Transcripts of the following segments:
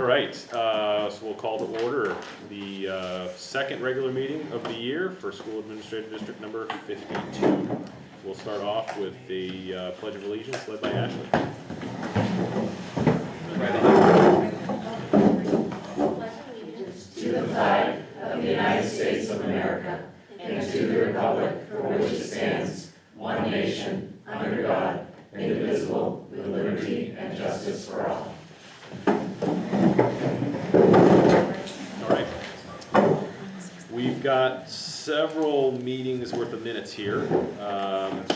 right, so we'll call to order the second regular meeting of the year for School Administrative District number 52. We'll start off with the Pledge of Allegiance led by Ashley. To the flag of the United States of America and to the republic for which it stands, one nation, under God, indivisible, with liberty and justice for all. All right. We've got several meetings worth of minutes here, but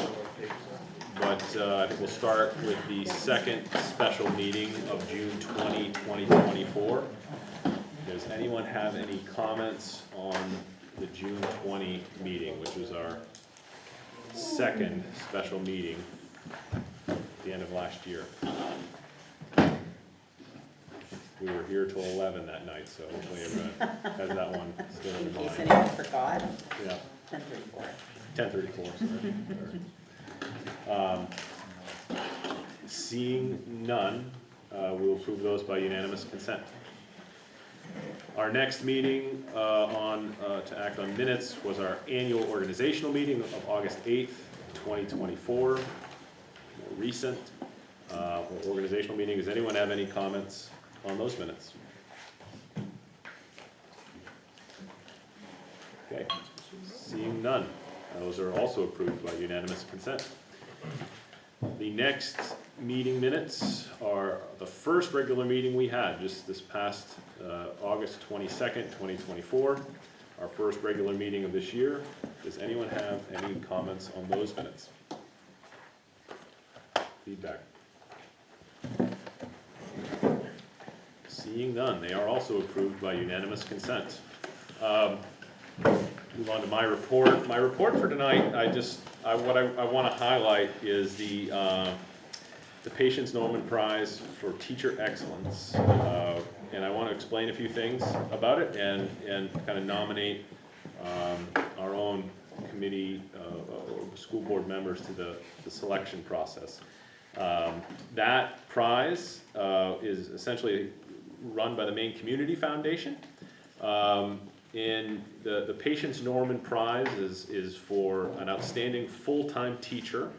I think we'll start with the second special meeting of June 20, 2024. Does anyone have any comments on the June 20 meeting, which was our second special meeting at the end of last year? We were here till 11 that night, so hopefully everyone has that one still in In case mind. anyone forgot. Yeah. 10:34. 10:34, sorry. Seeing none, we will approve those by unanimous consent. Our next meeting to act on minutes was our annual organizational meeting of August 8th, 2024. More recent organizational meeting. Does anyone have any comments on those minutes? Okay, seeing none, those are also approved by unanimous consent. The next meeting minutes are the first regular meeting we had just this past August 22nd, 2024, our first regular meeting of this year. Does anyone have any comments on those minutes? Feedback? Seeing none, they are also approved by unanimous consent. Move on to my report. My report for tonight, what I want to highlight is the Patience Norman Prize for Teacher Excellence. And I want to explain a few things about it and kind of nominate our own committee, school board members to the selection process. That prize is essentially run by the Maine Community Foundation. And the Patience Norman Prize is for an outstanding full-time teacher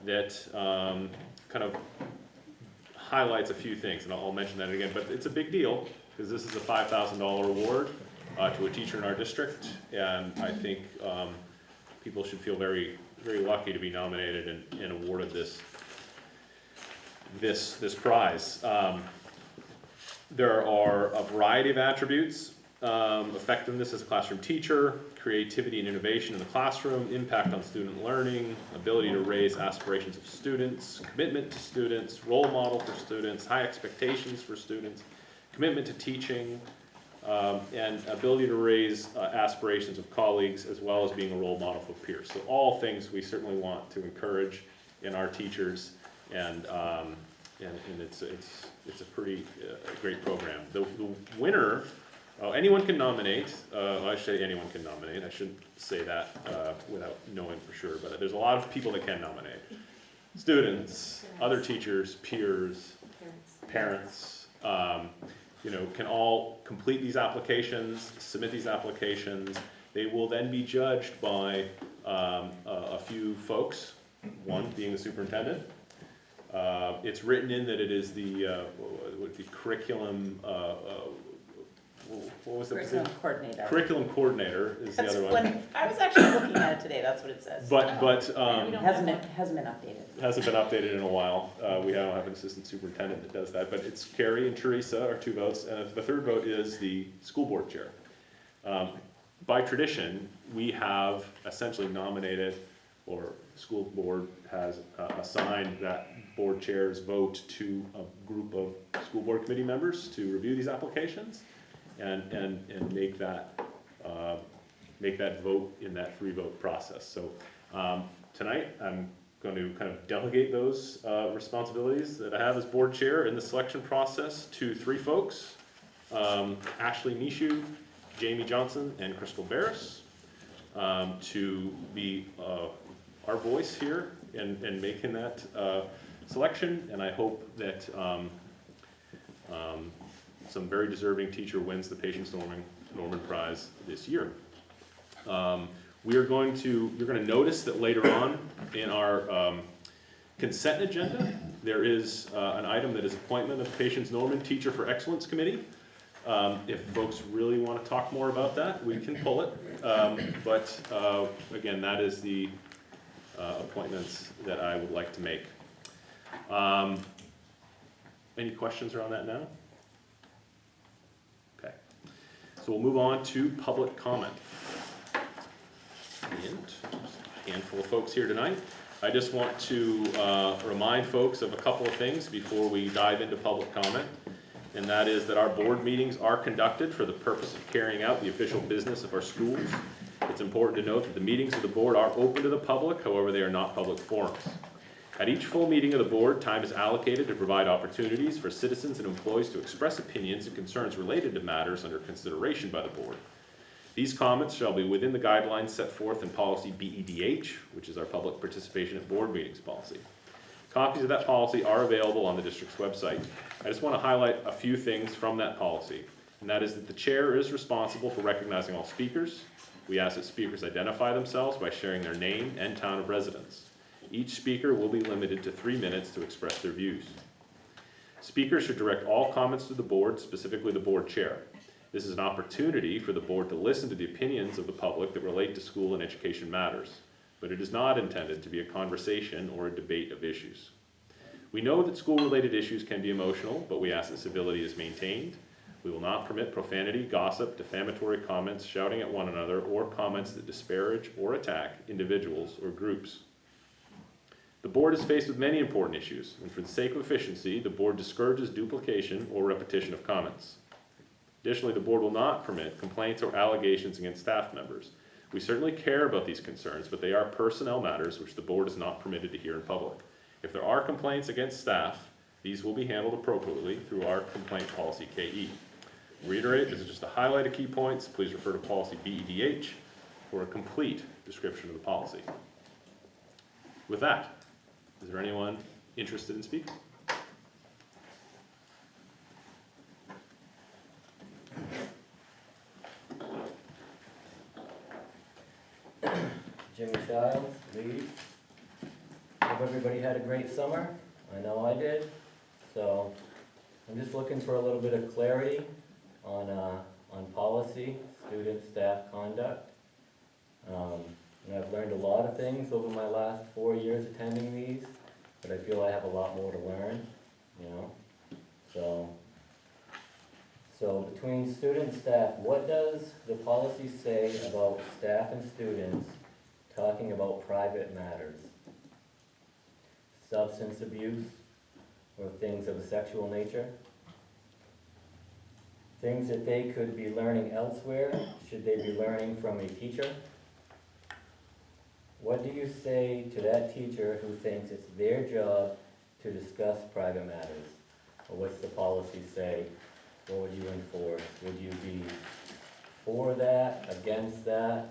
that kind of highlights a few things, and I'll mention that again, but it's a big deal because this is a $5,000 award to a teacher in our district, and I think people should feel very, very lucky to be nominated and awarded this prize. There are a variety of attributes: effectiveness as a classroom teacher, creativity and innovation in the classroom, impact on student learning, ability to raise aspirations of students, commitment to students, role model for students, high expectations for students, commitment to teaching, and ability to raise aspirations of colleagues, as well as being a role model for peers. So all things we certainly want to encourage in our teachers, and it's a pretty great program. The winner. Anyone can nominate. I should say anyone can nominate. I shouldn't say that without knowing for sure, but there's a lot of people that can nominate. Students, other teachers, peers, parents, can all complete these applications, submit these applications. They will then be judged by a few folks, one being the superintendent. It's written in that it is the curriculum. What was the Curriculum coordinator. Curriculum coordinator is That's the other one. I was actually looking at it today. That's what it says. But hasn't been updated. Hasn't been updated in a while. We don't have an assistant superintendent that does that. But it's Carrie and Teresa are 2 votes, and the third vote is the school board chair. By tradition, we have essentially nominated, or school board has assigned that board chair's vote to a group of school board committee members to review these applications. And make that vote in that 3-vote process. So tonight I'm going to kind of delegate those responsibilities that I have as board chair in the selection process to 3 folks: Ashley Mishu, Jamie Johnson, and Crystal Barris, to be our voice here and making that selection. And I hope that some very deserving teacher wins the Patience Norman Prize this year. You're going to notice that later on in our consent agenda, there is an item that is appointment of the Patience Norman Teacher for Excellence Committee. If folks really want to talk more about that, we can pull it. Again, that is the appointments that I would like to make. Any questions around that now? Okay. So we'll move on to public comment. And a handful of folks here tonight. I just want to remind folks of a couple of things before we dive into public comment. And that is that our board meetings are conducted for the purpose of carrying out the official business of our schools. It's important to note that the meetings of the board are open to the public, however, they are not public forums. At each full meeting of the board, time is allocated to provide opportunities for citizens and employees to express opinions and concerns related to matters under consideration by the board. These comments shall be within the guidelines set forth in policy BEDH, which is our public participation at board meetings policy. Copies of that policy are available on the district's website. I just want to highlight a few things from that policy, and that is that the chair is responsible for recognizing all speakers. We ask that speakers identify themselves by sharing their name and town of residence. Each speaker will be limited to 3 minutes to express their views. Speakers should direct all comments to the board, specifically the board chair. This is an opportunity for the board to listen to the opinions of the public that relate to school and education matters, but it is not intended to be a conversation or a debate of issues. We know that school-related issues can be emotional, but we ask that civility is maintained. We will not permit profanity, gossip, defamatory comments, shouting at one another, or comments that disparage or attack individuals or groups. The board is faced with many important issues, and for the sake of efficiency, the board discourages duplication or repetition of comments. Additionally, the board will not permit complaints or allegations against staff members. We certainly care about these concerns, but they are personnel matters which the board is not permitted to hear in public. If there are complaints against staff, these will be handled appropriately through our complaint policy KE. Reiterate, this is just to highlight a key points. Please refer to policy BEDH for a complete description of the policy. With that, is there anyone interested in speaking? Jimmy Childs, lead. Hope everybody had a great summer. I know I did. So I'm just looking for a little bit of clarity on policy, student staff conduct. And I've learned a lot of things over my last 4 years attending these, but I feel I have a lot more to learn, you know. So between student and staff, what does the policy say about staff and students talking about private matters? Substance abuse or things of a sexual nature? Things that they could be learning elsewhere, should they be learning from a teacher? What do you say to that teacher who thinks it's their job to discuss private matters? Or what's the policy say? What would you enforce? Would you be for that, against that?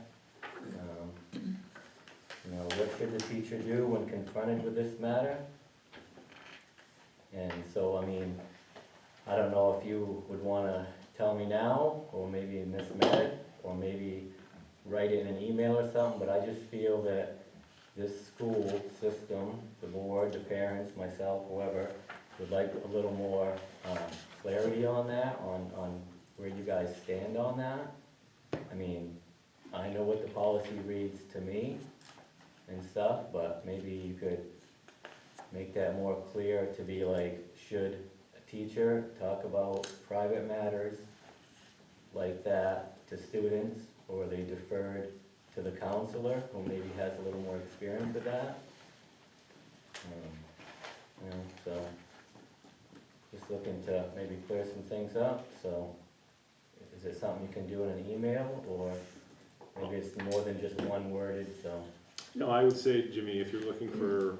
You know, what should the teacher do when confronted with this matter? And so, I mean, I don't know if you would want to tell me now, or maybe in this minute, or maybe write it in an email or something, but I just feel that this school system, the board, the parents, myself, whoever, would like a little more clarity on that, on where you guys stand on that. I mean, I know what the policy reads to me and stuff, but maybe you could make that more clear to be like, should a teacher talk about private matters like that to students, or are they deferred to the counselor, who maybe has a little more experience with that? You know, so just looking to maybe clear some things up. So is it something you can do in an email, or maybe it's more than just one worded, so? No, I would say, Jimmy, if you're looking for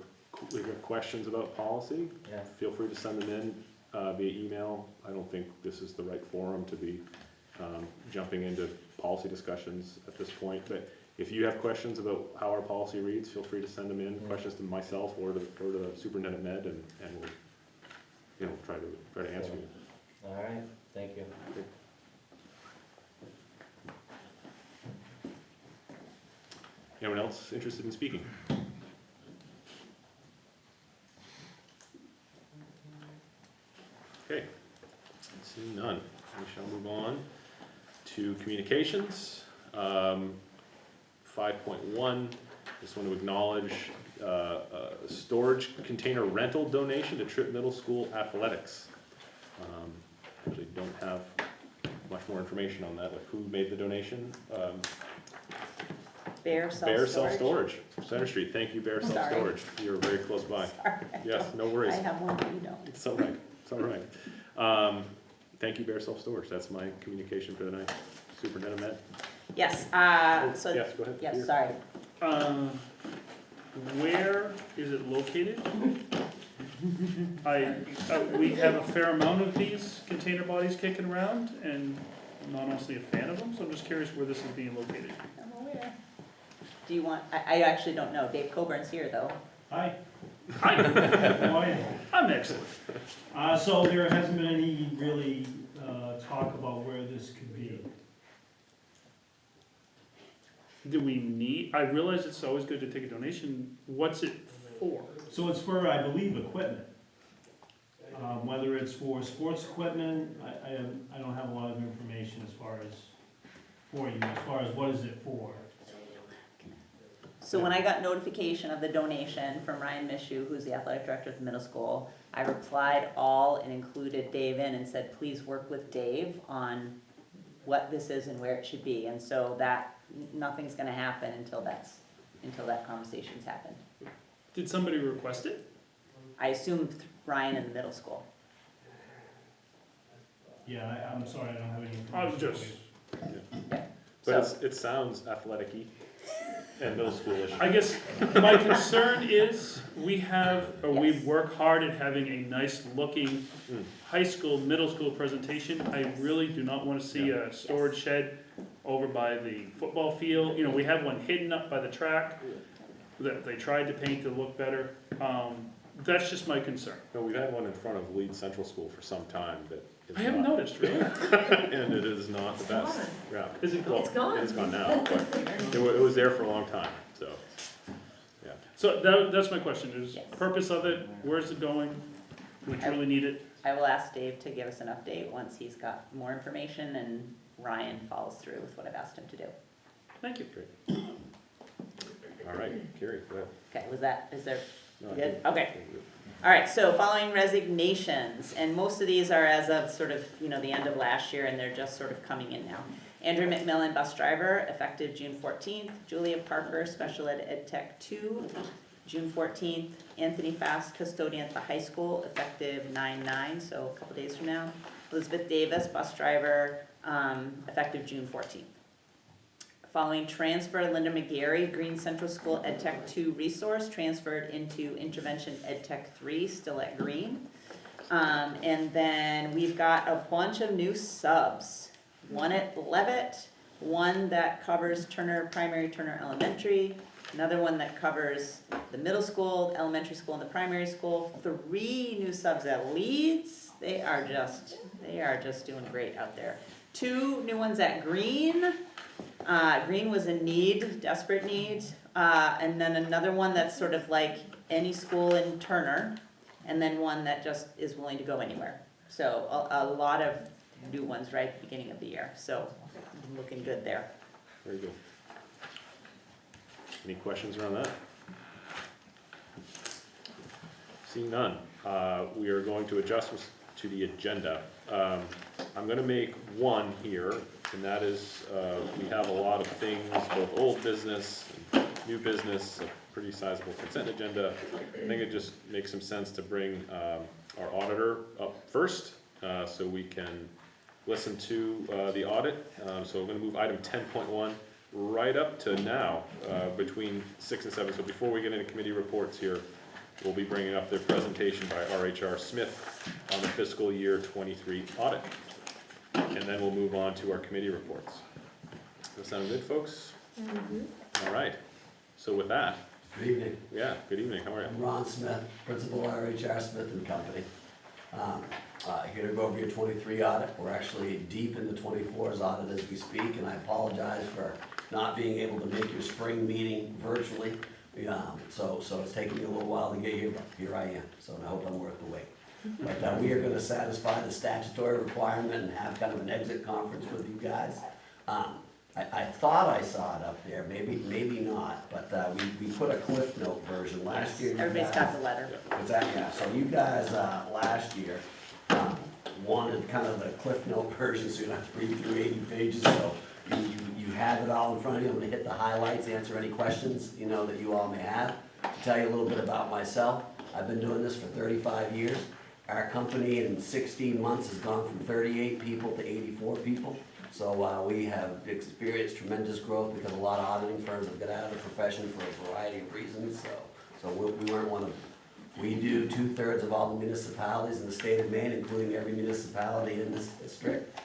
questions about policy, Yeah. feel free to send them in via email. I don't think this is the right forum to be jumping into policy discussions at this point, but if you have questions about how our policy reads, feel free to send them in, questions to myself or to the superintendent med, and we'll, you know, try to answer you. All right, Thank you. Anyone else interested in speaking? Okay, seeing none, we shall move on to communications. 5.1, just want to acknowledge storage container rental donation to Tripp Middle School athletics. Actually don't have much more information on that, like who made the donation. Bear Bear self-storage. Self-Storage, Center Street, thank you, Bear Sorry. Self-Storage, you're very close by. Sorry, Yes, no worries. I have one, but you don't. It's all right, it's all right. Thank you, Bear Self-Storage, that's my communication for the night. Superintendent Matt? Yes, so, Yes, go ahead. yes, Peter. sorry. Where is it located? We have a fair amount of these container bodies kicking around, and I'm not honestly a fan of them, so I'm just curious where this is being located. I'm aware. Do you want, I actually don't know. Dave Coburn's here, though. Hi. Hi, How are you? I'm excellent. So there hasn't been any really talk about where this could be. Do we need, I realize it's always good to take a donation, what's it for? So it's for, I believe, equipment. Whether it's for sports equipment, I don't have a lot of information as far as, for you, as far as what is it for. So when I got notification of the donation from Ryan Mishu, who's the athletic director at the middle school, I replied all and included Dave in and said, please work with Dave on what this is and where it should be. And so that, nothing's gonna happen until that conversation's happened. Did somebody request it? I assumed Ryan in the middle school. Yeah, I'm sorry, I don't have any I was information. just, But it sounds athletic-y and middle schoolish. I guess my concern is we Yes. work hard at having a nice looking Mm. high school, middle school presentation. I really do not want to see a storage shed over by the football field. You know, we have one hidden up by the track that they tried to paint to look better. That's just my concern. No, we've had one in front of Leeds Central School for some time that is I haven't not- noticed, really. And it is not the best. Yeah. Is it Well, gone? It's gone now, but it was there for a long time, so, yeah. So that's my question, is Yes. purpose of it, where's it going? We truly need it? I will ask Dave to give us an update once he's got more information and Ryan follows through with what I've asked him to do. Thank you. All right, Carrie, go ahead. Okay, is there, No, I good? think- Okay. All right, so following resignations, and most of these are as of sort of, the end of last year, and they're just sort of coming in now. Andrew McMillan, bus driver, effective June 14th. Julia Parker, special ed tech 2, June 14th. Anthony Fast, custodian at the high school, effective 9/9, so a couple days from now. Elizabeth Davis, bus driver, effective June 14th. Following transfer, Linda McGarry, Green Central School Ed Tech 2 resource, transferred into Intervention Ed Tech 3, still at Green. And then we've got a bunch of new subs. One at Levitt, one that covers primary Turner Elementary, another one that covers the middle school, elementary school, and the primary school. 3 new subs at Leeds. They are just doing great out there. 2 new ones at Green. Green was in need, desperate need, and then another one that's sort of like any school in Turner, and then one that just is willing to go anywhere. So a lot of new ones right at the beginning of the year, so looking good there. Very good. Any questions around that? Seeing none, we are going to adjust to the agenda. I'm gonna make one here, and that is, we have a lot of things, both old business, and new business, a pretty sizable consent agenda. I think it just makes some sense to bring our auditor up first, so we can listen to the audit. So we're gonna move item 10.1 right up to now, between 6 and 7. So before we get into committee reports here, we'll be bringing up the presentation by RHR Smith on the fiscal year 23 audit. And then we'll move on to our committee reports. Does that sound good, folks? All right. So with that, Good evening. yeah, good evening. How are you? I'm Ron Smith, Principal RHR Smith and Company. Here to go over your 23 audit. We're actually deep in the 24's audit as we speak, and I apologize for not being able to make your spring meeting virtually. So it's taken me a little while to get here, but here I am, so I hope I'm worth the wait. But we are gonna satisfy the statutory requirement and have kind of an exit conference with you guys. I thought I saw it up there, maybe not, but we put a Cliff Note version last year. You Everybody's guys- got the letter. What's that? Yeah, so you guys, last year, wanted kind of the Cliff Note version, so you don't have to read through 80 pages, so you have it all in front of you. I'm gonna hit the highlights, answer any questions, you know, that you all may have. To tell you a little bit about myself, I've been doing this for 35 years. Our company in 16 months has gone from 38 people to 84 people. So we have experienced tremendous growth because a lot of auditing firms have got out of the profession for a variety of reasons, so we weren't one of them. We do 2/3 of all the municipalities in the state of Maine, including every municipality in this district.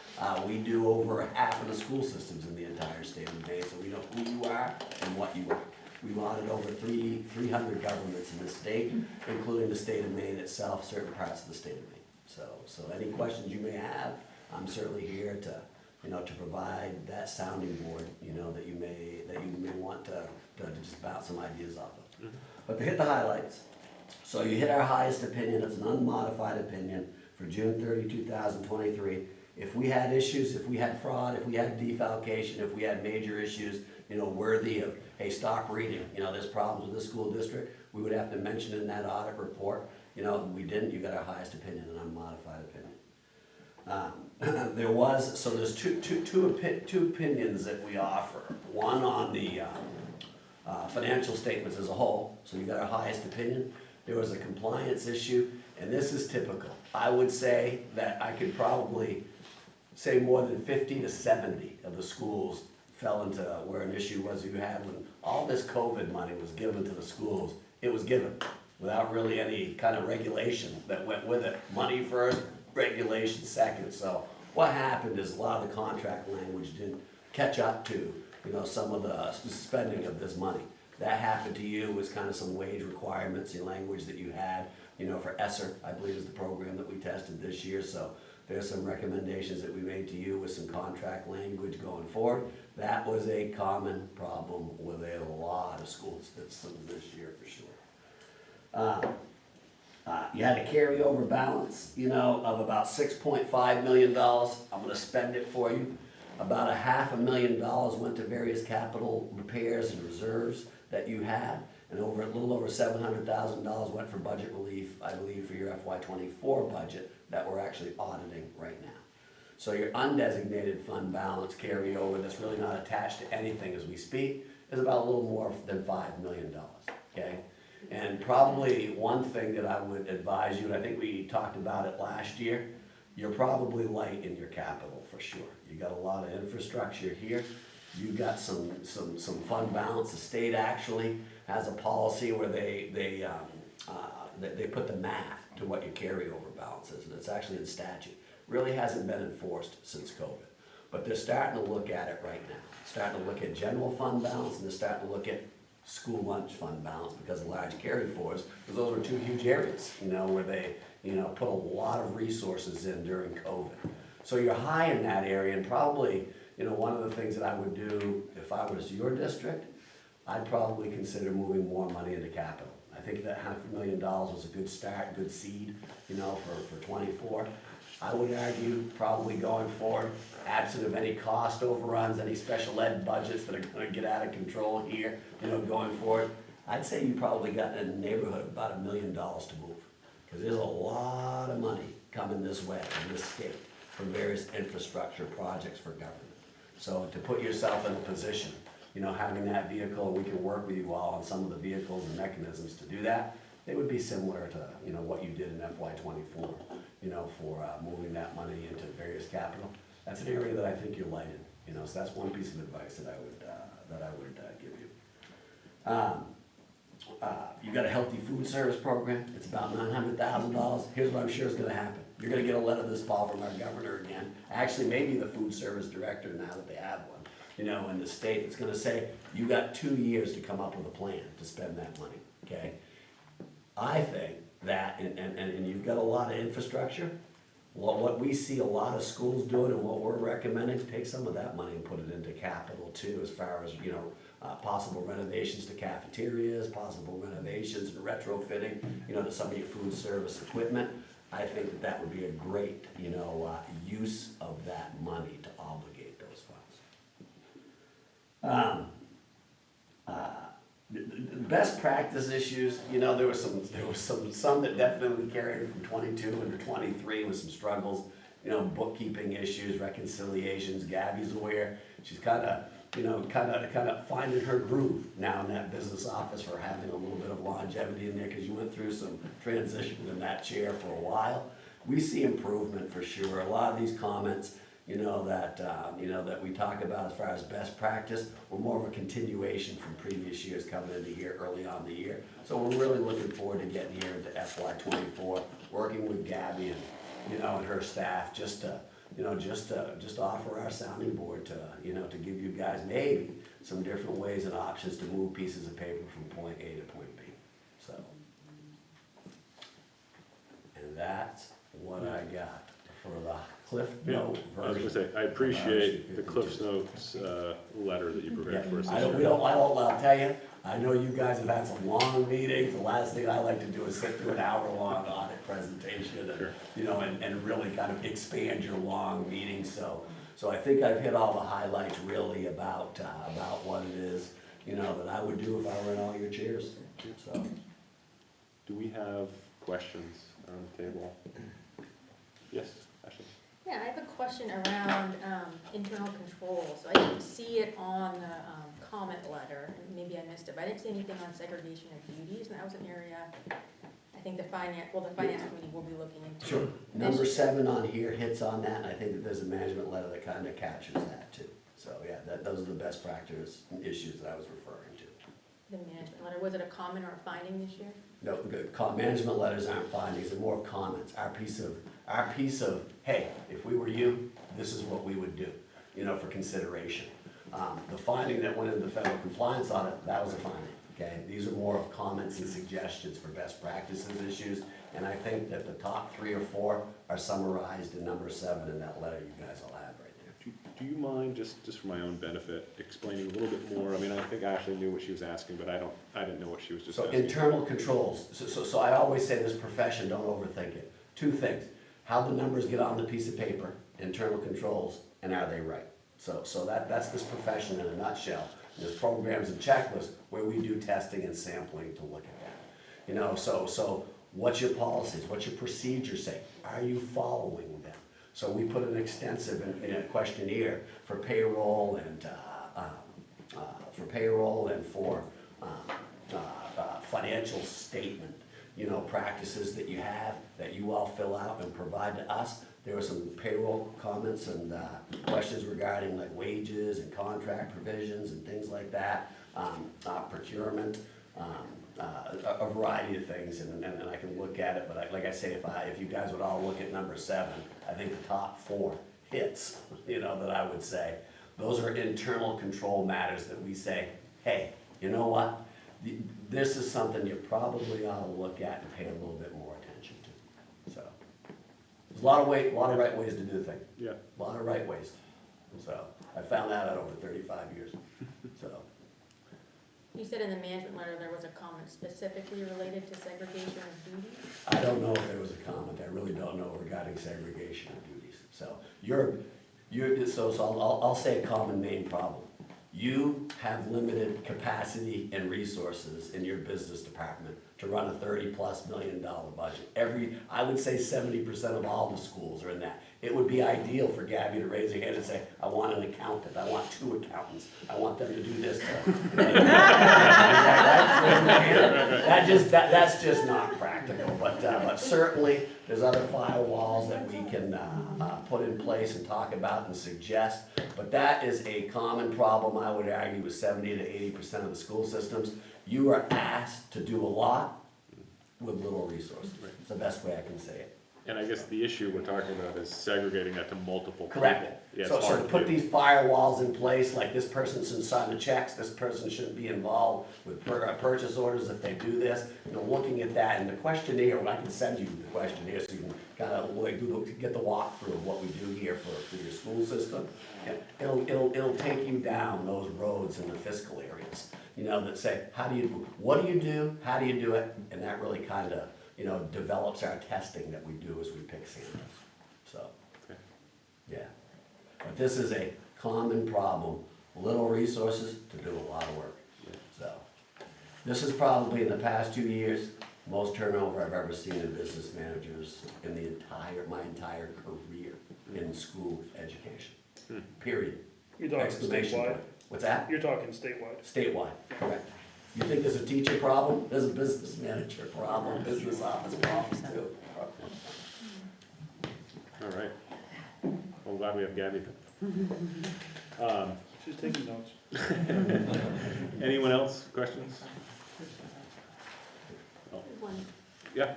We do over half of the school systems in the entire state of Maine, so we know who you are and what you are. We've audited over 300 governments in the state, including the state of Maine itself, certain parts of the state of Maine. So any questions you may have, I'm certainly here to, you know, to provide that sounding board, you know, that you may want to just bounce some ideas off of. But to hit the highlights, so you hit our highest opinion, it's an unmodified opinion for June 30, 2023. If we had issues, if we had fraud, if we had defalcation, if we had major issues, you know, worthy of, hey, stop reading, you know, there's problems with this school district, we would have to mention in that audit report. You know, we didn't, you got our highest opinion, an unmodified opinion. There's two opinions that we offer. One on the financial statements as a whole, so you got our highest opinion. There was a compliance issue, and this is typical. I would say that I could probably say more than 50 to 70 of the schools fell into where an issue was you had when all this COVID money was given to the schools. It was given without really any kind of regulation that went with it. Money first, regulation second. So what happened is a lot of the contract language didn't catch up to, you know, some of the spending of this money. That happened to you was kind of some wage requirements, the language that you had, you know, for ESSER, I believe is the program that we tested this year. So there's some recommendations that we made to you with some contract language going forward. That was a common problem with a lot of school systems this year for sure. You had a carryover balance, you know, of about $6.5 million. I'm gonna spend it for you. About $500,000 went to various capital repairs and reserves that you had, and a little over $700,000 went for budget relief, I believe, for your FY24 budget that we're actually auditing right now. So your undesignated fund balance carryover that's really not attached to anything as we speak is about a little more than $5 million, okay? And probably one thing that I would advise you, and I think we talked about it last year, you're probably light in your capital for sure. You got a lot of infrastructure here. You got some fund balance. The state actually has a policy where they put the math to what your carryover balance is, and it's actually in statute. Really hasn't been enforced since COVID, but they're starting to look at it right now. Starting to look at general fund balance, and they're starting to look at school lunch fund balance because of large carry forwards, because those were two huge areas, you know, where they, you know, put a lot of resources in during COVID. So you're high in that area, and probably, you know, one of the things that I would do if I was your district, I'd probably consider moving more money into capital. I think that $500,000 was a good start, good seed, you know, for 24. I would argue probably going forward, absent of any cost overruns, any special ed budgets that are gonna get out of control here, you know, going forward, I'd say you probably got in the neighborhood of about $1 million to move. Because there's a lot of money coming this way in this state from various infrastructure projects for government. So to put yourself in a position, you know, having that vehicle, we can work with you all on some of the vehicles and mechanisms to do that. They would be similar to, you know, what you did in FY24, you know, for moving that money into various capital. That's an area that I think you're light in, you know, so that's one piece of advice that I would give you. You got a healthy food service program. It's about $900,000. Here's what I'm sure is gonna happen. You're gonna get a letter this fall from our governor again. Actually, maybe the food service director now that they have one, you know, in the state. It's gonna say, you got 2 years to come up with a plan to spend that money, okay? I think that, and you've got a lot of infrastructure, what we see a lot of schools doing and what we're recommending, take some of that money and put it into capital too, as far as, possible renovations to cafeterias, possible renovations and retrofitting, to some of your food service equipment. I think that that would be a great, use of that money to obligate those funds. The best practice issues, there was some that definitely carried from 22 into 23 with some struggles, bookkeeping issues, reconciliations. Gabby's aware. She's kind of finding her groove now in that business office for having a little bit of longevity in there, because you went through some transition in that chair for a while. We see improvement for sure. A lot of these comments, that we talk about as far as best practice, were more of a continuation from previous years coming into here early on in the year. So we're really looking forward to getting here into FY24, working with Gabby and her staff, just to offer our sounding board to give you guys maybe some different ways and options to move pieces of paper from point A to point B. So, and that's what I got for the Cliff Note I was version. gonna say, I appreciate the Cliff's Notes, letter that you prepared for us I this don't, year. I'll tell you, I know you guys have had some long meetings. The last thing I like to do is sit through an hour-long audit presentation Sure. and really kind of expand your long meetings. So I think I've hit all the highlights really about what it is, that I would do if I were in all your chairs, so. Do we have questions on the table? Yes, Ashley? Yeah, I have a question around internal controls. So I didn't see it on the comment letter, and maybe I missed it, but I didn't see anything on segregation of duties, and that was an area I think the finance committee will be looking into. Sure. Number 7 on here hits on that, and I think that there's a management letter that kind of captures that too. So yeah, those are the best practice issues that I was referring to. The management letter, was it a comment or a finding this year? No, management letters aren't findings, they're more comments. Our piece of, hey, if we were you, this is what we would do, for consideration. The finding that went into the federal compliance audit, that was a finding, okay? These are more of comments and suggestions for best practices issues, and I think that the top 3 or 4 are summarized in number 7 in that letter you guys will have right there. Do you mind, just for my own benefit, explaining a little bit more? I mean, I think Ashley knew what she was asking, but I didn't know what she was just So asking. internal controls, so I always say this profession, don't overthink it. 2 things, how the numbers get on the piece of paper, internal controls, and are they right? So that's this profession in a nutshell. There's programs and checklists where we do testing and sampling to look at that. So what's your policies, what's your procedures say? Are you following them? So we put an extensive questionnaire for payroll and for financial statement, practices that you have, that you all fill out and provide to us. There were some payroll comments and questions regarding like wages and contract provisions and things like that, procurement, a variety of things, and I can look at it, but like I say, if you guys would all look at number 7, I think the top 4 hits, that I would say. Those are internal control matters that we say, hey, you know what? This is something you probably ought to look at and pay a little bit more attention to. So there's a lot of right ways to do things. Yeah. A lot of right ways. So I found that out over 35 years. So You said in the management letter there was a comment specifically related to segregation of duties? I don't know if there was a comment. I really don't know regarding segregation of duties. So I'll say a common main problem. You have limited capacity and resources in your business department to run a $30+ million budget. I would say 70% of all the schools are in that. It would be ideal for Gabby to raise her hand and say, I want an accountant, I want 2 accountants, I want them to do this. That's just not practical, but certainly there's other firewalls that we can put in place and talk about and suggest. But that is a common problem, I would argue, with 70 to 80% of the school systems. You are asked to do a lot with little resources. It's the best way I can say it. And I guess the issue we're talking about is segregating that to multiple people. Correct. Yeah, So it's to hard to put do. these firewalls in place, like this person shouldn't sign the checks, this person shouldn't be involved with purchase orders if they do this, looking at that, and the questionnaire, and I can send you the questionnaire so you can kind of like get the walkthrough of what we do here for your school system. And it'll take you down those roads in the fiscal areas, that say, what do you do, how do you do it? And that really kind of, develops our testing that we do as we pick samples, so. Okay. Yeah, but this is a common problem, little resources to do a lot of work, so. This is probably in the past 2 years, most turnover I've ever seen in business managers in my entire career in school education, period. You're talking Exclamation statewide? point. What's that? You're talking statewide. Statewide, correct. You think there's a teacher problem? There's a business manager problem, business office problem too. All right. Well, I'm glad we have Gabby. She's taking notes. Anyone else, questions? One. Yeah.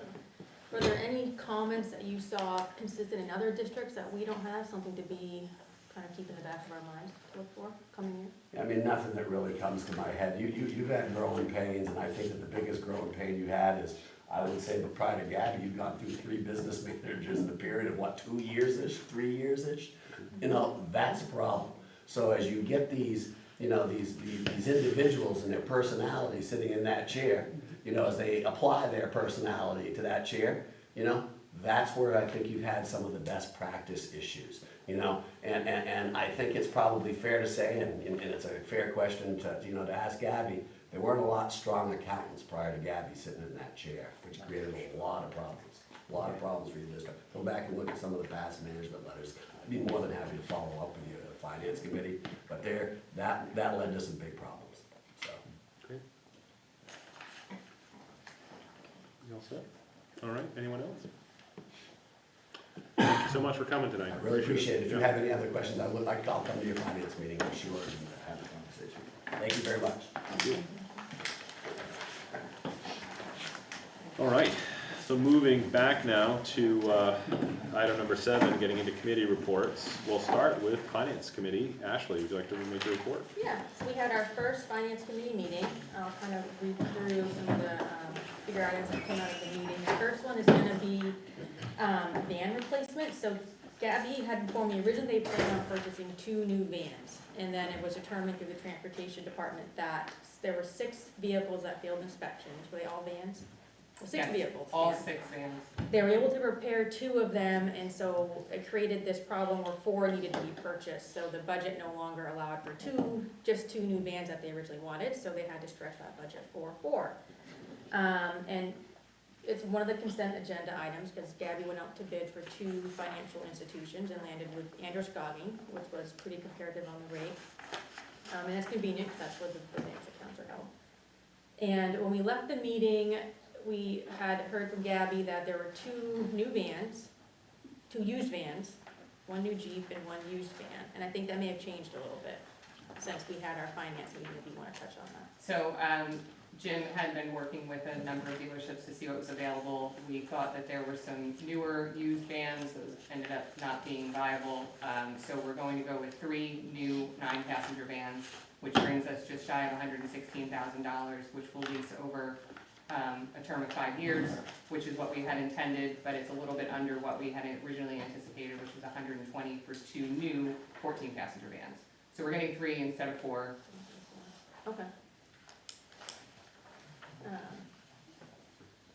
Were there any comments that you saw consistent in other districts that we don't have, something to be kind of keep in the back of our minds to look for coming in? I mean, nothing that really comes to my head. You've had growing pains, and I think that the biggest growing pain you had is, I would say, but prior to Gabby, you've gone through 3 business managers in a period of, 2 years-ish, 3 years-ish? That's a problem. So as you get these, these individuals and their personalities sitting in that chair, as they apply their personality to that chair, that's where I think you've had some of the best practice issues, and I think it's probably fair to say, and it's a fair question to ask Gabby, there weren't a lot strong accountants prior to Gabby sitting in that chair, which created a lot of problems for your district. Go back and look at some of the past management letters. I'd be more than happy to follow up with you at the finance committee, but that led to some big problems, so. Great. You all set? All right, anyone else? Thank you so much for coming tonight. I really appreciate it. If you Yeah. have any other questions, I'll come to your finance meeting, I'm sure, and have a conversation. Thank you very much. All right, so moving back now to item number 7, getting into committee reports. We'll start with Finance Committee. Ashley, would you like to make a report? Yeah, so we had our first finance committee meeting. I'll kind of read through some of the bigger items that came out of the meeting. The first one is gonna be van replacement. So Gabby had informed me originally they planned on purchasing 2 new vans. And then it was determined through the transportation department that there were 6 vehicles that failed inspections. Were they all vans? Well, 6 Yes, vehicles. all yeah. 6 vans. They were able to repair 2 of them, and so it created this problem where 4 needed to be purchased. So the budget no longer allowed for just 2 new vans that they originally wanted, so they had to stretch that budget for 4. And it's one of the consent agenda items, because Gabby went out to bid for 2 financial institutions and landed with Androscogging, which was pretty comparative on the rate. And it's convenient, because that's where the bank's accounts are held. And when we left the meeting, we had heard from Gabby that there were 2 new vans, 2 used vans, 1 new Jeep and 1 used van. And I think that may have changed a little bit since we had our finance meeting, if you want to touch on that. So Jim had been working with a number of dealerships to see what was available. We thought that there were some newer used vans, those ended up not being viable. So we're going to go with 3 new 9-passenger vans, which brings us just shy of $116,000, which will lease over a term of 5 years, which is what we had intended, but it's a little bit under what we had originally anticipated, which was $120 for 2 new 14-passenger vans. So we're getting 3 instead of 4. Okay.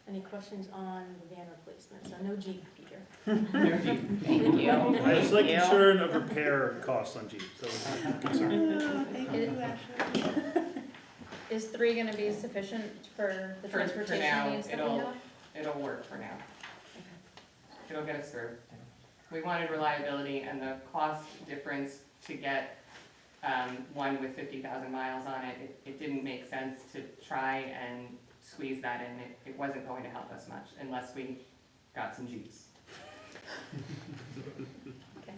Any questions on the van replacement? So no Jeep, Peter. Thank you. I have a slight Thank you. concern of repair costs on Jeeps, that was my concern. Thank you, Ashley. Is 3 gonna be sufficient for the For transportation now, needs that we have? It'll work for now. It'll get us through. We wanted reliability, and the cost difference to get one with 50,000 miles on it, it didn't make sense to try and squeeze that in. It wasn't going to help us much unless we got some Jeeps. Okay.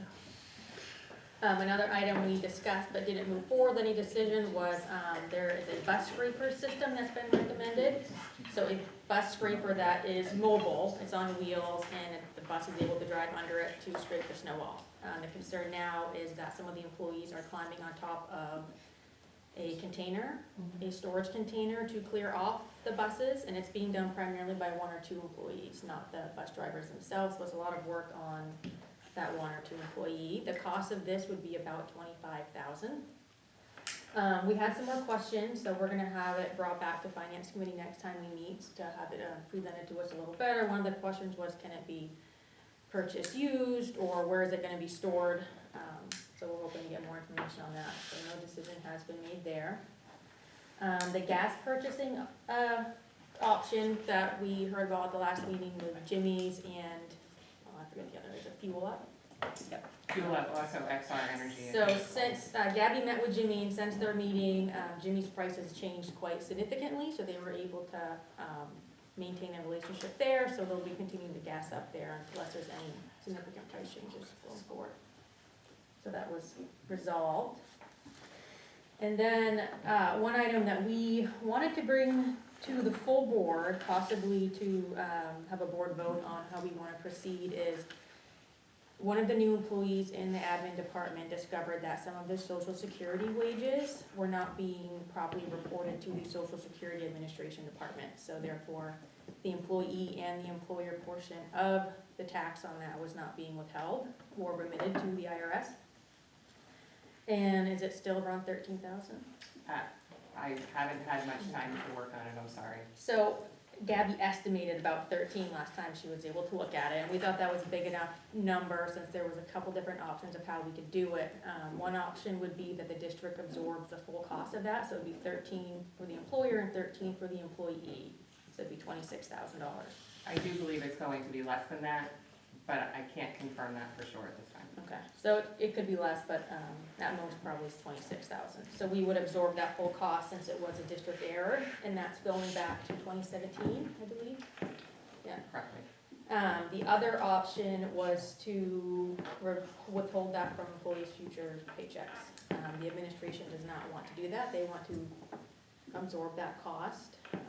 Another item we discussed but didn't move forward with any decision was there is a bus scraper system that's been recommended. So a bus scraper that is mobile, it's on wheels, and the bus is able to drive under it to scrape the snow off. The concern now is that some of the employees are climbing on top of a container, a storage container to clear off the buses, and it's being done primarily by 1 or 2 employees, not the bus drivers themselves. There's a lot of work on that 1 or 2 employee. The cost of this would be about $25,000. We had some more questions, so we're gonna have it brought back to Finance Committee next time we meet to have it presented to us a little better. One of the questions was, can it be purchased used, or where is it gonna be stored? So we're hoping to get more information on that, so no decision has been made there. The gas purchasing option that we heard about at the last meeting with Jimmy's and, oh, I forget the other, is it Fuel Up? Fuel Up, also XR Energy. So since Gabby met with Jimmy, and since their meeting, Jimmy's prices changed quite significantly, so they were able to maintain a relationship there, so they'll be continuing to gas up there unless there's any significant price changes going forward. So that was resolved. And then, one item that we wanted to bring to the full board, possibly to have a board vote on how we want to proceed, is one of the new employees in the admin department discovered that some of the social security wages were not being properly reported to the Social Security Administration Department. So therefore, the employee and the employer portion of the tax on that was not being withheld or remitted to the IRS. And is it still around 13,000? I haven't had much time to work on it, I'm sorry. So Gabby estimated about 13 last time she was able to look at it, and we thought that was a big enough number since there was a couple different options of how we could do it. One option would be that the district absorbs the full cost of that, so it'd be 13 for the employer and 13 for the employee, so it'd be $26,000. I do believe it's going to be less than that, but I can't confirm that for sure at this time. Okay, so it could be less, but at most probably is 26,000. So we would absorb that full cost since it was a district error, and that's going back to 2017, I believe. Yeah. Correctly. The other option was to withhold that from employees' future paychecks. The administration does not want to do that. They want to absorb that cost. I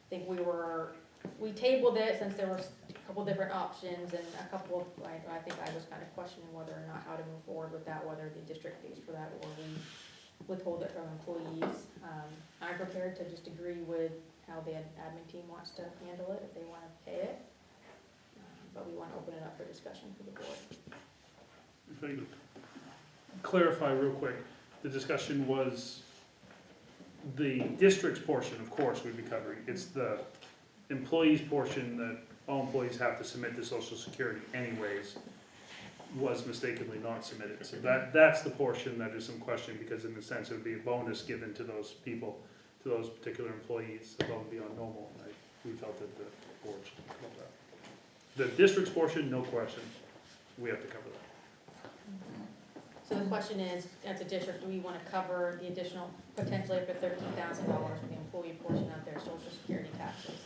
think we tabled it since there were a couple different options and a couple of, I think I was kind of questioning whether or not how to move forward with that, whether the district pays for that or we withhold it from employees. I'm prepared to just agree with how the admin team wants to handle it, if they want to pay it. But we want to open it up for discussion for the board. If I could clarify real quick, the discussion was the district's portion, of course, we'd be covering. It's the employees' portion that all employees have to submit to Social Security anyways, was mistakenly not submitted. So that's the portion that is in question, because in a sense, it would be a bonus given to those people, to those particular employees, above and beyond normal. And we felt that the board should cover that. The district's portion, no question, we have to cover that. So the question is, as a district, do we want to cover the additional, potentially up to $13,000 for the employee portion of their Social Security taxes?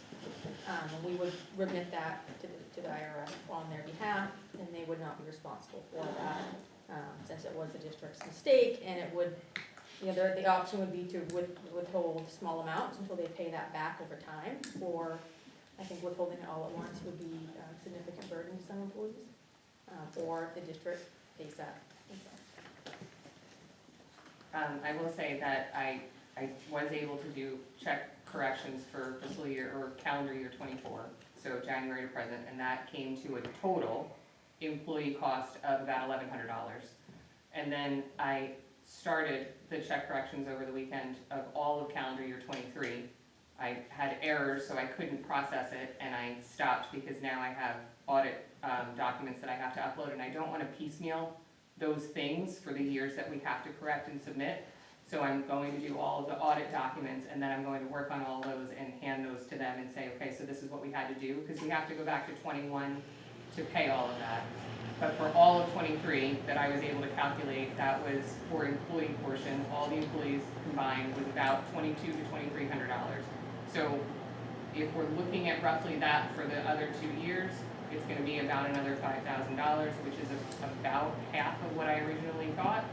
And we would remit that to the IRS on their behalf, and they would not be responsible for that, since it was the district's mistake, and it would, the option would be to withhold small amounts until they pay that back over time, or I think withholding it all at once would be a significant burden to some employees, or the district pays that. I will say that I was able to do check corrections for fiscal year or calendar year 24, so January to present, and that came to a total employee cost of about $1,100. And then I started the check corrections over the weekend of all of calendar year 23. I had errors, so I couldn't process it, and I stopped because now I have audit documents that I have to upload, and I don't want to piecemeal those things for the years that we have to correct and submit. So I'm going to do all of the audit documents, and then I'm going to work on all those and hand those to them and say, okay, so this is what we had to do, because we have to go back to 21 to pay all of that. But for all of 23 that I was able to calculate, that was for employee portion, all the employees combined was about $2,200 to $2,300. So if we're looking at roughly that for the other 2 years, it's gonna be about another $5,000, which is about half of what I originally thought,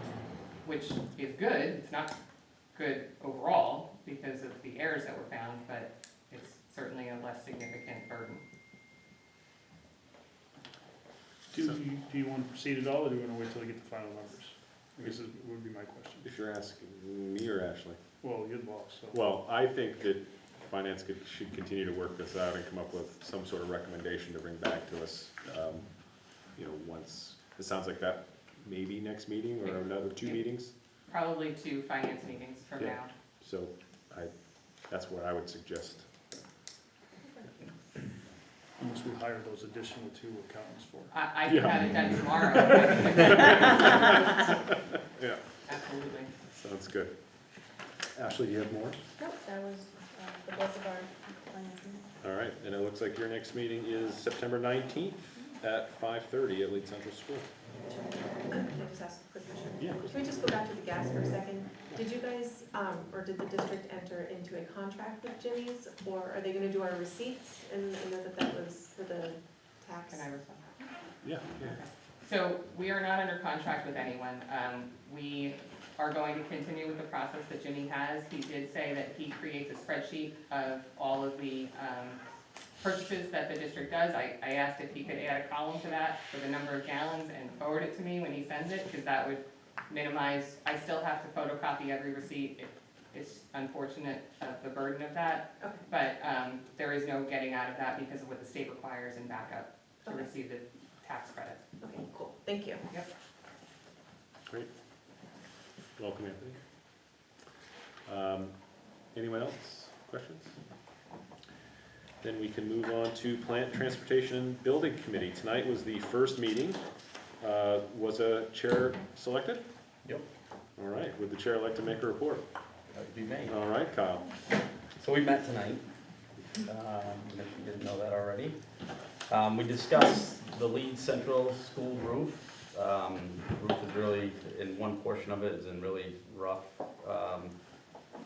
which is good. It's not good overall because of the errors that were found, but it's certainly a less significant burden. Do you want to proceed at all, or do you want to wait till we get the final numbers? I guess it would be my question. If you're asking me or Ashley? Well, you're the boss, so. Well, I think that finance should continue to work this out and come up with some sort of recommendation to bring back to us, once, it sounds like that maybe next meeting or another 2 meetings. Probably 2 finance meetings from Yeah. now. So that's what I would suggest. Unless we hire those additional 2 accountants for. I can have it done tomorrow. Yeah, Absolutely. sounds good. Ashley, do you have more? Nope, that was the bulk of our finance meeting. All right, and it looks like your next meeting is September 19th at 5:30 at Leeds Central School. Can I just ask a quick question? Yeah. Can we just go back to the gas for a second? Did you guys, or did the district enter into a contract with Jimmy's? Or are they gonna do our receipts? And I know that was for the tax. Can I respond? Yeah. So we are not under contract with anyone. We are going to continue with the process that Jimmy has. He did say that he creates a spreadsheet of all of the purchases that the district does. I asked if he could add a column to that for the number of gallons and forward it to me when he sends it, because that would minimize, I still have to photocopy every receipt. It's unfortunate the burden of that, Okay. but there is no getting out of that because of what the state requires in backup to Okay. receive the tax credit. Okay, cool, thank you. Great. Welcome, Anthony. Anyone else? Questions? Then we can move on to Plant, Transportation, and Building Committee. Tonight was the first meeting. Was a chair selected? Yep. All right, would the chair like to make a report? That would be me. All right, Kyle. So we met tonight, if you didn't know that already. We discussed the Leeds Central School roof. The roof is really, in one portion of it is in really rough,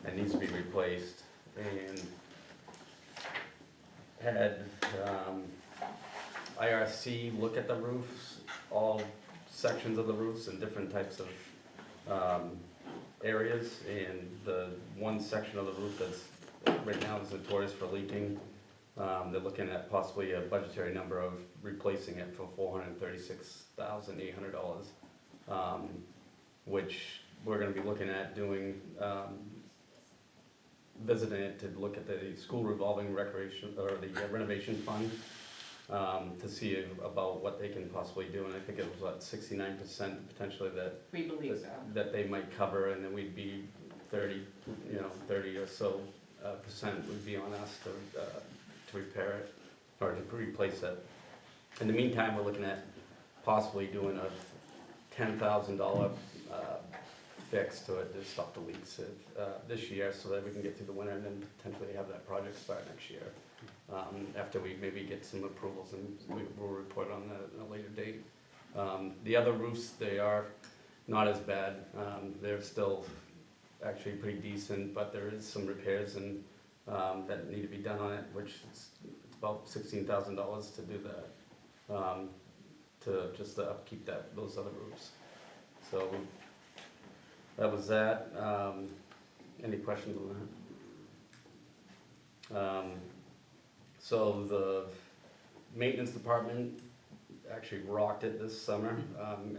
and needs to be replaced. And had IRC look at the roofs, all sections of the roofs and different types of areas. And the one section of the roof that's right now is notorious for leaking, they're looking at possibly a budgetary number of replacing it for $436,800, which we're gonna be looking at doing, visiting it to look at the school revolving recreation, or the renovation fund, to see about what they can possibly do. And I think it was what, 69% potentially that We believe so. that they might cover, and then we'd be 30 or so percent would be on us to repair it, or to replace it. In the meantime, we're looking at possibly doing a $10,000 fix to it to stop the leaks this year, so that we can get through the winter and then potentially have that project start next year. After we maybe get some approvals, and we'll report on that at a later date. The other roofs, they are not as bad. They're still actually pretty decent, but there is some repairs and that need to be done on it, which it's about $16,000 to do that, to just upkeep those other roofs. So that was that. Any questions on that? So the maintenance department actually rocked it this summer,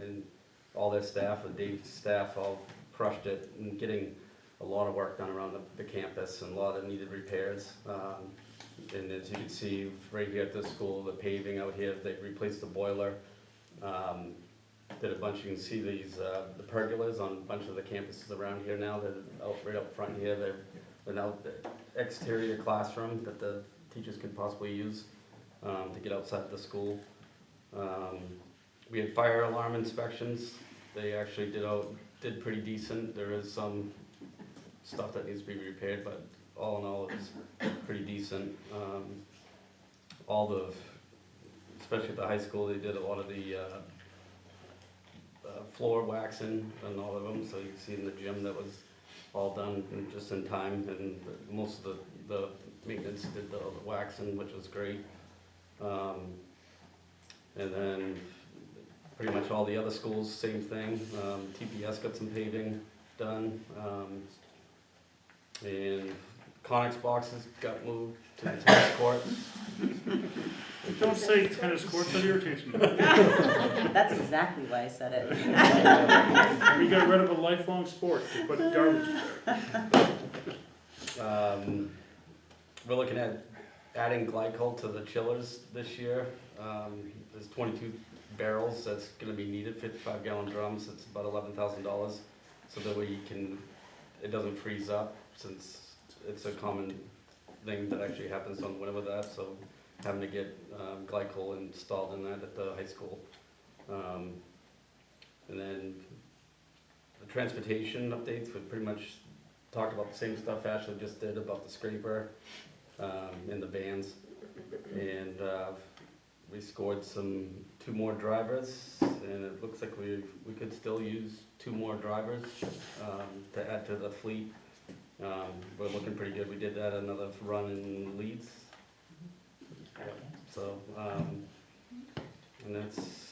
and all their staff, Dave's staff, all crushed it, and getting a lot of work done around the campus and a lot of needed repairs. And as you can see right here at this school, the paving out here, they replaced the boiler. Did a bunch, you can see these, the pergolas on a bunch of the campuses around here now. They're right up front here. They're now the exterior classroom that the teachers could possibly use to get outside the school. We had fire alarm inspections. They actually did pretty decent. There is some stuff that needs to be repaired, but all in all, it's pretty decent. Especially at the high school, they did a lot of the floor waxing and all of them. So you can see in the gym that was all done just in time, and most of the maintenance did the waxing, which was great. And then pretty much all the other schools, same thing. TPS got some paving done, and Conex boxes got moved to the tennis court. Don't say tennis courts, that irritates me. That's exactly why I said it. We got rid of a lifelong sport, to put garbage there. We're looking at adding glycol to the chillers this year. There's 22 barrels that's gonna be needed, 55-gallon drums, it's about $11,000. So that way it doesn't freeze up, since it's a common thing that actually happens on winter with that, so having to get glycol installed in that at the high school. And then the transportation updates, we pretty much talked about the same stuff Ashley just did about the scraper and the vans. And we scored 2 more drivers, and it looks like we could still use 2 more drivers to add to the fleet. We're looking pretty good. We did that another run in Leeds. Yep. So, and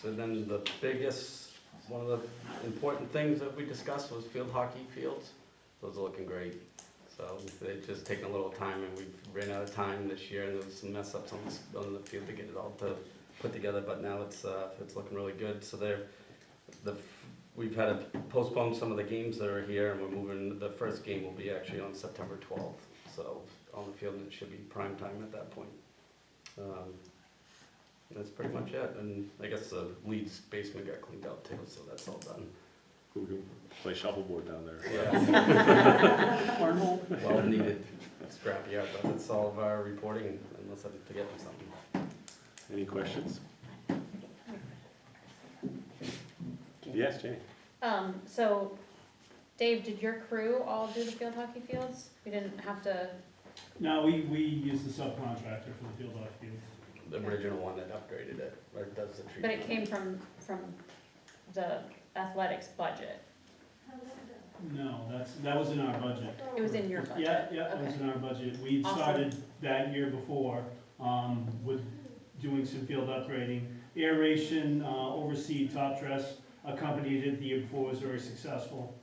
then the biggest, one of the important things that we discussed was field hockey fields. Those are looking great. So they've just taken a little time, and we ran out of time this year, and there was some mess ups on the field to get it all to put together, but now it's looking really good. So we've had to postpone some of the games that are here, and we're moving, the first game will be actually on September 12th. So on the field, and it should be prime time at that point. That's pretty much it. And I guess the Leeds basement got cleaned out too, so that's all done. We can play shuffleboard down there. Yeah. Well needed scrapyard, but that's all of our reporting, unless I'm forgetting something. Any questions? Yes, Jane. So, Dave, did your crew all do the field hockey fields? We didn't have to, No, we used the subcontractor for the field hockey fields. The original one that upgraded it, or does the treatment. but it came from the athletics budget. No, that was in our budget. It was in your budget? Yeah, that was Okay. in our budget. We Awesome. started that year before, with doing some field upgrading. Aeration, Overseed, Top Dress, a company that did the year before, was very successful.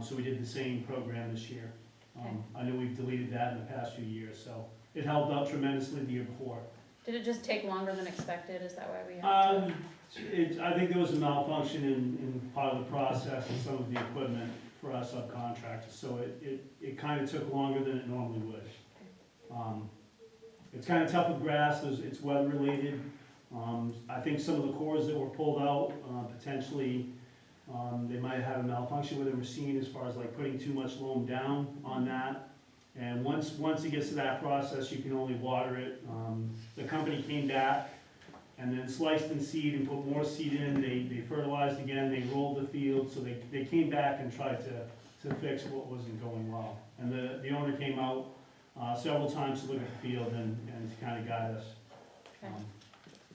So we did the same program this year. I know we've deleted that in the past few years, so it helped out tremendously the year before. Did it just take longer than expected? Is that why we had to? I think there was a malfunction in part of the process and some of the equipment for our subcontractors, so it kind of took longer than it normally would. It's kind of tough with grass, it's weather related. I think some of the cores that were pulled out, potentially, they might have had a malfunction with the machine as far as like putting too much loam down on that. And once it gets to that process, you can only water it. The company came back and then sliced and seed and put more seed in. They fertilized again, they rolled the field, so they came back and tried to fix what wasn't going well. And the owner came out several times to look at the field and to kind of guide us. Okay.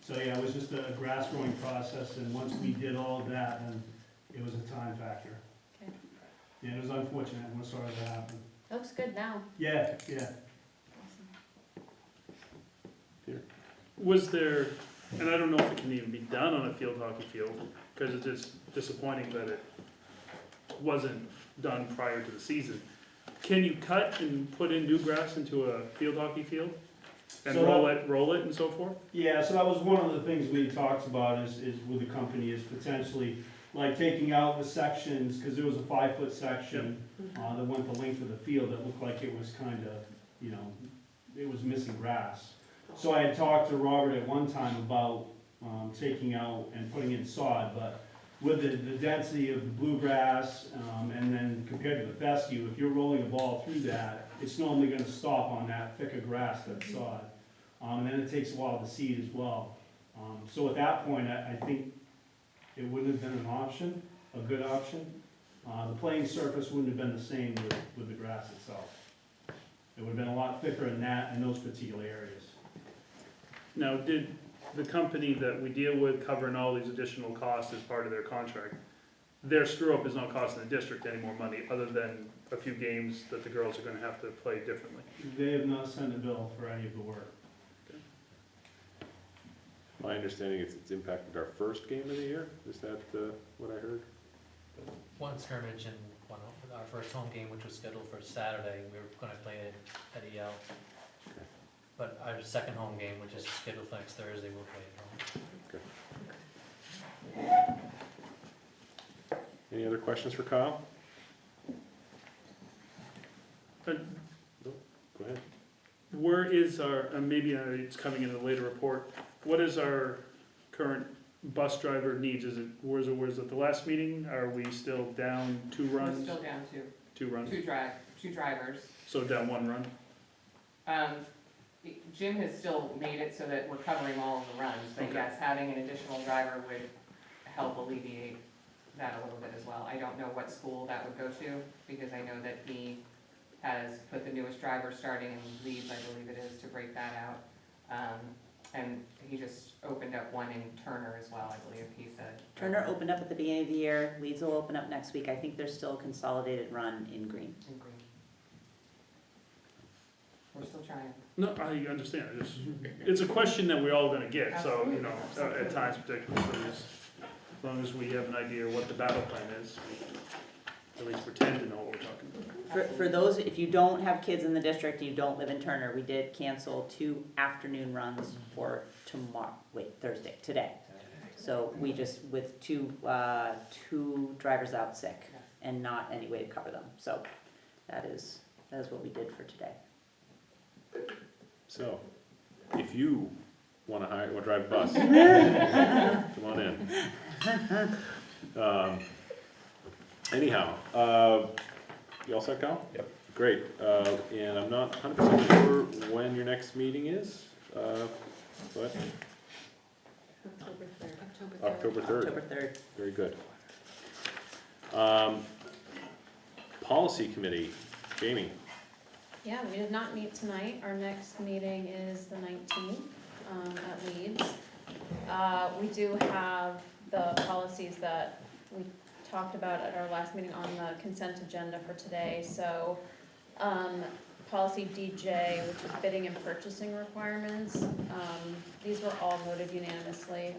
So yeah, it was just a grass growing process, and once we did all of that, then it was a time factor. Okay. Yeah, it was unfortunate, and we're sorry that happened. Looks good now. Yeah. Was there, and I don't know if it can even be done on a field hockey field, because it's just disappointing that it wasn't done prior to the season. Can you cut and put in new grass into a field hockey field? And So roll it and so forth? Yeah, so that was one of the things we talked about is with the company, is potentially like taking out the sections, because there was a 5-foot section that went the length of the field that looked like it was kind of, it was missing grass. So I had talked to Robert at one time about taking out and putting in sod, but with the density of the bluegrass, and then compared to the fescue, if you're rolling a ball through that, it's normally gonna stop on that thicker grass that's sod. And then it takes a while to seed as well. So at that point, I think it wouldn't have been an option, a good option. The playing surface wouldn't have been the same with the grass itself. It would have been a lot thicker in those particular areas. Now, did the company that we deal with covering all these additional costs as part of their contract, their screw-up is not costing the district any more money, other than a few games that the girls are gonna have to play differently? They have not sent a bill for any of the work. My understanding is it's impacted our first game of the year. Is that what I heard? one scrimmage and our first home game, which was scheduled for Saturday, we were gonna play it at EL. But our second home game, which is scheduled for next Thursday, we'll play at home. Any other questions for Kyle? Uh, Go ahead. Where is our, maybe it's coming in a later report, what is our current bus driver needs? Is it, was it the last meeting? Are we still down 2 We're runs? still down to 2 runs? two drivers. So down 1 run? Jim has still made it so that we're covering all of the runs, but Okay. yes, having an additional driver would help alleviate that a little bit as well. I don't know what school that would go to, because I know that he has put the newest driver starting in Leeds, I believe it is, to break that out. And he just opened up one in Turner as well, I believe he said. Turner opened up at the beginning of the year, Leeds will open up next week. I think there's still a consolidated run in Green. In Green. We're still trying. No, I understand, it's a question that we're all gonna get, so, you know, at times particularly, so as long as we have an idea what the battle plan is, at least pretend to know what we're talking about. For those, if you don't have kids in the district, you don't live in Turner, we did cancel 2 afternoon runs for Thursday, today. So we just, with two drivers out sick and not any way to cover them. So that is what we did for today. So, if you wanna drive a bus, come on in. Anyhow, you all set, Kyle? Yep. Great, and I'm not 100% sure when your next meeting is, but October 3rd. October 3rd. October 3rd. Very good. Policy Committee, Jamie. Yeah, we did not meet tonight. Our next meeting is the 19th at Leeds. We do have the policies that we talked about at our last meeting on the consent agenda for today. So policy DJ, which is bidding and purchasing requirements, these were all voted unanimously,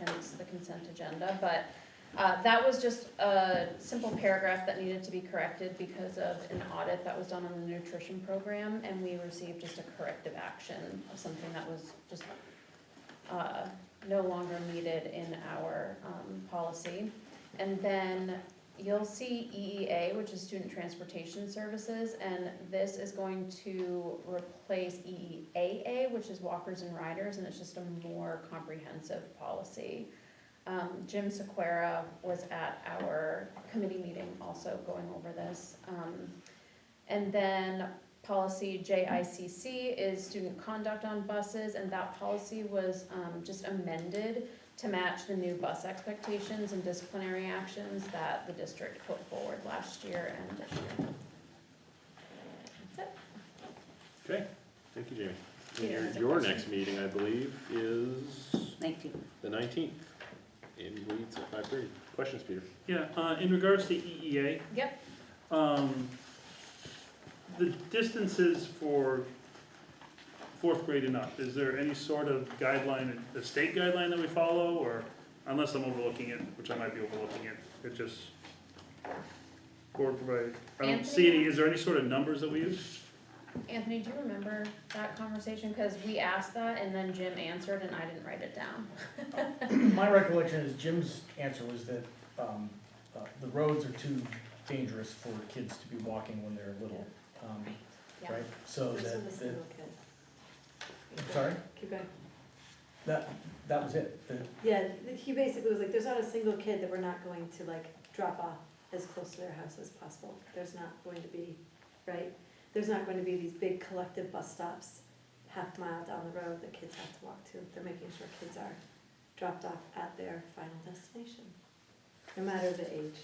hence the consent agenda. But that was just a simple paragraph that needed to be corrected because of an audit that was done on the nutrition program, and we received just a corrective action of something that was just no longer needed in our policy. And then you'll see EEA, which is Student Transportation Services, and this is going to replace EEAA, which is Walkers and Riders, and it's just a more comprehensive policy. Jim Sequeira was at our committee meeting also going over this. And then policy JICC is student conduct on buses, and that policy was just amended to match the new bus expectations and disciplinary actions that the district put forward last year and this year. That's it. Okay, thank you, Jamie. Yeah, And that's a your question. next meeting, I believe, is 19th. the 19th in Leeds at 5:30. Questions, Peter? Yeah, in regards to EEA, Yep. the distances for 4th grade and up, is there any sort of guideline, a state guideline that we follow, or, unless I'm overlooking it, which I might be overlooking it, it just, board provided, I don't see any, is there any sort of numbers that we use? Anthony, do you remember that conversation? Because we asked that and then Jim answered and I didn't write it down. My recollection is Jim's answer was that the roads are too dangerous for kids to be walking when they're little, Yeah. right? So First one, the that, single kid. I'm sorry? Keep going. That was it. Yeah, he basically was like, there's not a single kid that we're not going to like drop off as close to their house as possible. There's not going to be, right? There's not going to be these big collective bus stops half a mile down the road that kids have to walk to. They're making sure kids are dropped off at their final destination, no matter the age.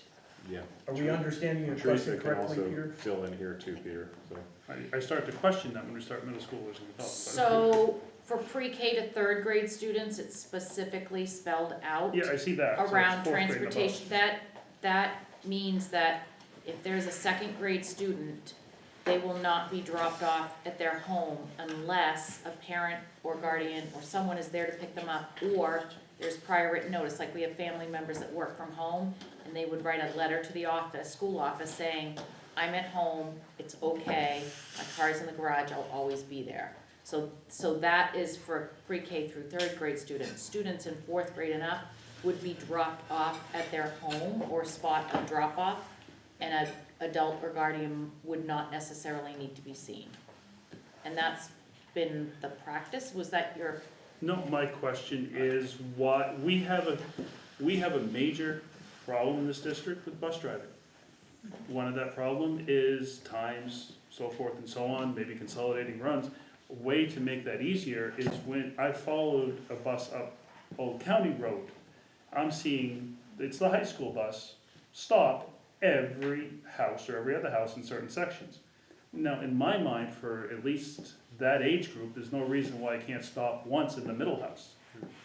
Yeah. Are we understanding your Teresa question can correctly, also Peter? fill in here too, Peter, so. I start to question that when we start middle schoolers and adults. So for pre-K to 3rd grade students, it's specifically spelled out Yeah, I see that. So it's around 4th grade and above. transportation. That means that if there's a 2nd grade student, they will not be dropped off at their home unless a parent or guardian or someone is there to pick them up, or there's prior written notice, like we have family members that work from home. and they would write a letter to the office, school office, saying, I'm at home, it's okay, my car's in the garage, I'll always be there. So that is for pre-K through third grade students. Students in fourth grade and up would be dropped off at their home or spot of drop-off, and an adult or guardian would not necessarily need to be seen. And that's been the practice. Was that your? No, my question is why, we have a major problem in this district with bus driving. One of that problem is times, so forth and so on, maybe consolidating runs. A way to make that easier is when I followed a bus up Old County Road, I'm seeing, it's the high school bus, stop every house or every other house in certain sections. Now, in my mind, for at least that age group, there's no reason why I can't stop once in the middle house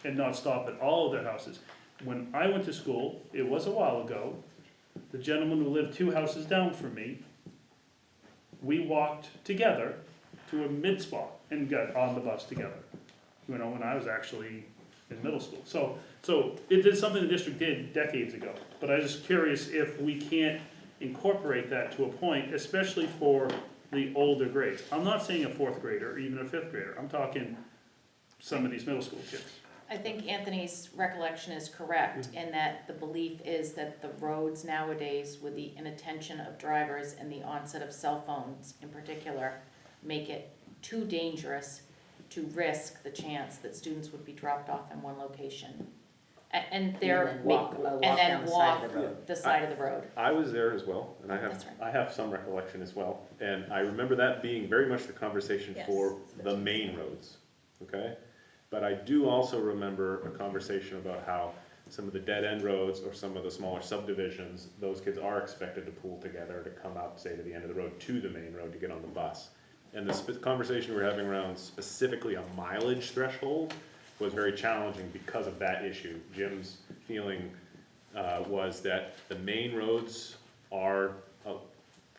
and not stop at all of their houses. When I went to school, it was a while ago, the gentleman who lived 2 houses down from me, we walked together to a mid spot and got on the bus together. You know, when I was actually in middle school. So it is something the district did decades ago. But I'm just curious if we can't incorporate that to a point, especially for the older grades. I'm not saying a 4th grader or even a 5th grader. I'm talking some of these middle school kids. I think Anthony's recollection is correct in that the belief is that the roads nowadays, with the inattention of drivers and the onset of cell phones in particular, make it too dangerous to risk the chance that students would be dropped off in one location. And they're, then walk and then down the side walk of the road. the side of the road. I was there as well, and That's right. I have some recollection as well. And I remember that being very much the conversation Yes. for the main roads, okay? But I do also remember a conversation about how some of the dead-end roads or some of the smaller subdivisions, those kids are expected to pool together to come out, say, to the end of the road, to the main road to get on the bus. And the conversation we were having around specifically a mileage threshold was very challenging because of that issue. Jim's feeling was that the main roads are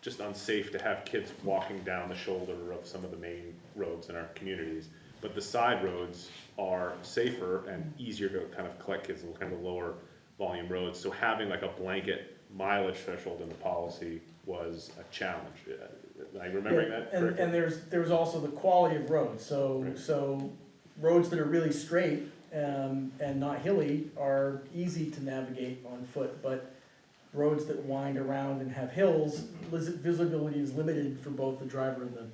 just unsafe to have kids walking down the shoulder of some of the main roads in our communities. But the side roads are safer and easier to kind of collect kids in kind of lower volume roads. So having like a blanket mileage threshold in the policy was a challenge. Am I remembering that correctly? And there's also the quality of roads, Right. so roads that are really straight, and not hilly are easy to navigate on foot, but roads that wind around and have hills, visibility is limited for both the driver and the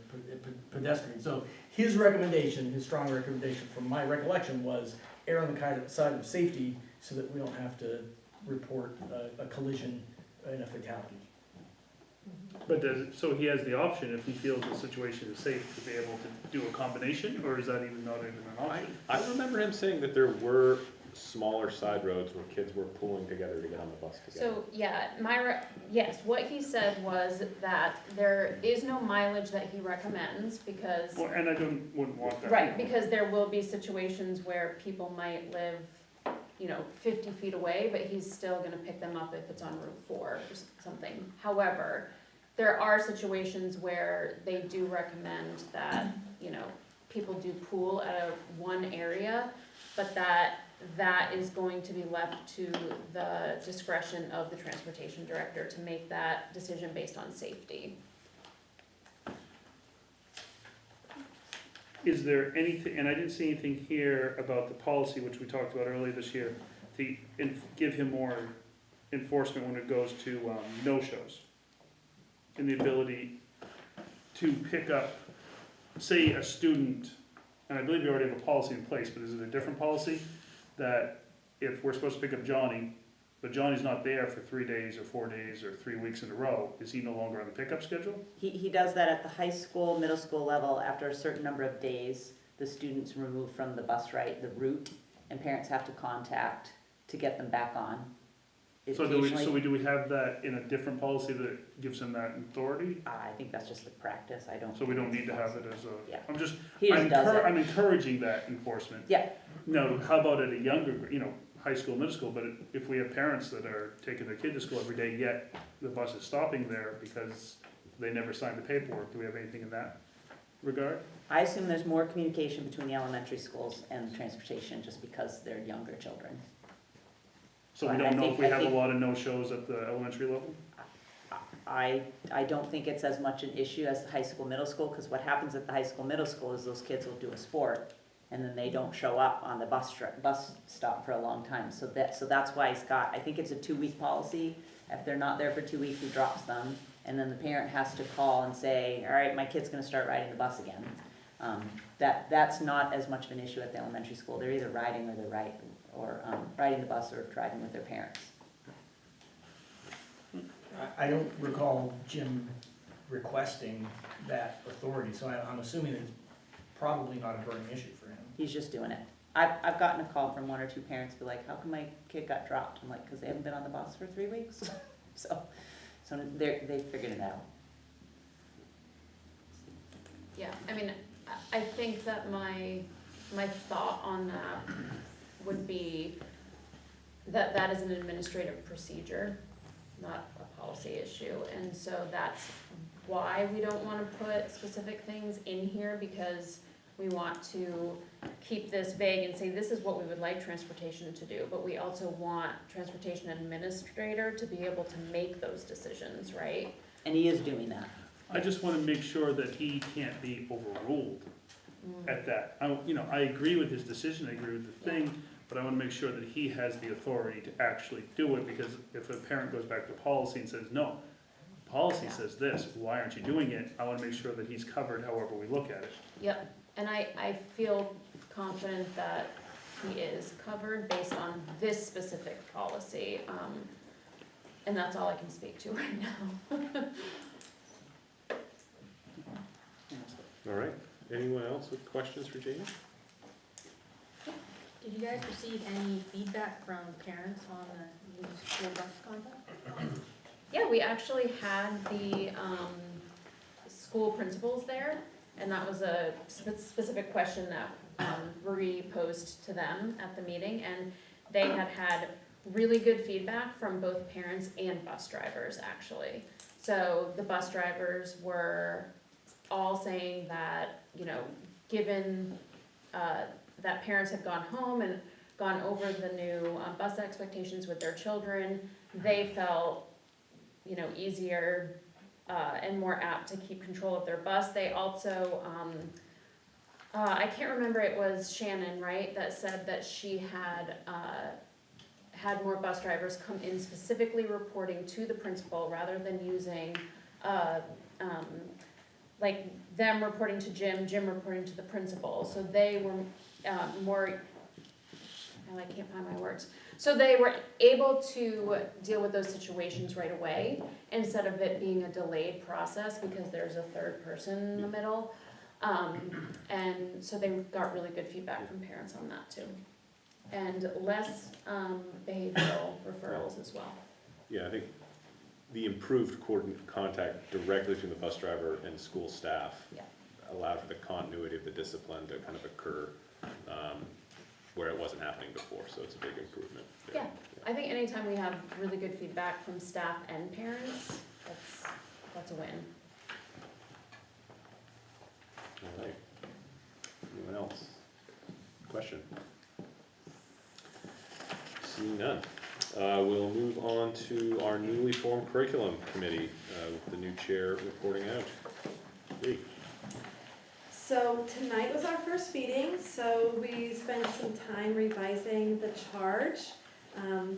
pedestrian. So his recommendation, his strong recommendation from my recollection was err on the side of safety so that we don't have to report a collision and a fatality. But so he has the option, if he feels the situation is safe, to be able to do a combination, or is that even not even an option? I remember him saying that there were smaller side roads where kids were pooling together to get on the bus together. So, yeah, yes, what he said was that there is no mileage that he recommends because, Well, and I wouldn't want that. right, because there will be situations where people might live, 50 feet away, but he's still gonna pick them up if it's on Route 4 or something. However, there are situations where they do recommend that, people do pool at one area, but that is going to be left to the discretion of the transportation director to make that decision based on safety. Is there anything, and I didn't see anything here about the policy, which we talked about earlier this year, to give him more enforcement when it goes to no-shows? And the ability to pick up, say, a student, and I believe you already have a policy in place, but is it a different policy? That if we're supposed to pick up Johnny, but Johnny's not there for 3 days or 4 days or 3 weeks in a row, is he no longer on the pickup schedule? He does that at the high school, middle school level. After a certain number of days, the students removed from the bus the route, and parents have to contact to get them back on. So do we have that in a different policy that gives him that authority? I think that's just the practice. I don't. So we don't need to have it as a, Yeah. I'm just, He just does it. I'm encouraging that enforcement. Yeah. No, how about at a younger, high school, middle school, but if we have parents that are taking their kid to school every day, yet the bus is stopping there because they never signed the paperwork, do we have anything in that regard? I assume there's more communication between the elementary schools and transportation just because they're younger children. So we I don't know think- if we I have a think- lot of no-shows at the elementary level? I don't think it's as much an issue as the high school, middle school, because what happens at the high school, middle school is those kids will do a sport, and then they don't show up on the bus stop for a long time, so that's why Scott, I think it's a 2-week policy. If they're not there for 2 weeks, he drops them, and then the parent has to call and say, all right, my kid's gonna start riding the bus again. That's not as much of an issue at the elementary school, they're either riding or riding the bus or driving with their parents. I don't recall Jim requesting that authority, so I'm assuming it's probably not a burning issue for him. He's just doing it. I've gotten a call from 1 or 2 parents, be like, how come my kid got dropped? I'm like, because they haven't been on the bus for 3 weeks. So they figured it out. Yeah, I mean, I think that my thought on that would be that that is an administrative procedure, not a policy issue. And so that's why we don't wanna put specific things in here, because we want to keep this vague and say, this is what we would like transportation to do, but we also want transportation administrator to be able to make those decisions, right? And he is doing that. I just wanna make sure that he can't be overruled at that. I agree with his decision, I agree with the thing, but I wanna make sure that he has the authority to actually do it, because if a parent goes back to policy and says, no, policy says this, why aren't you doing it? I wanna make sure that he's covered however we look at it. Yep, and I feel confident that he is covered based on this specific policy, and that's all I can speak to right now. All right, anyone else with questions for Jamie? Did you guys receive any feedback from parents on the new school bus concept? Yeah, we actually had the school principals there, and that was a specific question that Marie posed to them at the meeting, and they had really good feedback from both parents and bus drivers, actually. So the bus drivers were all saying that, given that parents have gone home and gone over the new bus expectations with their children, they felt, easier and more apt to keep control of their bus. They also, I can't remember, it was Shannon, right, that said that she had more bus drivers come in specifically reporting to the principal rather than using, like them reporting to Jim reporting to the principal. So they were more, I can't find my words. So they were able to deal with those situations right away instead of it being a delayed process because there's a third person in the middle. And so they got really good feedback from parents on that too. And less behavioral referrals as well. Yeah, I think the improved contact directly between the bus driver and school staff allowed for the continuity of the discipline to kind of occur where it wasn't happening before, so it's a big improvement. Yeah, I think anytime we have really good feedback from staff and parents, that's a win. All right. Anyone else? Question? Seeing none. We'll move on to our newly formed curriculum committee with the new chair reporting out. Lee. So tonight was our first meeting, so we spent some time revising the charge.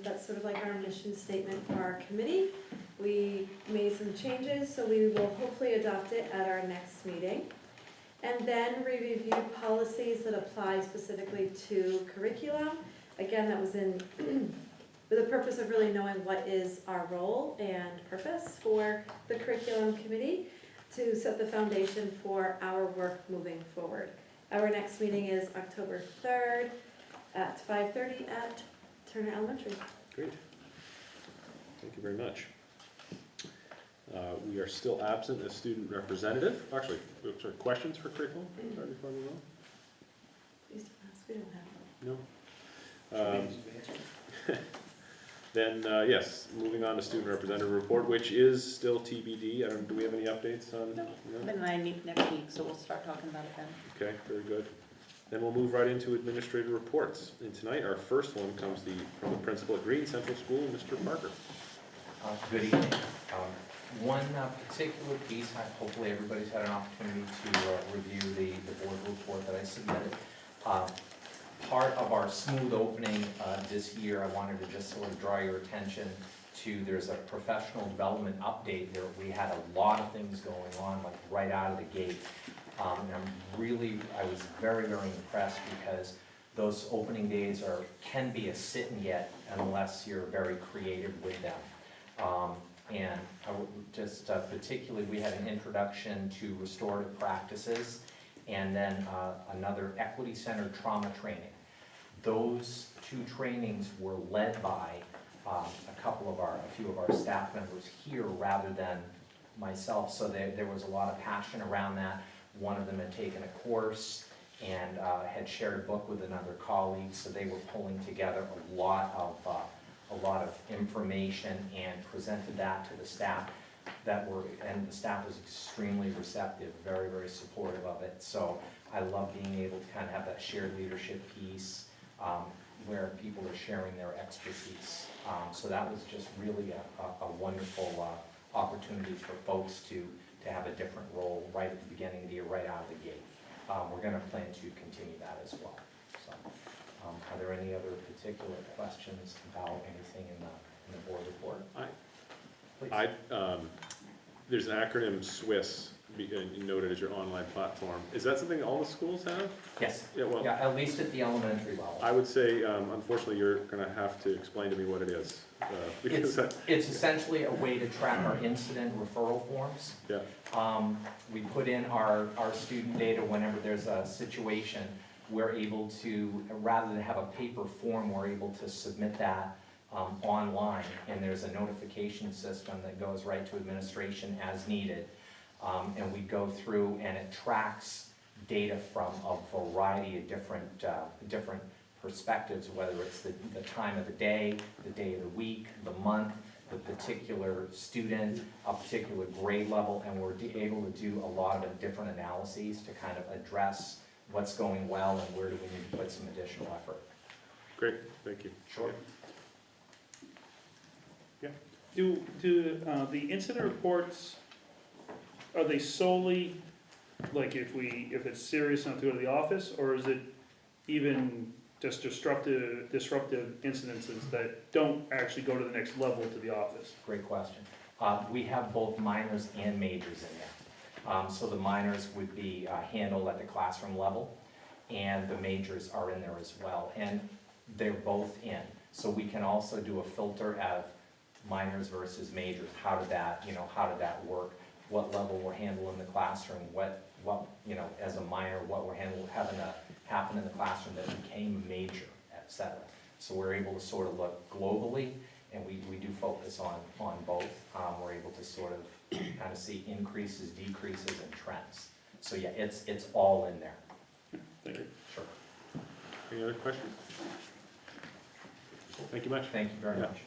That's sort of like our mission statement for our committee. We made some changes, so we will hopefully adopt it at our next meeting. And then we reviewed policies that apply specifically to curriculum. Again, that was in with the purpose of really knowing what is our role and purpose for the curriculum committee to set the foundation for our work moving forward. Our next meeting is October 3rd at 5:30 at Turner Elementary. Great. Thank you very much. We are still absent a student representative. Actually, sorry, questions for curriculum? Sorry, before we move on? Please don't ask, we don't have one. No. Then, yes, moving on to student representative report, which is still TBD. Do we have any updates on? Ben and I meet next week, so we'll start talking about it then. Okay, very good. Then we'll move right into administrative reports. And tonight, our first one comes from the principal at Green Central School, Mr. Parker. Good evening. One particular piece, hopefully everybody's had an opportunity to review the board report that I submitted. Part of our smooth opening this year, I wanted to just sort of draw your attention to, there's a professional development update there. We had a lot of things going on, like right out of the gate. And I was very, very impressed because those opening days can be a sit and get unless you're very creative with them. And I would just particularly, we had an introduction to restorative practices and then another equity-centered trauma training. Those two trainings were led by a few of our staff members here rather than myself, so there was a lot of passion around that. One of them had taken a course and had shared a book with another colleague, so they were pulling together a lot of information and presented that to the staff and the staff was extremely receptive, very, very supportive of it. So I love being able to kind of have that shared leadership piece where people are sharing their expertise. So that was just really a wonderful opportunity for folks to have a different role right at the beginning of the year, right out of the gate. We're going to plan to continue that as well. So, are there any other particular questions about anything in the board report? Please. There's an acronym SWISS noted as your online platform. Is that something all the schools have? Yes. Yeah, well, Yeah, at least at the elementary level. I would say, unfortunately, you're going to have to explain to me what it is. Because It's essentially a way to track our incident referral forms. Yeah. We put in our student data whenever there's a situation. We're able to, rather than have a paper form, we're able to submit that online, and there's a notification system that goes right to administration as needed. And we go through and it tracks data from a variety of different perspectives, whether it's the time of the day of the week, the month, the particular student, a particular grade level, and we're able to do a lot of different analyses to kind of address what's going well and where do we need to put some additional effort. Great, thank you. Sure. Yeah. Do the incident reports, are they solely, like if it's serious enough to go to the office, or is it even just disruptive incidences that don't actually go to the next level to the office? Great question. We have both minors and majors in there. So the minors would be handled at the classroom level, and the majors are in there as well. And they're both in. So we can also do a filter of minors versus majors. How did that work? What level we're handling in the classroom? What as a minor, what we're having to happen in the classroom that became a major, etc. So we're able to sort of look globally, and we do focus on both. We're able to sort of kind of see increases, decreases, and trends. So yeah, it's all in there. Thank you. Sure. Any other questions? Thank you much. Thank you very much.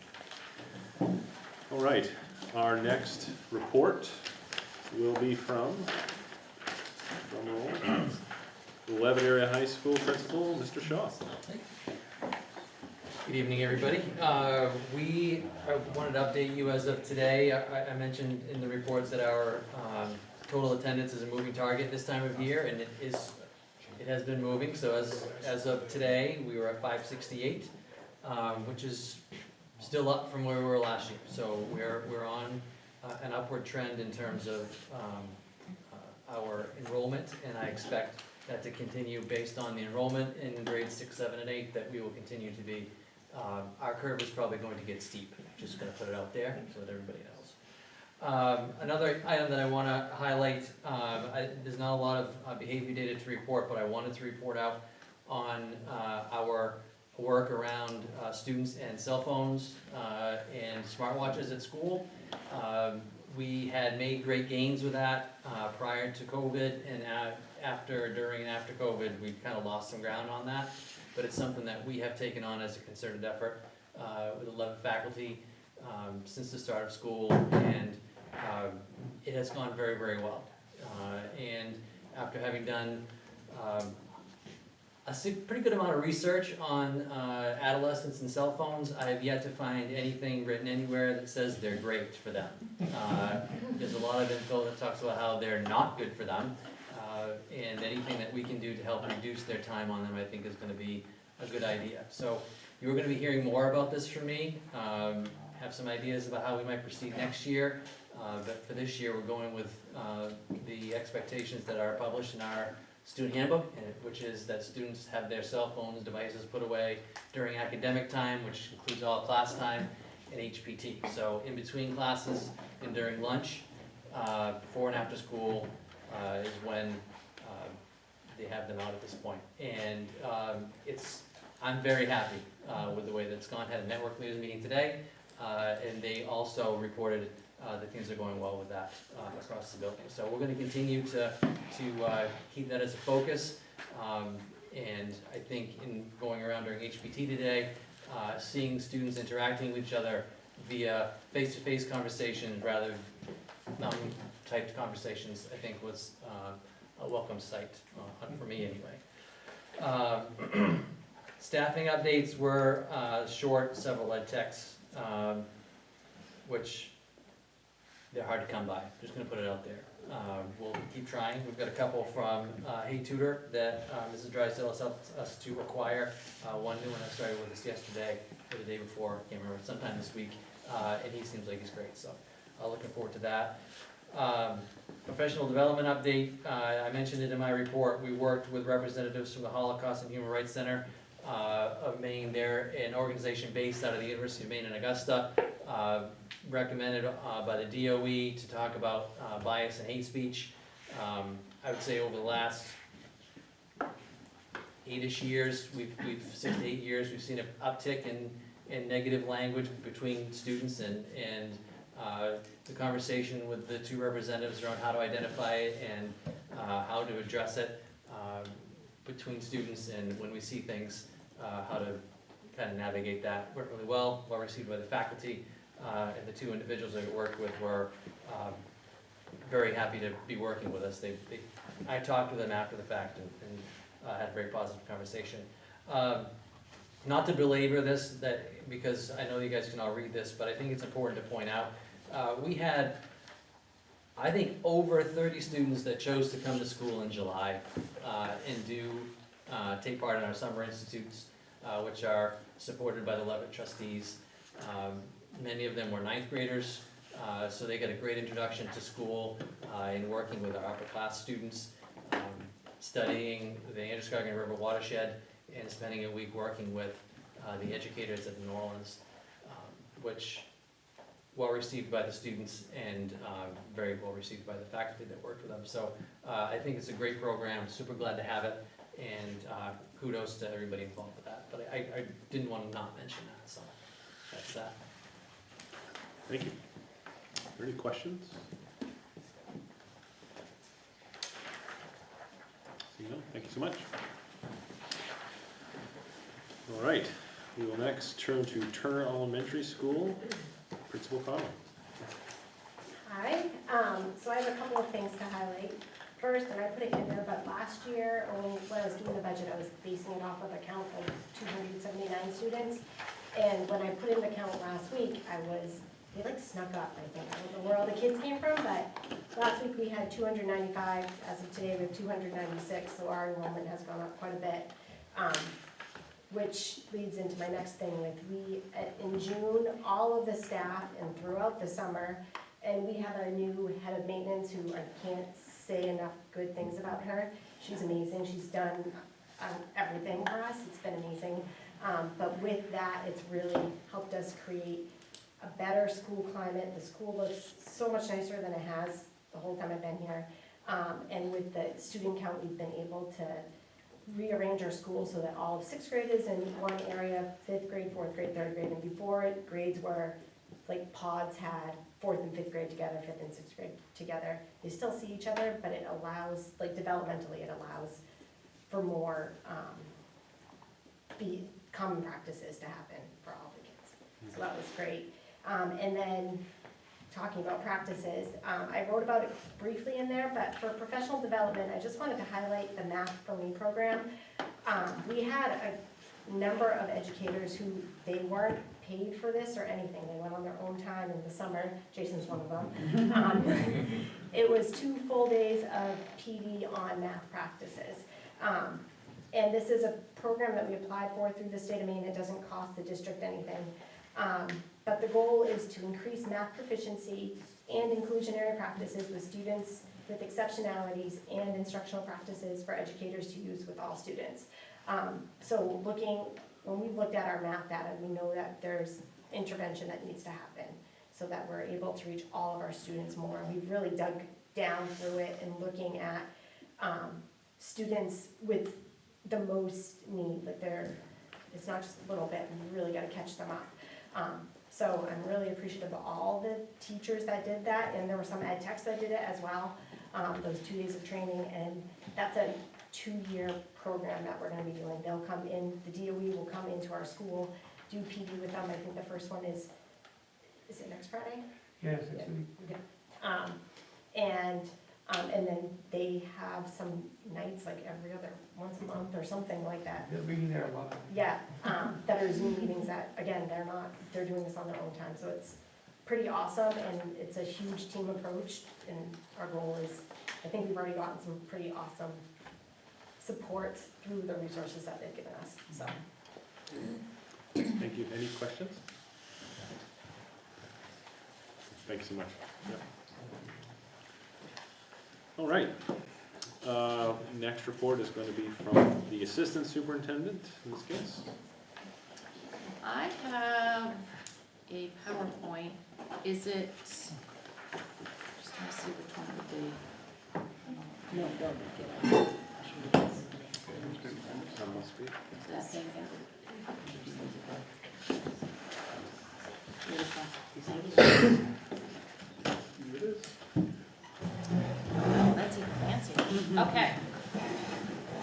All right, our next report will be from Leavitt Area High School Principal, Mr. Shaw. Good evening, everybody. We wanted to update you as of today. I mentioned in the reports that our total attendance is a moving target this time of year, and it has been moving. So as of today, we were at 568, which is still up from where we were last year. So we're on an upward trend in terms of our enrollment, and I expect that to continue based on the enrollment in grades 6, 7, and 8, that we will continue to be. Our curve is probably going to get steep, just going to put it out there so that everybody knows. Another item that I want to highlight, there's not a lot of behavior data to report, but I wanted to report out on our work around students and cell phones and smartwatches at school. We had made great gains with that prior to COVID, and during and after COVID, we kind of lost some ground on that. But it's something that we have taken on as a concerted effort with 11 faculty since the start of school, and it has gone very, very well. And after having done pretty good amount of research on adolescents and cell phones. I have yet to find anything written anywhere that says they're great for them. There's a lot of info that talks about how they're not good for them, and anything that we can do to help reduce their time on them, I think, is going to be a good idea. So you're going to be hearing more about this from me. Have some ideas about how we might proceed next year. But for this year, we're going with the expectations that are published in our student handbook, which is that students have their cell phones, devices put away during academic time, which includes all class time, and HPT. So in between classes and during lunch, before and after school is when they have them out at this point. And I'm very happy with the way that's gone. Had a network leaders meeting today, and they also reported that things are going well with that across the building. So we're going to continue to keep that as a focus. And I think in going around during HPT today, seeing students interacting with each other via face-to-face conversations rather than typed conversations, I think was a welcome sight for me anyway. Staffing updates were short, several ed techs, which they're hard to come by. Just gonna put it out there. We'll keep trying. We've got a couple from Hey Tutor that Mrs. Drysdale has helped us to acquire. One new one that started with us yesterday or the day before, I can't remember, sometime this week, and he seems like he's great, so looking forward to that. Professional development update, I mentioned it in my report. We worked with representatives from the Holocaust and Human Rights Center of Maine. They're an organization based out of the University of Maine in Augusta, recommended by the DOE to talk about bias and hate speech. I would say over the last 8-ish years, 6 to 8 years, we've seen an uptick in negative language between students, and the conversation with the two representatives around how to identify it and how to address it between students, and when we see things, how to kind of navigate that worked really well received by the faculty, and the two individuals I worked with were very happy to be working with us. I talked to them after the fact and had a very positive conversation. Not to belabor this, because I know you guys can all read this, but I think it's important to point out, we had, I think, over 30 students that chose to come to school in July and take part in our summer institutes, which are supported by the Levitt trustees. Many of them were 9th graders, so they got a great introduction to school in working with our upper class students, studying the Androscoggin River watershed, and spending a week working with the educators at New Orleans, which well received by the students and very well received by the faculty that worked with them. So I think it's a great program, super glad to have it, and kudos to everybody involved with that. But I didn't want to not mention that, so that's that. Thank you. Are there any questions? Seeing none, thank you so much. All right, we will next turn to Turner Elementary School. Principal Connell. Hi, so I have a couple of things to highlight. First, and I put it in there, but last year, when I was doing the budget, I was basing it off of a count of 279 students. And when I put in the count last week, they like snuck up, I think. I don't know where all the kids came from, but last week we had 295. As of today, we have 296, so our enrollment has gone up quite a bit. Which leads into my next thing in June, all of the staff and throughout the summer, and we have a new head of maintenance who I can't say enough good things about her. She's amazing. She's done everything for us. It's been amazing. But with that, it's really helped us create a better school climate. The school looks so much nicer than it has the whole time I've been here. And with the student count, we've been able to rearrange our school so that all of 6th grade is in one area, 5th grade, 4th grade, 3rd grade, and before grades were like pods had 4th and 5th grade together, 5th and 6th grade together. They still see each other, but it allows, like developmentally, it allows for more common practices to happen for all the kids. So that was great. And then talking about practices, I wrote about it briefly in there, but for professional development, I just wanted to highlight the Math for Me program. We had a number of educators who, they weren't paid for this or anything, they went on their own time in the summer, Jason's one of them. It was 2 full days of PD on math practices. And this is a program that we applied for through the state of Maine, it doesn't cost the district anything. But the goal is to increase math proficiency and inclusionary practices with students with exceptionalities and instructional practices for educators to use with all students. So when we looked at our math data, we know that there's intervention that needs to happen so that we're able to reach all of our students more. We've really dug down through it and looking at students with the most need, like it's not just a little bit, we really gotta catch them up. So I'm really appreciative of all the teachers that did that, and there were some ed techs that did it as well, those 2 days of training, and that's a 2-year program that we're gonna be doing. They'll come in, the DOE will come into our school, do PD with them. I think the first one is it next Friday? Yes, Yeah. And then they have some nights, like once a month or something like that. They'll be there a lot. Yeah, that are Zoom meetings that, again, they're doing this on their own time, so it's pretty awesome, and it's a huge team approach, and our goal is, I think we've already gotten some pretty awesome support through the resources that they've given us, so. Thank you. Any questions? Thank you so much. Yep. All right. Next report is going to be from the assistant superintendent, Ms. Giss. I have a PowerPoint. Is it, just trying to see which one would be. No, don't get it. That must be. That thing. Here it is. Oh, that's even fancier. Okay.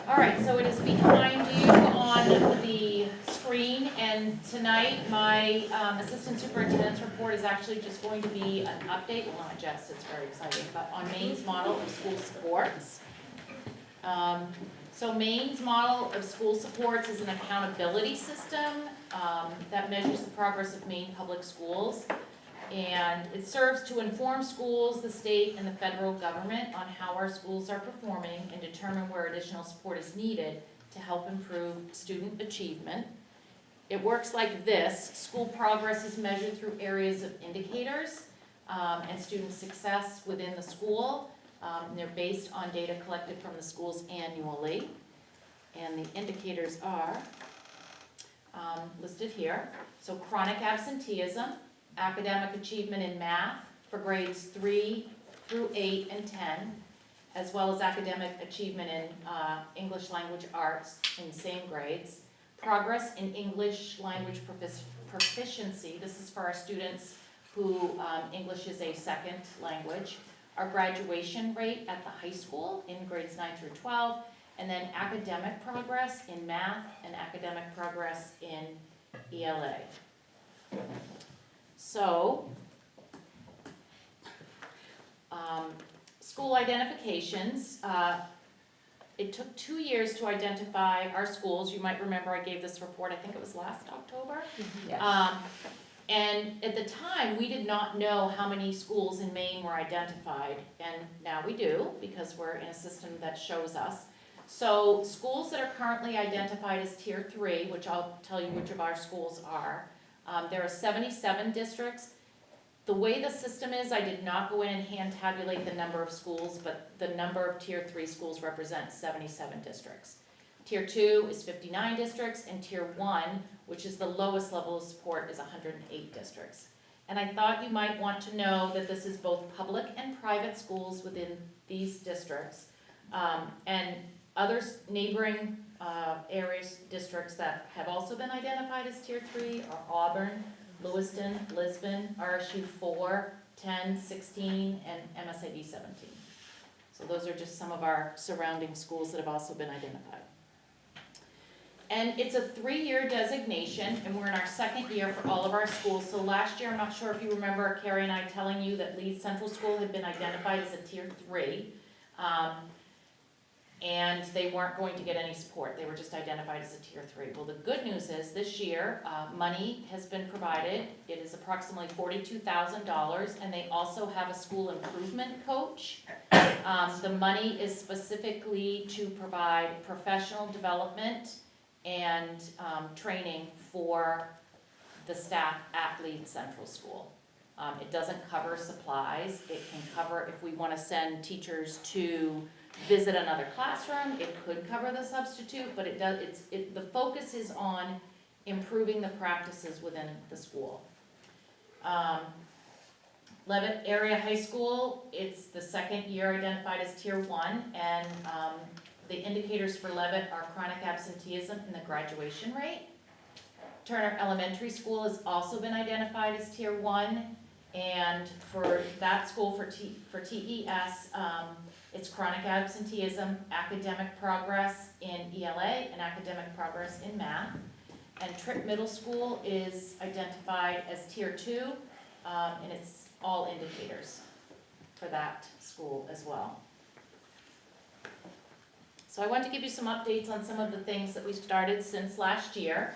All right, so it is behind you on the screen, and tonight my assistant superintendent's report is actually just going to be an update, well, not just, it's very exciting, but on Maine's model of school supports. So Maine's model of school supports is an accountability system that measures the progress of Maine public schools. And it serves to inform schools, the state, and the federal government on how our schools are performing and determine where additional support is needed to help improve student achievement. It works like this. School progress is measured through areas of indicators and student success within the school. And they're based on data collected from the schools annually. And the indicators are listed here. So chronic absenteeism, academic achievement in math for grades 3 through 8 and 10, as well as academic achievement in English language arts in same grades. Progress in English language proficiency, this is for our students who English is a second language. Our graduation rate at the high school in grades 9 through 12, and then academic progress in math and academic progress in ELA. So, school identifications. It took 2 years to identify our schools. You might remember I gave this report, I think it was last October. Yes. And at the time, we did not know how many schools in Maine were identified, and now we do, because we're in a system that shows us. So schools that are currently identified as Tier 3, which I'll tell you which of our schools are, there are 77 districts. The way the system is, I did not go in and hand tabulate the number of schools, but the number of Tier 3 schools represents 77 districts. Tier 2 is 59 districts, and Tier 1, which is the lowest level of support, is 108 districts. And I thought you might want to know that this is both public and private schools within these districts. And other neighboring areas, districts that have also been identified as Tier 3 are Auburn, Lewiston, Lisbon, RSU 4, 10, 16, and MSAD52. So those are just some of our surrounding schools that have also been identified. And it's a 3-year designation, and we're in our 2nd year for all of our schools. So last year, I'm not sure if you remember Carrie and I telling you that Leeds Central School had been identified as a Tier 3. and they weren't going to get any support. They were just identified as a tier 3. Well, the good news is this year, money has been provided. It is approximately $42,000, and they also have a school improvement coach. The money is specifically to provide professional development and training for the staff at Leeds Central School. It doesn't cover supplies. It can cover if we want to send teachers to visit another classroom. It could cover the substitute, but the focus is on improving the practices within the school. Levitt Area High School, it's the second year identified as tier 1, and the indicators for Levitt are chronic absenteeism and the graduation rate. Turner Elementary School has also been identified as tier 1, and for that school, for TES, it's chronic absenteeism, academic progress in ELA, and academic progress in math. And Tripp Middle School is identified as tier 2, and it's all indicators for that school as well. So I want to give you some updates on some of the things that we've started since last year.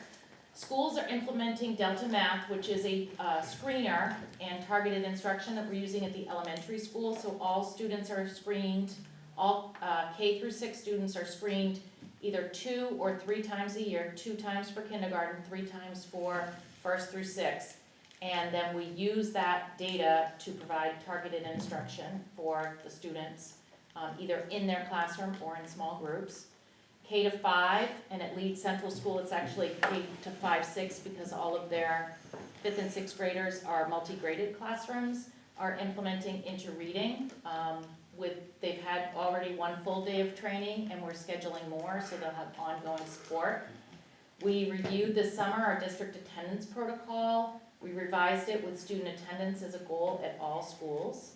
Schools are implementing Delta Math, which is a screener and targeted instruction that we're using at the elementary school. So all students are screened, all K through 6 students are screened either 2 or 3 times a year, 2 times for kindergarten, 3 times for 1st through 6th. And then we use that data to provide targeted instruction for the students, either in their classroom or in small groups. K to 5, and at Leeds Central School, it's actually K to 5-6 because all of their 5th and 6th graders are multi-graded classrooms, are implementing interreading. They've had already 1 full day of training, and we're scheduling more, so they'll have ongoing support. We reviewed this summer our district attendance protocol. We revised it with student attendance as a goal at all schools.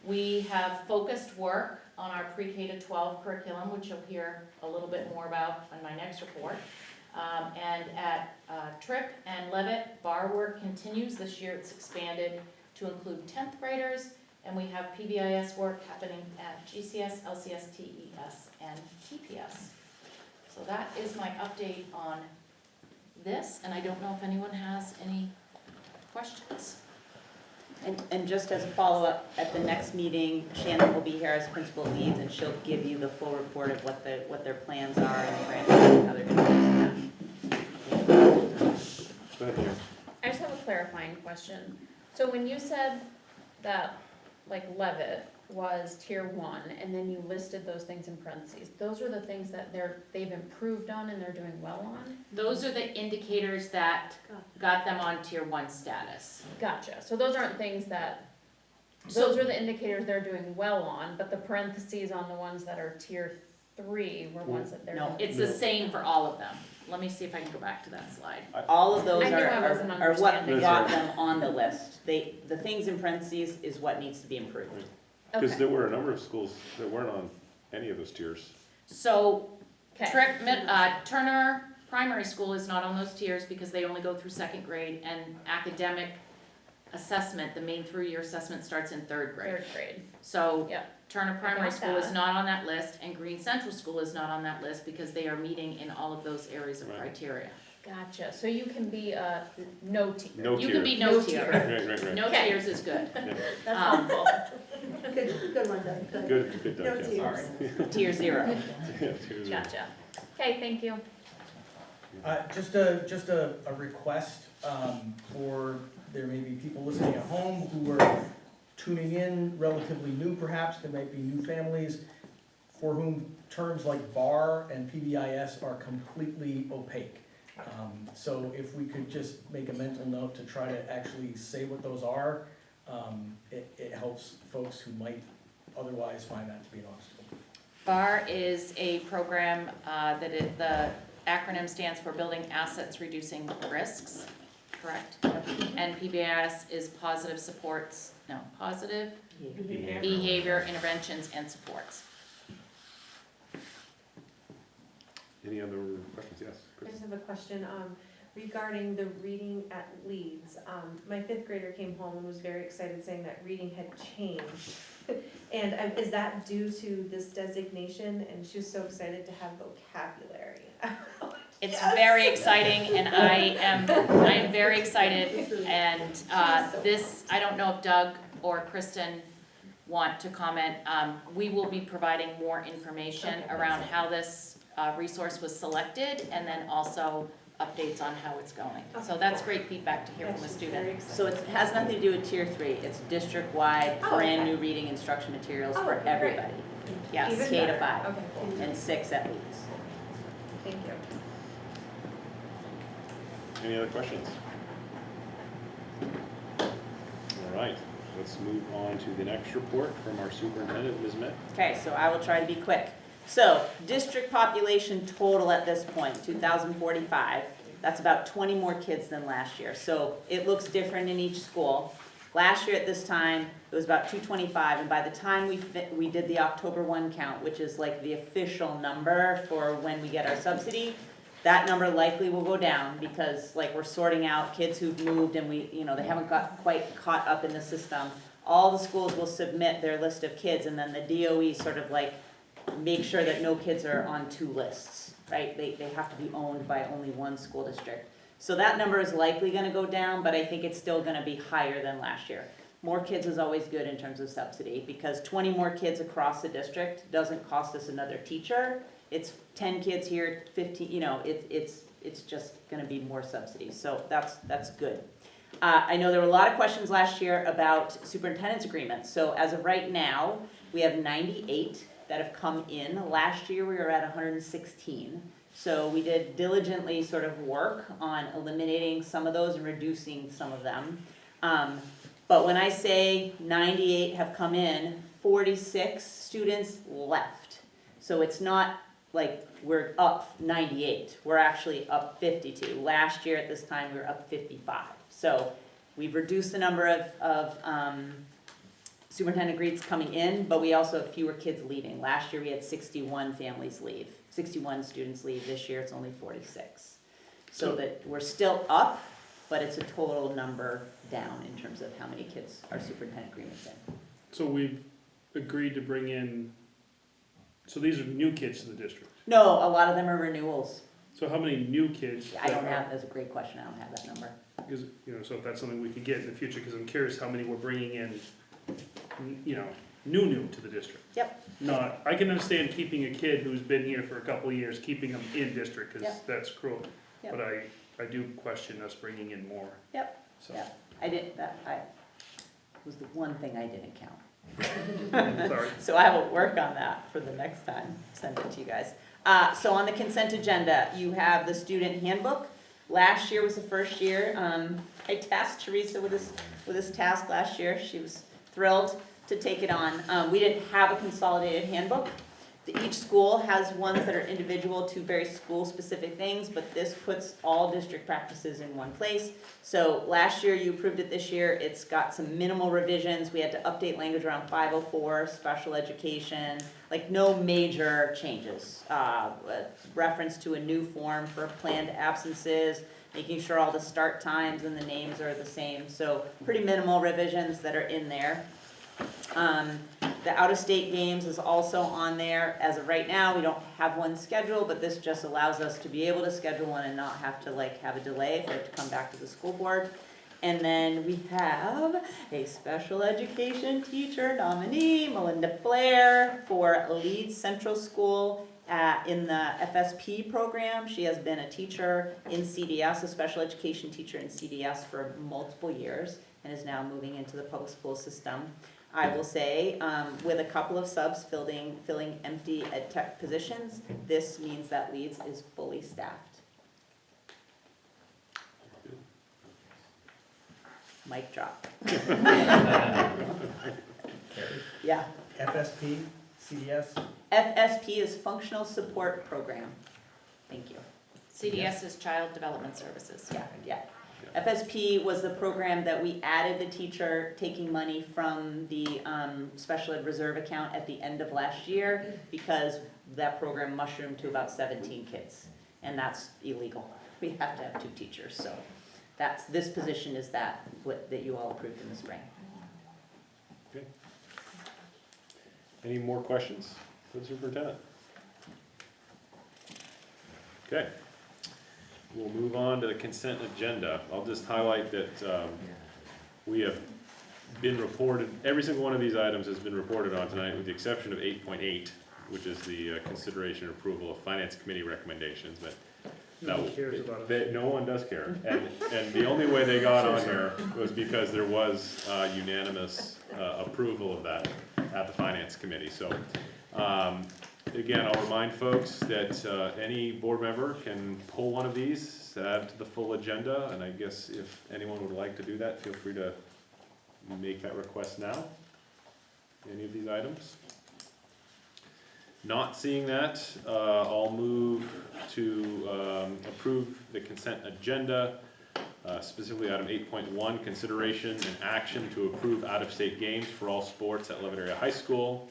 We have focused work on our pre-K to 12 curriculum, which you'll hear a little bit more about on my next report. And at Tripp and Levitt, bar work continues. This year it's expanded to include 10th graders, and we have PBIS work happening at GCS, LCS, TES, and TPS. So that is my update on this, and I don't know if anyone has any questions. And just as a follow-up, at the next meeting, Shannon will be here as principal of Leeds, and she'll give you the full report of what their plans are and grants and how they're doing that. Go ahead, Jan. I just have a clarifying question. So when you said that, like, Levitt was tier 1, and then you listed those things in parentheses, those are the things that they've improved on and they're doing well on? Those are the indicators that got them on tier 1 status. Gotcha. So those aren't things that, those are the indicators they're doing well on, but the parentheses on the ones that are tier 3 were ones that they're. No, it's the same for all of them. Let me see if I can go back to that slide. All of those I knew I wasn't are what understanding. got them on the list. The things in parentheses is what needs to be improved. Because Okay. there were a number of schools that weren't on any of those tiers. So Okay. Turner Primary School is not on those tiers because they only go through 2nd grade, and academic assessment, the main through-year assessment starts in 3rd grade. 3rd grade. So Yep. Turner Primary got School is that. not on that list, and Green Central School is not on that list because they are meeting in all of those areas of Right. criteria. Gotcha. So you can be a no tier. No You tier. can be no tier. Right. No Okay. tiers is good. That's Um, helpful. Good one, Doug, good. Good, No Doug, yes. tears. Tier 0. Yeah, tiers are- Gotcha. Okay, thank you. Just a request, for, there may be people listening at home who are tuning in, relatively new perhaps, there might be new families for whom terms like BAR and PBIS are completely opaque. So if we could just make a mental note to try to actually say what those are, it helps folks who might otherwise find that to be an obstacle. BAR is a program the acronym stands for Building Assets Reducing Risks, correct? And PBIS is positive behavior interventions and supports. Any other questions? Yes, I Chris. just have a question regarding the reading at Leeds. My 5th grader came home and was very excited, saying that reading had changed. And And is that due to this designation? And she was so excited to have vocabulary. It's Yes. very exciting, and I am very excited, and, this, I don't know if Doug or Kristen want to comment. We will be providing more information around how this, resource was selected, and then also updates on how it's going. So that's great feedback to hear from a student. So it has nothing to do with tier 3, it's district-wide, Oh, brand okay. new reading instruction materials Oh, for okay, great. everybody. Yes, Even K to better. 5, Okay, cool. and 6 at least. Thank you. Any other questions? All right, let's move on to the next report from our superintendent, Ms. Mitt. Okay, so I will try to be quick. So, district population total at this point, 2,045. That's about 20 more kids than last year. So it looks different in each school. Last year at this time, it was about 225, and by the time we did the October 1 count, which is like the official number for when we get our subsidy, that number likely will go down because like we're sorting out kids who've moved and we, they haven't got quite caught up in the system. All the schools will submit their list of kids, and then the DOE sort of like make sure that no kids are on 2 lists, right? They have to be owned by only one school district. So that number is likely gonna go down, but I think it's still gonna be higher than last year. More kids is always good in terms of subsidy, because 20 more kids across the district doesn't cost us another teacher. It's 10 kids here, 15, it's just gonna be more subsidies, so that's good. I know there were a lot of questions last year about superintendent's agreements. So as of right now, we have 98 that have come in. Last year, we were at 116. So we did diligently sort of work on eliminating some of those and reducing some of them. But when I say 98 have come in, 46 students left. So it's not like we're up 98, we're actually up 52. Last year at this time, we were up 55. So we've reduced the number of superintendent greets coming in, but we also have fewer kids leaving. Last year we had 61 families leave, 61 students leave. This year it's only 46. So that we're still up, but it's a total number down in terms of how many kids our superintendent agreement's in. So we've agreed to bring in, so these are new kids to the district. No, a lot of them are renewals. So how many new kids? I don't have, that's a great question, I don't have that number. Because, so if that's something we could get in the future, because I'm curious how many we're bringing in, new to the district. Yep. Not, I can understand keeping a kid who's been here for a couple of years, keeping them in district, because Yep. that's cruel. Yep. But I do question us bringing in more. Yep. So, Yep. Was the one thing I didn't count. sorry. So I will work on that for the next time, send it to you guys. So on the consent agenda, you have the student handbook. Last year was the first year. I tasked Teresa with this task last year. She was thrilled to take it on. We didn't have a consolidated handbook. Each school has ones that are individual to very school-specific things, but this puts all district practices in one place. So last year, you approved it. This year, it's got some minimal revisions. We had to update language around 504, special education, like no major changes. Reference to a new form for planned absences, making sure all the start times and the names are the same. So pretty minimal revisions that are in there. The out-of-state games is also on there. As of right now, we don't have one scheduled, but this just allows us to be able to schedule one and not have to have a delay if we have to come back to the school board. And then we have a special education teacher nominee, Melinda Blair, for Leeds Central School in the FSP program. She has been a teacher in CDS, a special education teacher in CDS for multiple years, and is now moving into the public school system. I will say, with a couple of subs filling empty ed tech positions, this means that Leeds is fully staffed. Mic drop. Yeah. FSP, CDS, FSP is Functional Support Program. Thank you. CDS is Child Development Services. Yeah. FSP was the program that we added the teacher taking money from the special ed reserve account at the end of last year because that program mushroomed to about 17 kids, and that's illegal. We have to have 2 teachers, so this position is that you all approved in the spring. Okay. Any more questions for the superintendent? Okay. We'll move on to the consent agenda. I'll just highlight that we have been reported, every single one of these items has been reported on tonight with the exception of 8.8, which is the consideration and approval of finance committee recommendations, but No one cares about no one does care. And the only way they got on here was because there was unanimous approval of that at the finance committee. So again, I'll remind folks that any board member can pull one of these to add to the full agenda, and I guess if anyone would like to do that, feel free to make that request now. Any of these items? Not seeing that, I'll move to approve the consent agenda, specifically item 8.1, consideration and action to approve out-of-state games for all sports at Levitt Area High School.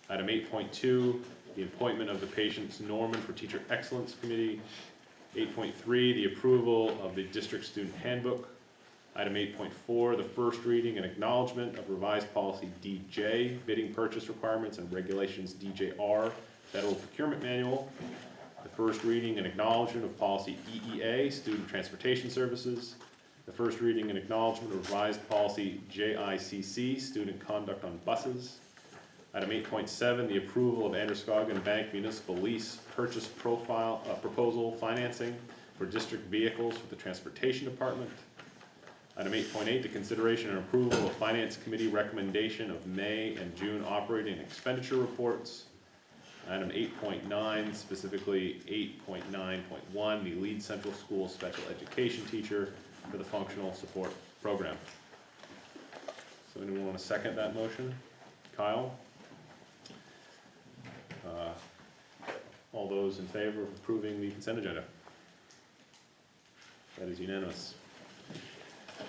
Item 8.2, the appointment of the Patience Norman for Teacher Excellence Committee. 8.3, the approval of the district student handbook. Item 8.4, the first reading and acknowledgement of revised policy DJ, bidding purchase requirements and regulations DJR, Federal Procurement Manual. The first reading and acknowledgement of policy EEA, student transportation services. The first reading and acknowledgement of revised policy JICC, student conduct on buses. Item 8.7, the approval of Androscoggin Bank Municipal Lease Purchase Proposal Financing for district vehicles for the Transportation Department. Item 8.8, the consideration and approval of Finance Committee recommendation of May and June operating expenditure reports. Item 8.9, specifically 8.9.1, the lead central school special education teacher for the functional support program. So anyone want to second that motion? Kyle? All those in favor of approving the consent agenda? That is unanimous.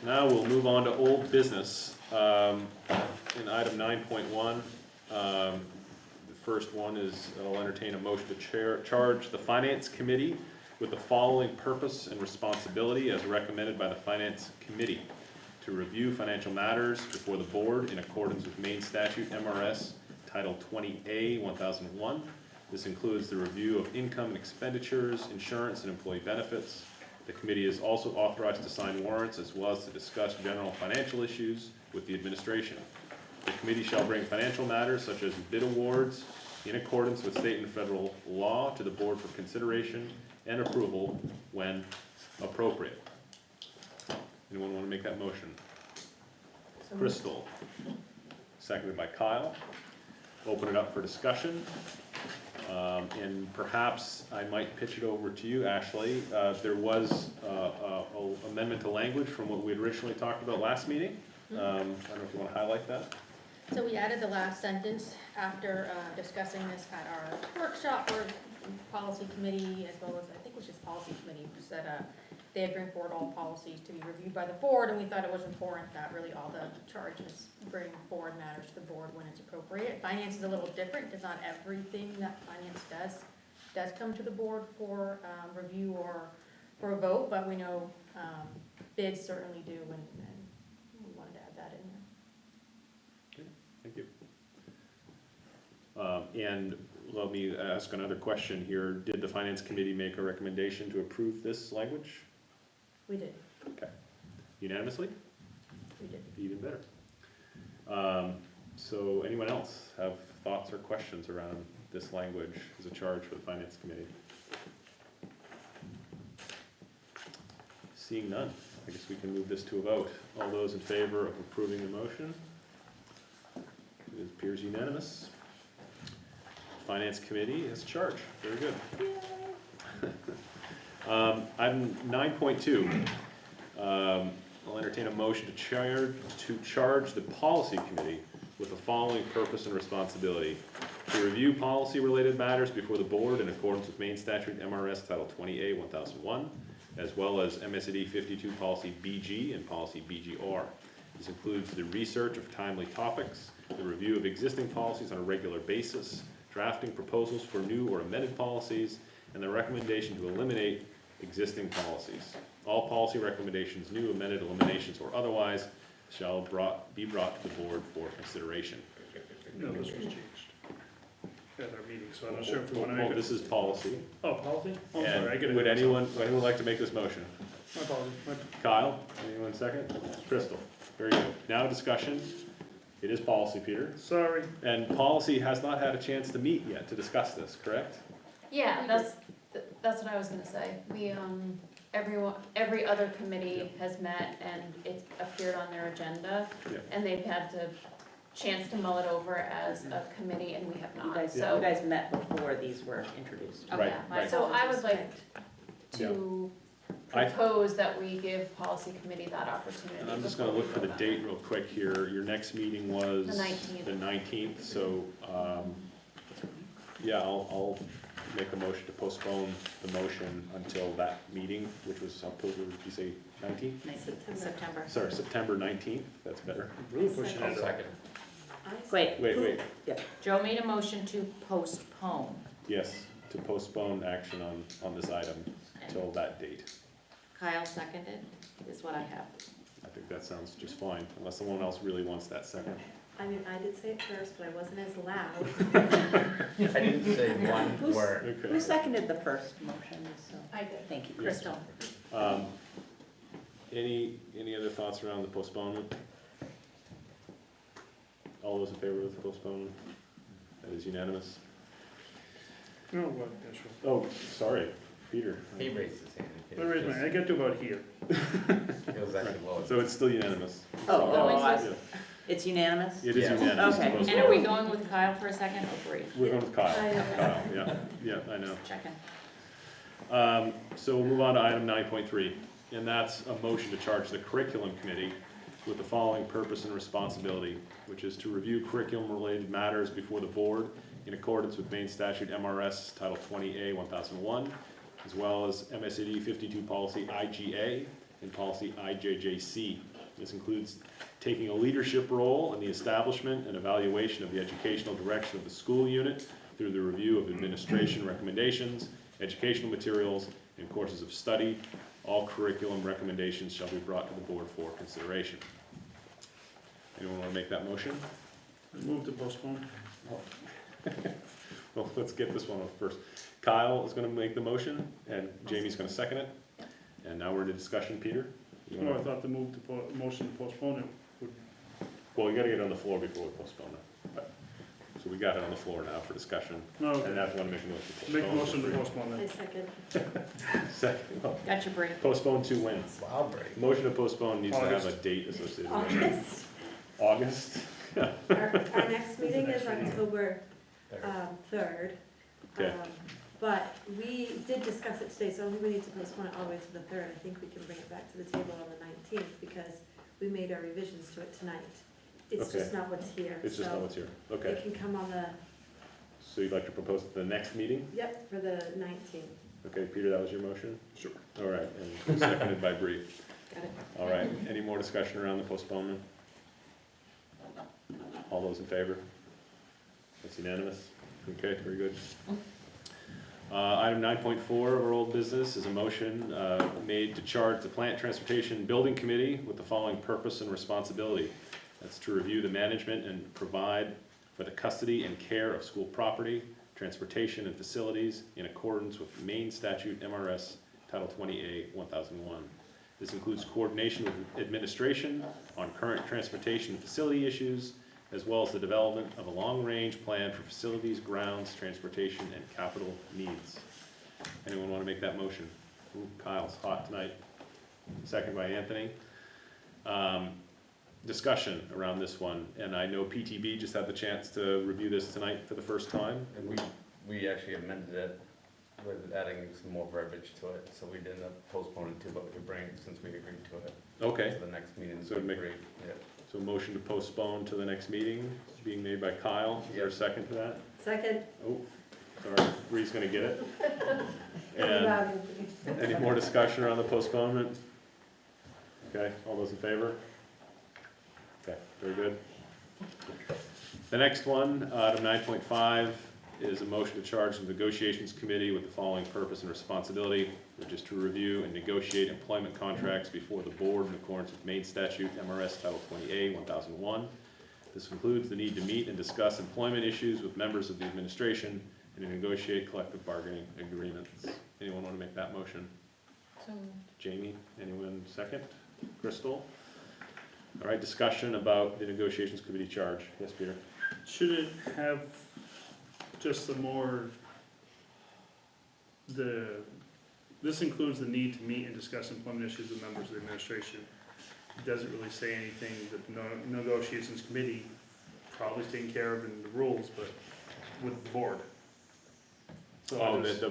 Now we'll move on to old business. In item 9.1, the first one is I'll entertain a motion to charge the Finance Committee with the following purpose and responsibility as recommended by the Finance Committee: to review financial matters before the board in accordance with Maine Statute MRS Title 20A 1001. This includes the review of income and expenditures, insurance, and employee benefits. The committee is also authorized to sign warrants as well as to discuss general financial issues with the administration. The committee shall bring financial matters such as bid awards in accordance with state and federal law to the board for consideration and approval when appropriate. Anyone want to make that motion? Crystal. Seconded by Kyle. Open it up for discussion. And perhaps I might pitch it over to you, Ashley. There was an amendment to language from what we had originally talked about last meeting. I don't know if you want to highlight that. So we added the last sentence after discussing this at our workshop or policy committee, as well as, I think it was just policy committee, said they'd bring forward all policies to be reviewed by the board, and we thought it was important that really all the charges bring forward matters to the board when it's appropriate. Finance is a little different, because not everything that finance does come to the board for review or for a vote, but we know bids certainly do, and we wanted to add that in there. Thank you. And let me ask another question here. Did the Finance Committee make a recommendation to approve this language? We did. Okay. Unanimously? We did. Even better. So anyone else have thoughts or questions around this language as a charge for the Finance Committee? Seeing none, I guess we can move this to a vote. All those in favor of approving the motion? It appears unanimous. Finance Committee is charged. Very good. Item 9.2. I'll entertain a motion to charge the Policy Committee with the following purpose and responsibility: to review policy-related matters before the board in accordance with Maine Statute MRS Title 20A 1001, as well as MSAD52 Policy BG and Policy BGR. This includes the research of timely topics, the review of existing policies on a regular basis, drafting proposals for new or amended policies, and the recommendation to eliminate existing policies. All policy recommendations, new, amended, eliminations, or otherwise, shall be brought to the board for consideration. No, this was changed. meeting, so I'm not sure if we wanna Well, make it. this is policy. Oh, policy? Oh, I'm And sorry, I get it. would anyone like to make this motion? My apologies. Kyle, anyone second? Crystal, very good. Now discussion. It is policy, Peter. Sorry. And policy has not had a chance to meet yet to discuss this, correct? Yeah, that's what I was gonna say. We, every other committee has met and it appeared on their agenda. Yeah. And they've had the chance to mull it over as a committee and we have You not, guys, so. you guys met before these were introduced. Right, right. So I would like Yeah. to I- propose that we give policy committee that opportunity. And I'm just gonna look for the date real quick here. Your next meeting was? The 19th. The 19th, so, yeah, I'll make a motion to postpone the motion until that meeting, which was October, did you say 19th? September. Sorry, September 19th, that's better. Really pushing I'll it. second. Wait, Joe made a motion to postpone. yes, to postpone action on this item until that date. Kyle seconded, is what I have. I think that sounds just fine, unless someone else really wants that second. I mean, I did say it first, but I wasn't as loud. I didn't say one word. Okay. Who seconded the first motion, so? I did. Thank you, Yes. Crystal. Any other thoughts around the postponement? All those in favor of the postponement? That is unanimous. No, what, yeah, sure. Oh, sorry, Peter. He raised his hand. I raised mine, I get to about here. It was actually low. So it's still unanimous. Oh, it's unanimous? It is Yes. unanimous to Okay. postpone. And are we going with Kyle for a second or Bree? We're going with Kyle. I know. Kyle, yeah, I know. Checking. So we'll move on to item 9.3, and that's a motion to charge the curriculum committee with the following purpose and responsibility, which is to review curriculum-related matters before the board in accordance with Maine Statute MRS Title 20A 1001, as well as MSAD52 Policy IGA and Policy IJJC. This includes taking a leadership role in the establishment and evaluation of the educational direction of the school unit through the review of administration recommendations, educational materials, and courses of study. All curriculum recommendations shall be brought to the board for consideration. Anyone want to make that motion? I move to postpone. Well, let's get this one off first. Kyle is going to make the motion, and Jamie's going to second it. And now we're in a discussion, Peter. You No, I wanna- thought the motion to postpone it would, Well, you got to get it on the floor before we postpone it. But- So we got it on the floor now for discussion. no, And now if you want to make a motion to postpone. make a motion to postpone I it. second. Second, well, Got your Bree. postpone to when? Wow, break. Motion to postpone needs to have a August. date associated with it. August. August? Our next meeting is October 3rd. Okay. But we did discuss it today, so I think we need to postpone it all the way to the 3rd. I think we can bring it back to the table on the 19th because we made our revisions to it tonight. It's Okay. just not what's here. It's just not what's here. So Okay. it can come on the, So you'd like to propose to the next meeting? yep, for the 19th. Okay, Peter, that was your motion? Sure. All right, and seconded by Bree. Got it. All right, any more discussion around the postponement? All those in favor? That's unanimous? Okay, very good. Item 9.4 of our old business is a motion made to charge the Plant Transportation Building Committee with the following purpose and responsibility. That's to review the management and provide for the custody and care of school property, transportation and facilities in accordance with Maine Statute MRS Title 20A 1001. This includes coordination with administration on current transportation and facility issues, as well as the development of a long-range plan for facilities, grounds, transportation, and capital needs. Anyone want to make that motion? Ooh, Kyle's hot tonight. Second by Anthony. Discussion around this one, and I know PTB just had the chance to review this tonight for the first time. And we actually amended it with adding some more verbiage to it, so we didn't postpone it to, but we could bring it since we agreed to it. Okay, To the next meeting. So make- Agreed, yeah. so motion to postpone to the next meeting, being made by Kyle. Is there a second to that? Second. Oh, sorry, Bree's gonna get it. And any more discussion around the postponement? Okay, all those in favor? Okay, very good. The next one, item 9.5, is a motion to charge the negotiations committee with the following purpose and responsibility, which is to review and negotiate employment contracts before the board in accordance with Maine Statute MRS Title 20A 1001. This includes the need to meet and discuss employment issues with members of the administration, and to negotiate collective bargaining agreements. Anyone want to make that motion? So Jamie, anyone second? Crystal? All right, discussion about the negotiations committee charge. Yes, Peter? Should it have just this includes the need to meet and discuss employment issues with members of the administration. It doesn't really say anything that the negotiations committee probably is taken care of in the rules, but with the board. So Oh, I just-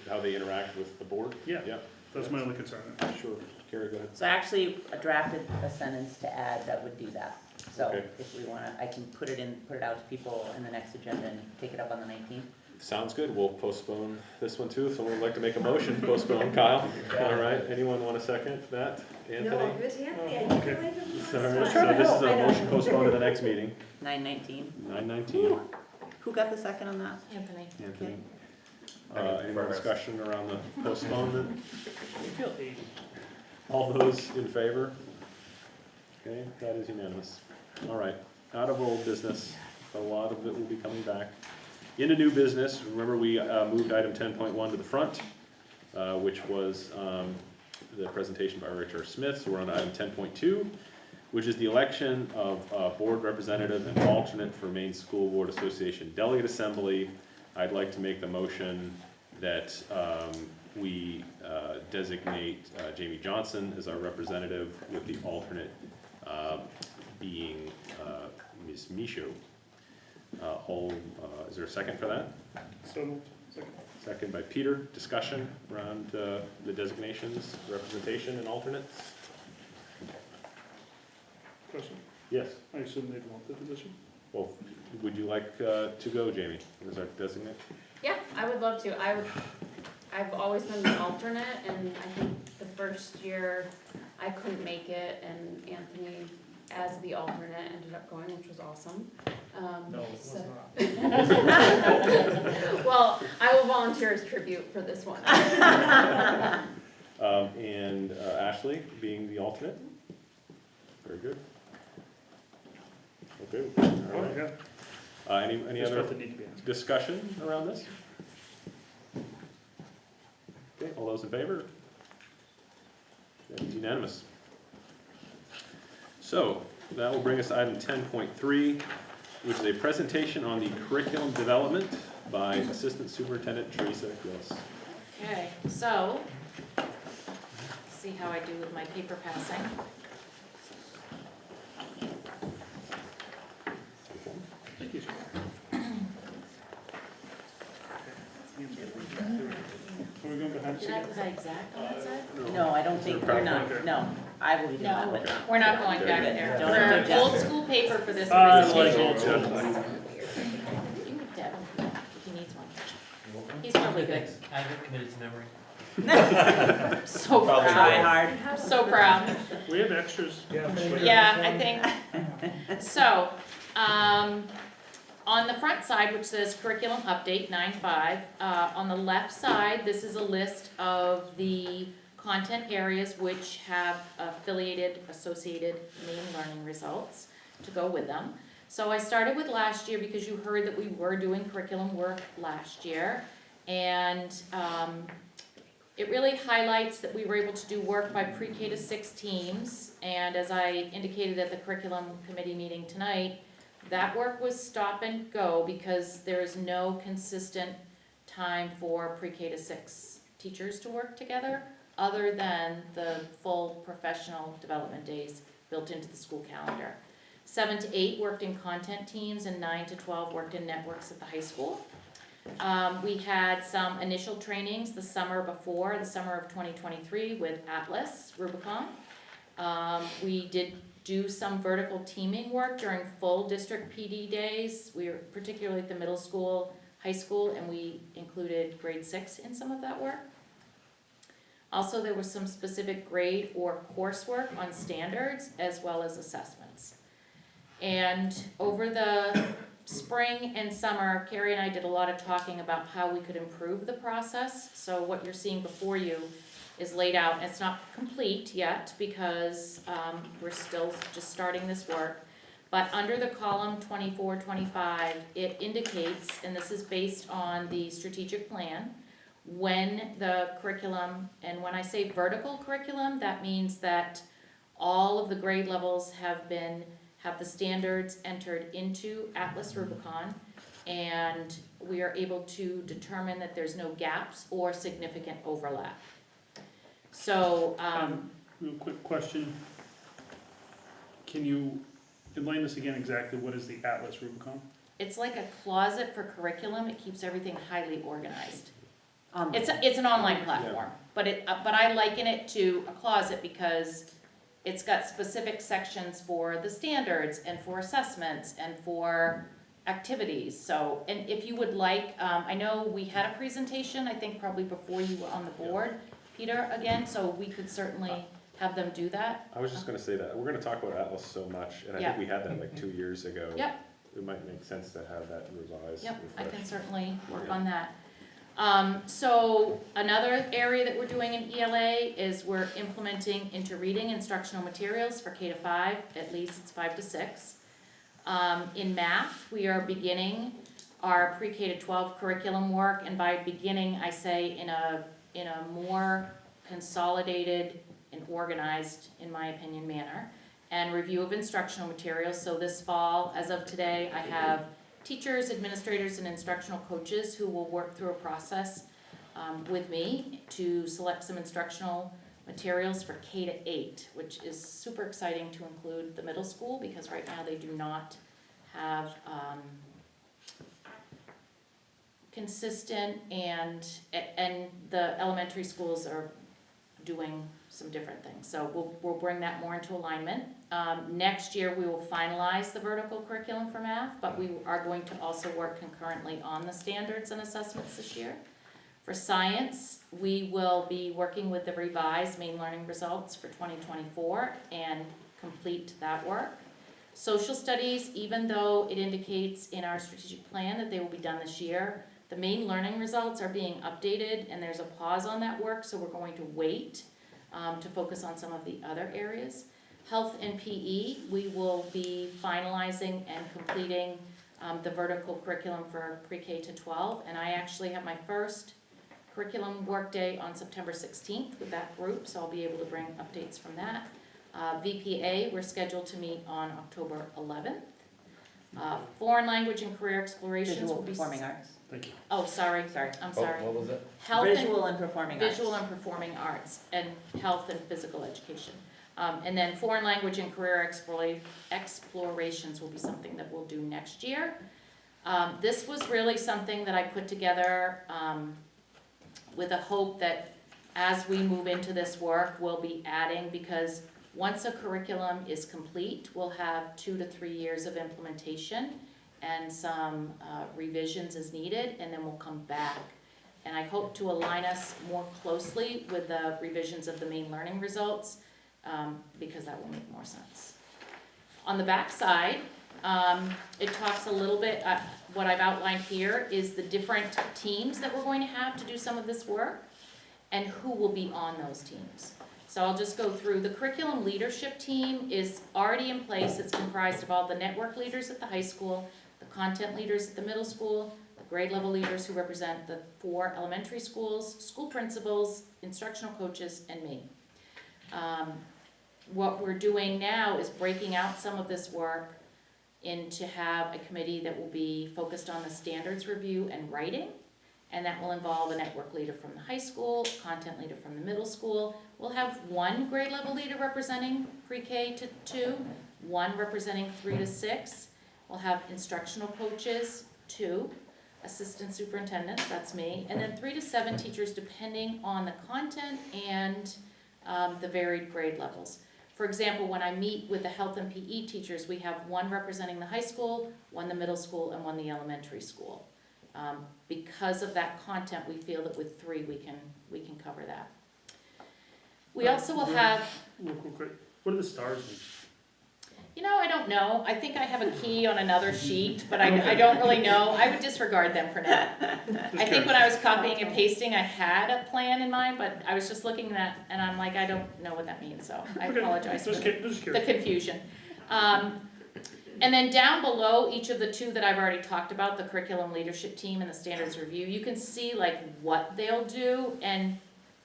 how they interact with the board? Yeah. Yeah, That's my only concern. sure. Carrie, go ahead. So I actually drafted a sentence to add that would do that. So Okay. if we wanna, I can put it out to people in the next agenda and take it up on the 19th. Sounds good. We'll postpone this one too. If someone would like to make a motion, postpone. Kyle? All right. Anyone want to second that? Anthony? No, it was Anthony, I didn't believe him last All right, time. so this is a I know. motion postponed to the next meeting, 9:19. 9:19. Who got the second on that? Anthony. Anthony? Any more discussion around the postponement? I feel 80. All those in favor? Okay, that is unanimous. All right, out of old business, a lot of it will be coming back. Into new business, remember we moved item 10.1 to the front, which was the presentation by Richard Smith. So we're on item 10.2, which is the election of board representative and alternate for Maine School Board Association Delegate Assembly. I'd like to make the motion that we designate Jamie Johnson as our representative, with the alternate being Ms. Michaud. Is there a second for that? So moved. Second. Second by Peter. Discussion around the designations, representation, and alternates? Question. Yes. I assume they'd want the position? Well, would you like to go, Jamie, as our designate? Yeah, I would love to. I've always been the alternate, and I think the first year I couldn't make it, and Anthony, as the alternate, ended up going, which was awesome. No, it was so- not. Well, I will volunteer as tribute for this one. And Ashley being the alternate? Very good. Okay, all Oh, right. yeah. Any Just other felt the need to be asked. discussion around this? Okay, all those in favor? It's unanimous. So, that will bring us to item 10.3, which is a presentation on the curriculum development by Assistant Superintendent Teresa Gillis. Okay, so, see how I do with my paper passing. Thank you. Are we going behind the Did I scenes? put that exact on that side? No, I don't think, you're not, no, I will be doing that, No, but we're not going back Very there. good. For Don't old suggest. school paper for this I like presentation. old school. You can Deb, if he needs one. He's probably good. I haven't committed to memory. So try proud, hard. so proud. We have extras. Yeah, I think, so, on the front side, which says curriculum update 9.5, on the left side, this is a list of the content areas which have associated Maine learning results to go with them. So I started with last year because you heard that we were doing curriculum work last year, and it really highlights that we were able to do work by pre-K to 6 teams, and as I indicated at the curriculum committee meeting tonight, that work was stop and go because there is no consistent time for pre-K to 6 teachers to work together, other than the full professional development days built into the school calendar. 7 to 8 worked in content teams, and 9 to 12 worked in networks at the high school. We had some initial trainings the summer before, the summer of 2023, with Atlas, Rubicon. We did do some vertical teaming work during full district PD days. We were particularly at the middle school, high school, and we included grade 6 in some of that work. Also, there was some specific grade or coursework on standards as well as assessments. And over the spring and summer, Carrie and I did a lot of talking about how we could improve the process. So what you're seeing before you is laid out. It's not complete yet because we're still just starting this work. But under the column 24, 25, it indicates, and this is based on the strategic plan, when the curriculum, and when I say vertical curriculum, that means that all of the grade levels have the standards entered into Atlas Rubicon, and we are able to determine that there's no gaps or significant overlap. So, Real quick question. Can you enlighten us again exactly what is the Atlas Rubicon? it's like a closet for curriculum, it keeps everything highly organized. Online. It's an online platform, but I liken it to a closet because it's got specific sections for the standards and for assessments and for activities. So, and if you would like, I know we had a presentation, I think probably before you were on the board, Peter, again, so we could certainly have them do that. I was just gonna say that, we're gonna talk about Atlas so much, and I Yeah. think we had that like 2 years ago. Yep. It might make sense to have that revised. Yep, I can refreshed. certainly work Yeah. on that. So another area that we're doing in ELA is we're implementing inter-reading instructional materials for K-5, at least it's 5 to 6. In math, we are beginning our pre-K to 12 curriculum work, and by beginning, I say in a more consolidated and organized, in my opinion, manner, and review of instructional materials. So this fall, as of today, I have teachers, administrators, and instructional coaches who will work through a process with me to select some instructional materials for K to 8, which is super exciting to include the middle school, because right now they do not have consistent, and the elementary schools are doing some different things. So we'll bring that more into alignment. Next year, we will finalize the vertical curriculum for math, but we are going to also work concurrently on the standards and assessments this year. For science, we will be working with the revised main learning results for 2024 and complete that work. Social studies, even though it indicates in our strategic plan that they will be done this year, the main learning results are being updated and there's a pause on that work, so we're going to wait to focus on some of the other areas. Health and PE, we will be finalizing and completing the vertical curriculum for pre-K to 12, and I actually have my first curriculum work day on September 16th with that group, so I'll be able to bring updates from that. VPA, we're scheduled to meet on October 11th. Foreign language and career explorations will Visual be. performing arts. Thank you. Oh, sorry, I'm sorry. What was it? Health and Visual and performing arts. Visual and performing arts, and health and physical education. And then foreign language and career explorations will be something that we'll do next year. This was really something that I put together with a hope that as we move into this work, we'll be adding, because once a curriculum is complete, we'll have 2 to 3 years of implementation and some revisions as needed, and then we'll come back. And I hope to align us more closely with the revisions of the main learning results, because that will make more sense. On the back side, it talks a little bit, what I've outlined here is the different teams that we're going to have to do some of this work, and who will be on those teams. So I'll just go through. The curriculum leadership team is already in place. It's comprised of all the network leaders at the high school, the content leaders at the middle school, the grade level leaders who represent the 4 elementary schools, school principals, instructional coaches, and me. What we're doing now is breaking out some of this work to have a committee that will be focused on the standards review and writing, and that will involve a network leader from the high school, content leader from the middle school. We'll have 1 grade level leader representing pre-K to 2, 1 representing 3 to 6. We'll have instructional coaches, 2, assistant superintendents, that's me, and then 3 to 7 teachers depending on the content and the varied grade levels. For example, when I meet with the health and PE teachers, we have 1 representing the high school, 1 the middle school, and 1 the elementary school. Because of that content, we feel that with 3 we can cover that. We also will have. Real quick, what do the stars mean? You know, I don't know. I think I have a key on another sheet, but I don't really know. I would disregard them for now. I think when I was copying and pasting, I had a plan in mind, but I was just looking at that and I'm like, I don't know what that means, so I apologize for the confusion. And then down below, each of the two that I've already talked about, the curriculum leadership team and the standards review, you can see like what they'll do. And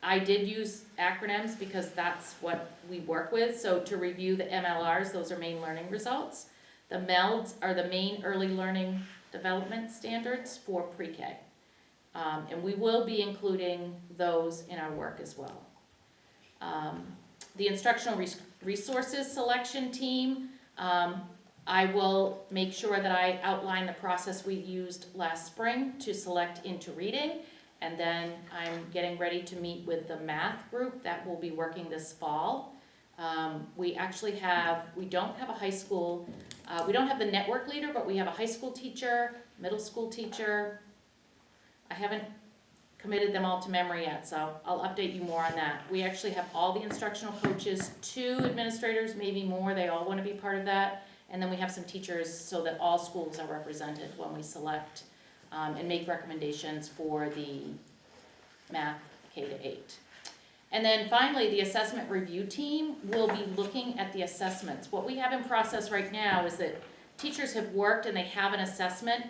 I did use acronyms because that's what we work with. So to review the MLRs, those are main learning results. The MELDs are the main early learning development standards for pre-K. And we will be including those in our work as well. The instructional resources selection team, I will make sure that I outline the process we used last spring to select into reading. And then I'm getting ready to meet with the math group that will be working this fall. We don't have a high school, we don't have the network leader, but we have a high school teacher, middle school teacher. I haven't committed them all to memory yet, so I'll update you more on that. We actually have all the instructional coaches, 2 administrators, maybe more, they all want to be part of that. And then we have some teachers so that all schools are represented when we select and make recommendations for the math K-8. And then finally, the assessment review team will be looking at the assessments. What we have in process right now is that teachers have worked and they have an assessment,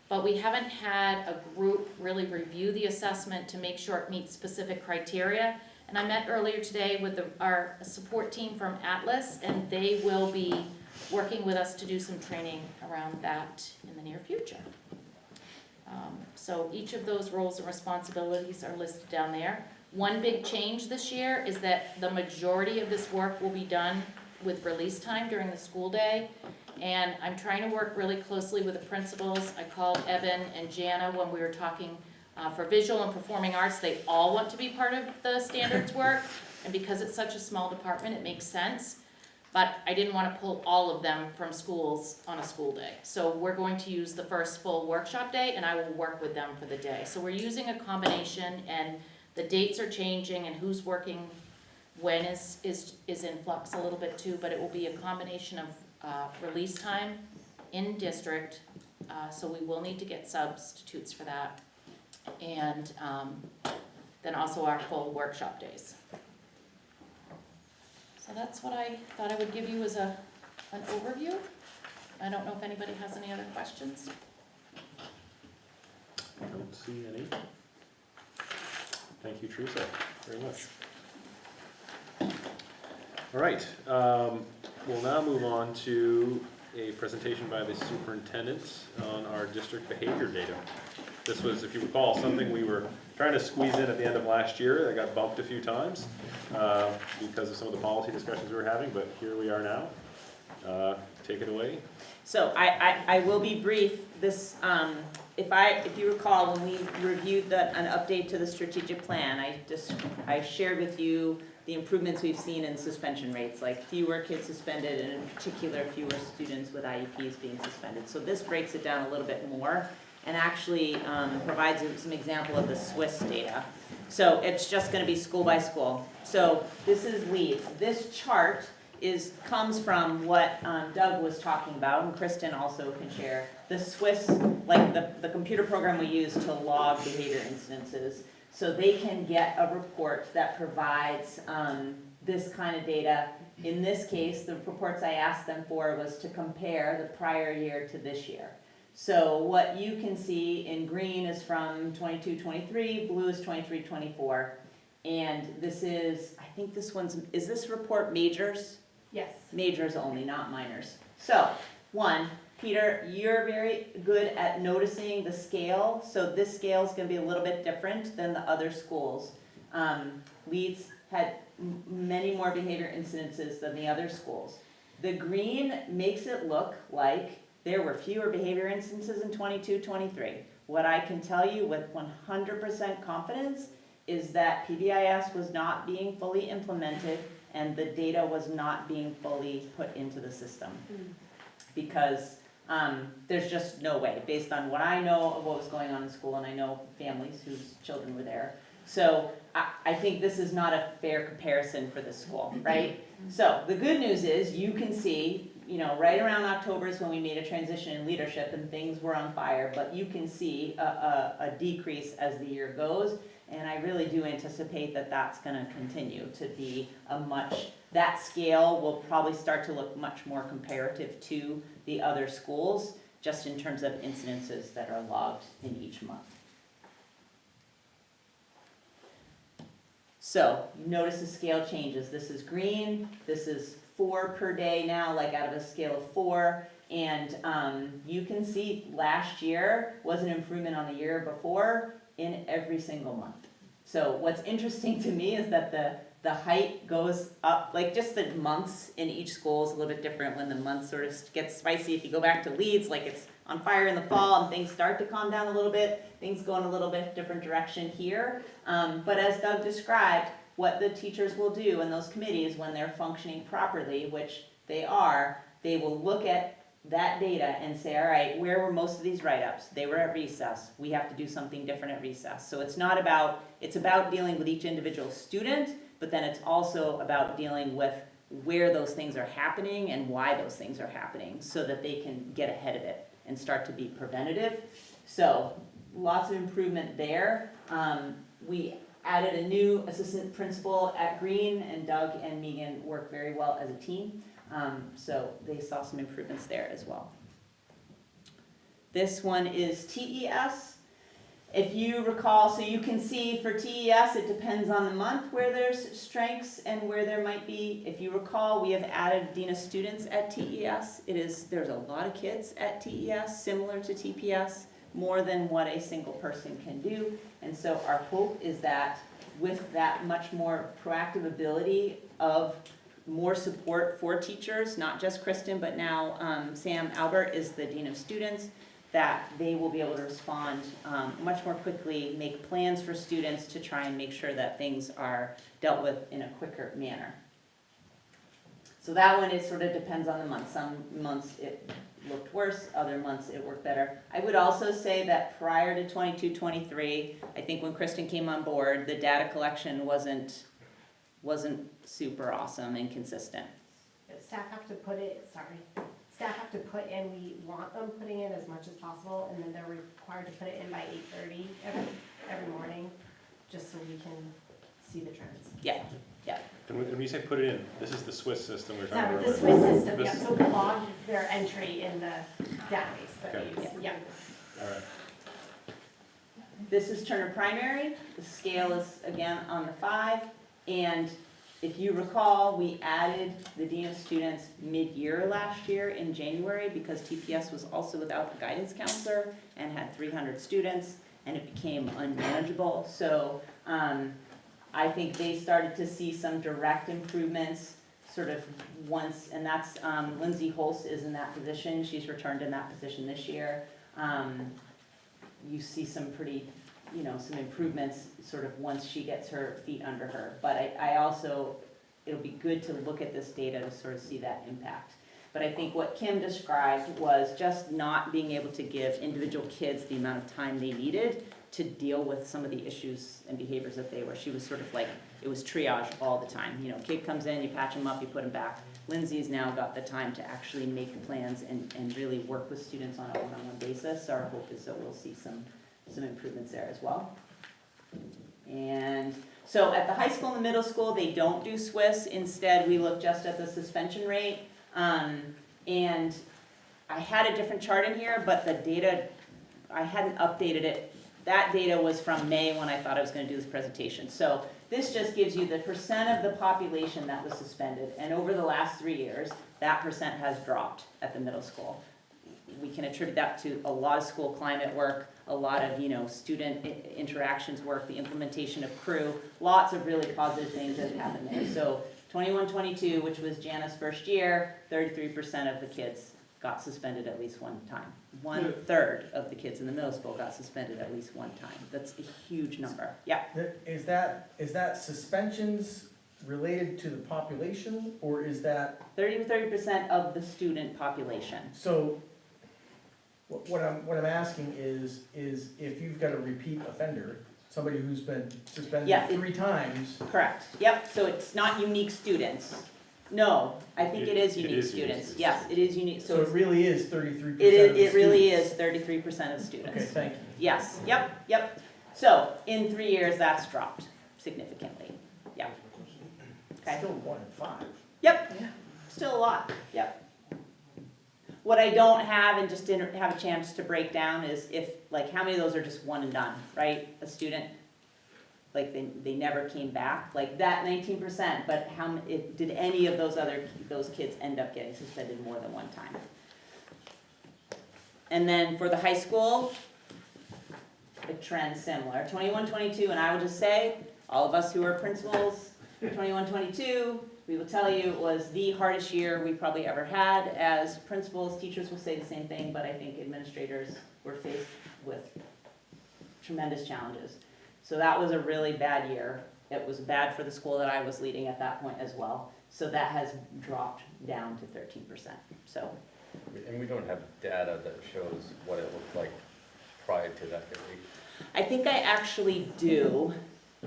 but we haven't had a group really review the assessment to make sure it meets specific criteria. And I met earlier today with our support team from Atlas, and they will be working with us to do some training around that in the near future. So each of those roles and responsibilities are listed down there. One big change this year is that the majority of this work will be done with release time during the school day. And I'm trying to work really closely with the principals. I called Evan and Jana when we were talking for visual and performing arts. They all want to be part of the standards work. And because it's such a small department, it makes sense. But I didn't want to pull all of them from schools on a school day. So we're going to use the first full workshop day, and I will work with them for the day. So we're using a combination, and the dates are changing, and who's working when is in flux a little bit too, but it will be a combination of release time in district, so we will need to get substitutes for that, and then also our full workshop days. So that's what I thought I would give you as an overview. I don't know if anybody has any other questions. I don't see any. Thank you, Teresa, very much. All right, we'll now move on to a presentation by the superintendent on our district behavior data. This was, if you recall, something we were trying to squeeze in at the end of last year. That got bumped a few times because of some of the policy discussions we were having, but here we are now. Take it away. So I will be brief. This, if you recall, when we reviewed an update to the strategic plan, I shared with you the improvements we've seen in suspension rates, like fewer kids suspended, and in particular fewer students with IEPs being suspended. So this breaks it down a little bit more and actually provides some example of the Swiss data. So it's just going to be school by school. So this is leads. This chart comes from what Doug was talking about, and Kristen also can share. The Swiss, like the computer program we use to log behavior incidences, so they can get a report that provides this kind of data. In this case, the reports I asked them for was to compare the prior year to this year. So what you can see in green is from 22-23, blue is 23-24. And this is, I think this is this report majors? Yes. Majors only, not minors. So, one, Peter, you're very good at noticing the scale. So this scale is going to be a little bit different than the other schools. Leeds had many more behavior incidences than the other schools. The green makes it look like there were fewer behavior instances in 22-23. What I can tell you with 100% confidence is that PBIS was not being fully implemented and the data was not being fully put into the system. Because there's just no way, based on what I know of what was going on in school, and I know families whose children were there. So I think this is not a fair comparison for this school, right? So the good news is you can see, right around October is when we made a transition in leadership and things were on fire, but you can see a decrease as the year goes. And I really do anticipate that that's gonna continue to be that scale will probably start to look much more comparative to the other schools, just in terms of incidences that are logged in each month. So, you notice the scale changes. This is green, this is 4 per day now, like out of a scale of 4. And you can see last year was an improvement on the year before in every single month. So what's interesting to me is that the height goes up, like just the months in each school is a little bit different when the month sort of gets spicy. If you go back to Leeds, like it's on fire in the fall and things start to calm down a little bit, things go in a little bit different direction here. But as Doug described, what the teachers will do in those committees when they're functioning properly, which they are, they will look at that data and say, all right, where were most of these write-ups? They were at recess. We have to do something different at recess. So it's about dealing with each individual student, but then it's also about dealing with where those things are happening and why those things are happening so that they can get ahead of it and start to be preventative. So lots of improvement there. We added a new assistant principal at Green, and Doug and Megan work very well as a team. So they saw some improvements there as well. This one is TES. If you recall, so you can see for TES, it depends on the month where there's strengths and where there might be. If you recall, we have added Dean of Students at TES. There's a lot of kids at TES, similar to TPS, more than what a single person can do. And so our hope is that with that much more proactive ability of more support for teachers, not just Kristen, but now Sam Albert is the Dean of Students, that they will be able to respond much more quickly, make plans for students to try and make sure that things are dealt with in a quicker manner. So that one, it sort of depends on the month. Some months it looked worse, other months it worked better. I would also say that prior to 22-23, I think when Kristen came on board, the data collection wasn't super awesome and consistent. Staff have to put in, we want them putting in as much as possible, and then they're required to put it in by 8:30 every morning, just so we can see the trends. Yeah. And when you say put it in, this is the Swiss system we're talking about. The Swiss system, yeah, so we log their entry in the database that we use, yeah. All right. This is Turner Primary. The scale is again on the 5, and if you recall, we added the Dean of Students mid-year last year in January because TPS was also without a guidance counselor and had 300 students, and it became unmanageable. So I think they started to see some direct improvements sort of once, and that's Lindsay Holst is in that position. She's returned in that position this year. You see some pretty some improvements sort of once she gets her feet under her. But I also, it'll be good to look at this data to sort of see that impact. But I think what Kim described was just not being able to give individual kids the amount of time they needed to deal with some of the issues and behaviors that she was sort of like, it was triage all the time. Kid comes in, you patch him up, you put him back. Lindsay's now got the time to actually make the plans and really work with students on a one-on-one basis. So our hope is that we'll see some improvements there as well. And so at the high school and the middle school, they don't do Swiss. Instead, we look just at the suspension rate. And I had a different chart in here, but the data, I hadn't updated it. That data was from May when I thought I was going to do this presentation. So this just gives you the percent of the population that was suspended. And over the last 3 years, that percent has dropped at the middle school. We can attribute that to a lot of school climate work, a lot of student interactions work, the implementation of crew, lots of really positive things that have happened there. So 21-22, which was Jana's first year, 33% of the kids got suspended at least one time. 1/3 of the kids in the middle school got suspended at least one time. That's a huge number. Yeah. Is that suspensions related to the population, or is that? 30% of the student population. So what I'm asking is if you've got a repeat offender, somebody who's been suspended 3 times. Correct. Yep. So it's not unique students. No, I think it is unique students. Yes, it is unique. So it really is 33%. It really is 33% of students. Okay, thank you. Yes. Yep. So, in 3 years, that's dropped significantly, yeah. Okay. Still 1 in 5. Yep, still a lot, yep. What I don't have and just didn't have a chance to break down is if, like, how many of those are just one and done, right? A student, like, they never came back, like that 19%, but did any of those kids end up getting suspended more than one time? And then for the high school, the trend's similar, 21, 22, and I will just say, all of us who are principals, 21, 22, we will tell you it was the hardest year we probably ever had as principals. Teachers will say the same thing, but I think administrators were faced with tremendous challenges. So that was a really bad year. It was bad for the school that I was leading at that point as well. So that has dropped down to 13%. So, And we don't have data that shows what it looked like prior to that, do we? I think I actually do.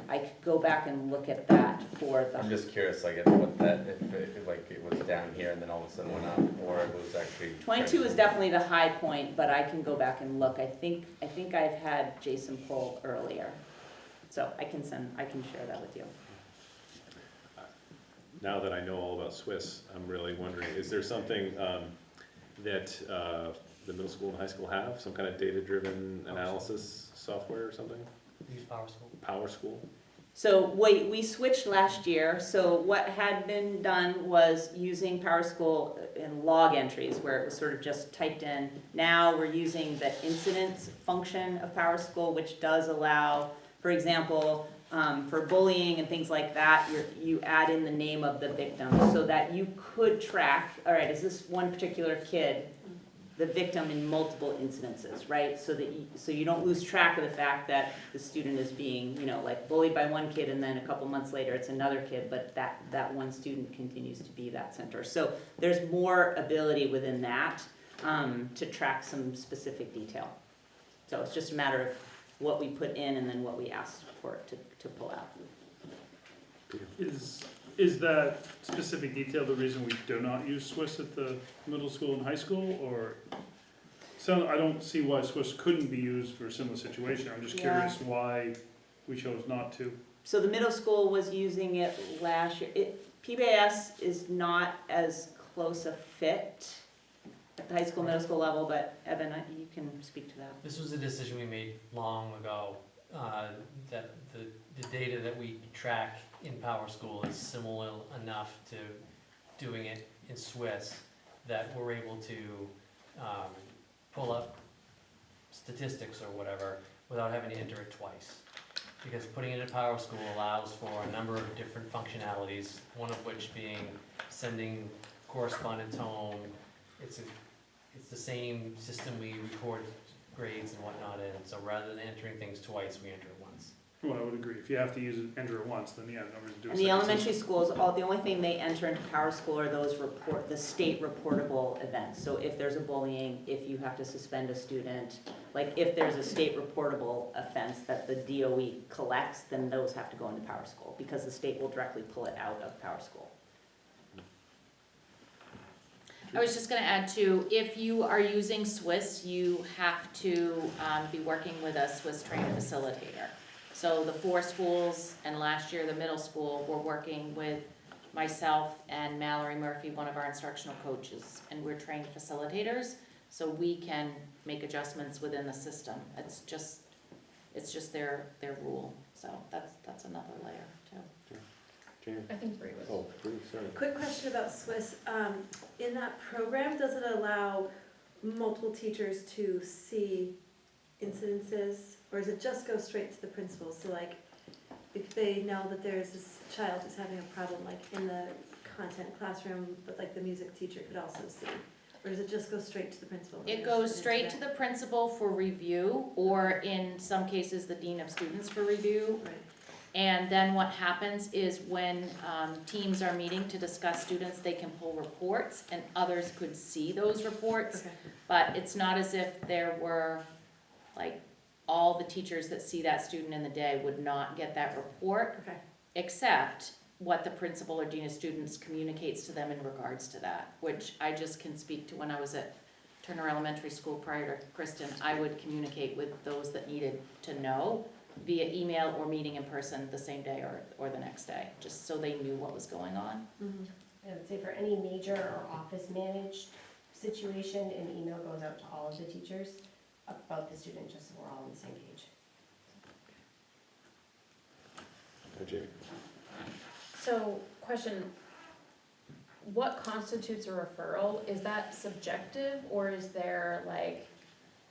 I could go back and look at that for the. I'm just curious, like, what that, if it was down here and then all of a sudden went up, or it was actually. 22 is definitely the high point, but I can go back and look. I think I've had Jason pull earlier. So I can share that with you. Now that I know all about Swiss, I'm really wondering, is there something that the middle school and high school have? Some kind of data-driven analysis software or something? Use PowerSchool. PowerSchool? So we switched last year. So what had been done was using PowerSchool in log entries where it was sort of just typed in. Now we're using the incidents function of PowerSchool, which does allow, for example, for bullying and things like that, you add in the name of the victim so that you could track, all right, is this one particular kid the victim in multiple incidences, right? So you don't lose track of the fact that the student is being, like bullied by one kid and then a couple months later it's another kid, but that one student continues to be that center. So there's more ability within that to track some specific detail. So it's just a matter of what we put in and then what we asked for it to pull out. Is that specific detail the reason we do not use Swiss at the middle school and high school, or? So I don't see why Swiss couldn't be used for a similar situation. I'm just curious why we chose not to. So the middle school was using it last year. PBS is not as close a fit at the high school, middle school level, but Evan, you can speak to that. This was a decision we made long ago, that the data that we track in PowerSchool is similar enough to doing it in Swiss that we're able to pull up statistics or whatever without having to enter it twice. Because putting it in PowerSchool allows for a number of different functionalities, one of which being sending correspondence home. It's the same system we record grades and whatnot in, so rather than entering things twice, we enter it once. Well, I would agree. If you have to enter it once, then yeah, no reason to do it. And the elementary schools, the only thing they enter into PowerSchool are those the state reportable events. So if there's a bullying, if you have to suspend a student, like if there's a state reportable offense that the DOE collects, then those have to go into PowerSchool because the state will directly pull it out of PowerSchool. I was just gonna add too, if you are using Swiss, you have to be working with a Swiss trained facilitator. So the 4 schools and last year the middle school were working with myself and Mallory Murphy, one of our instructional coaches, and we're trained facilitators, so we can make adjustments within the system. It's just their rule, so that's another layer too. Jamie? I think Bree was. Oh, Bree, sorry. Quick question about Swiss. In that program, does it allow multiple teachers to see incidences, or does it just go straight to the principal? So like, if they know that there's this child who's having a problem, like in the content classroom, but like the music teacher could also see, or does it just go straight to the principal? It goes straight to the principal for review, or in some cases, the dean of students for review. Right. And then what happens is when teams are meeting to discuss students, they can pull reports and others could see those reports. Okay. But it's not as if there were, like, all the teachers that see that student in the day would not get that report. Okay. Except what the principal or dean of students communicates to them in regards to that, which I just can speak to when I was at Turner Elementary School prior to Kristen. I would communicate with those that needed to know via email or meeting in person the same day or the next day, just so they knew what was going on. I would say for any major or office managed situation, an email goes out to all of the teachers about the student, just so we're all on the same page. Jamie. So, question, what constitutes a referral? Is that subjective, or is there like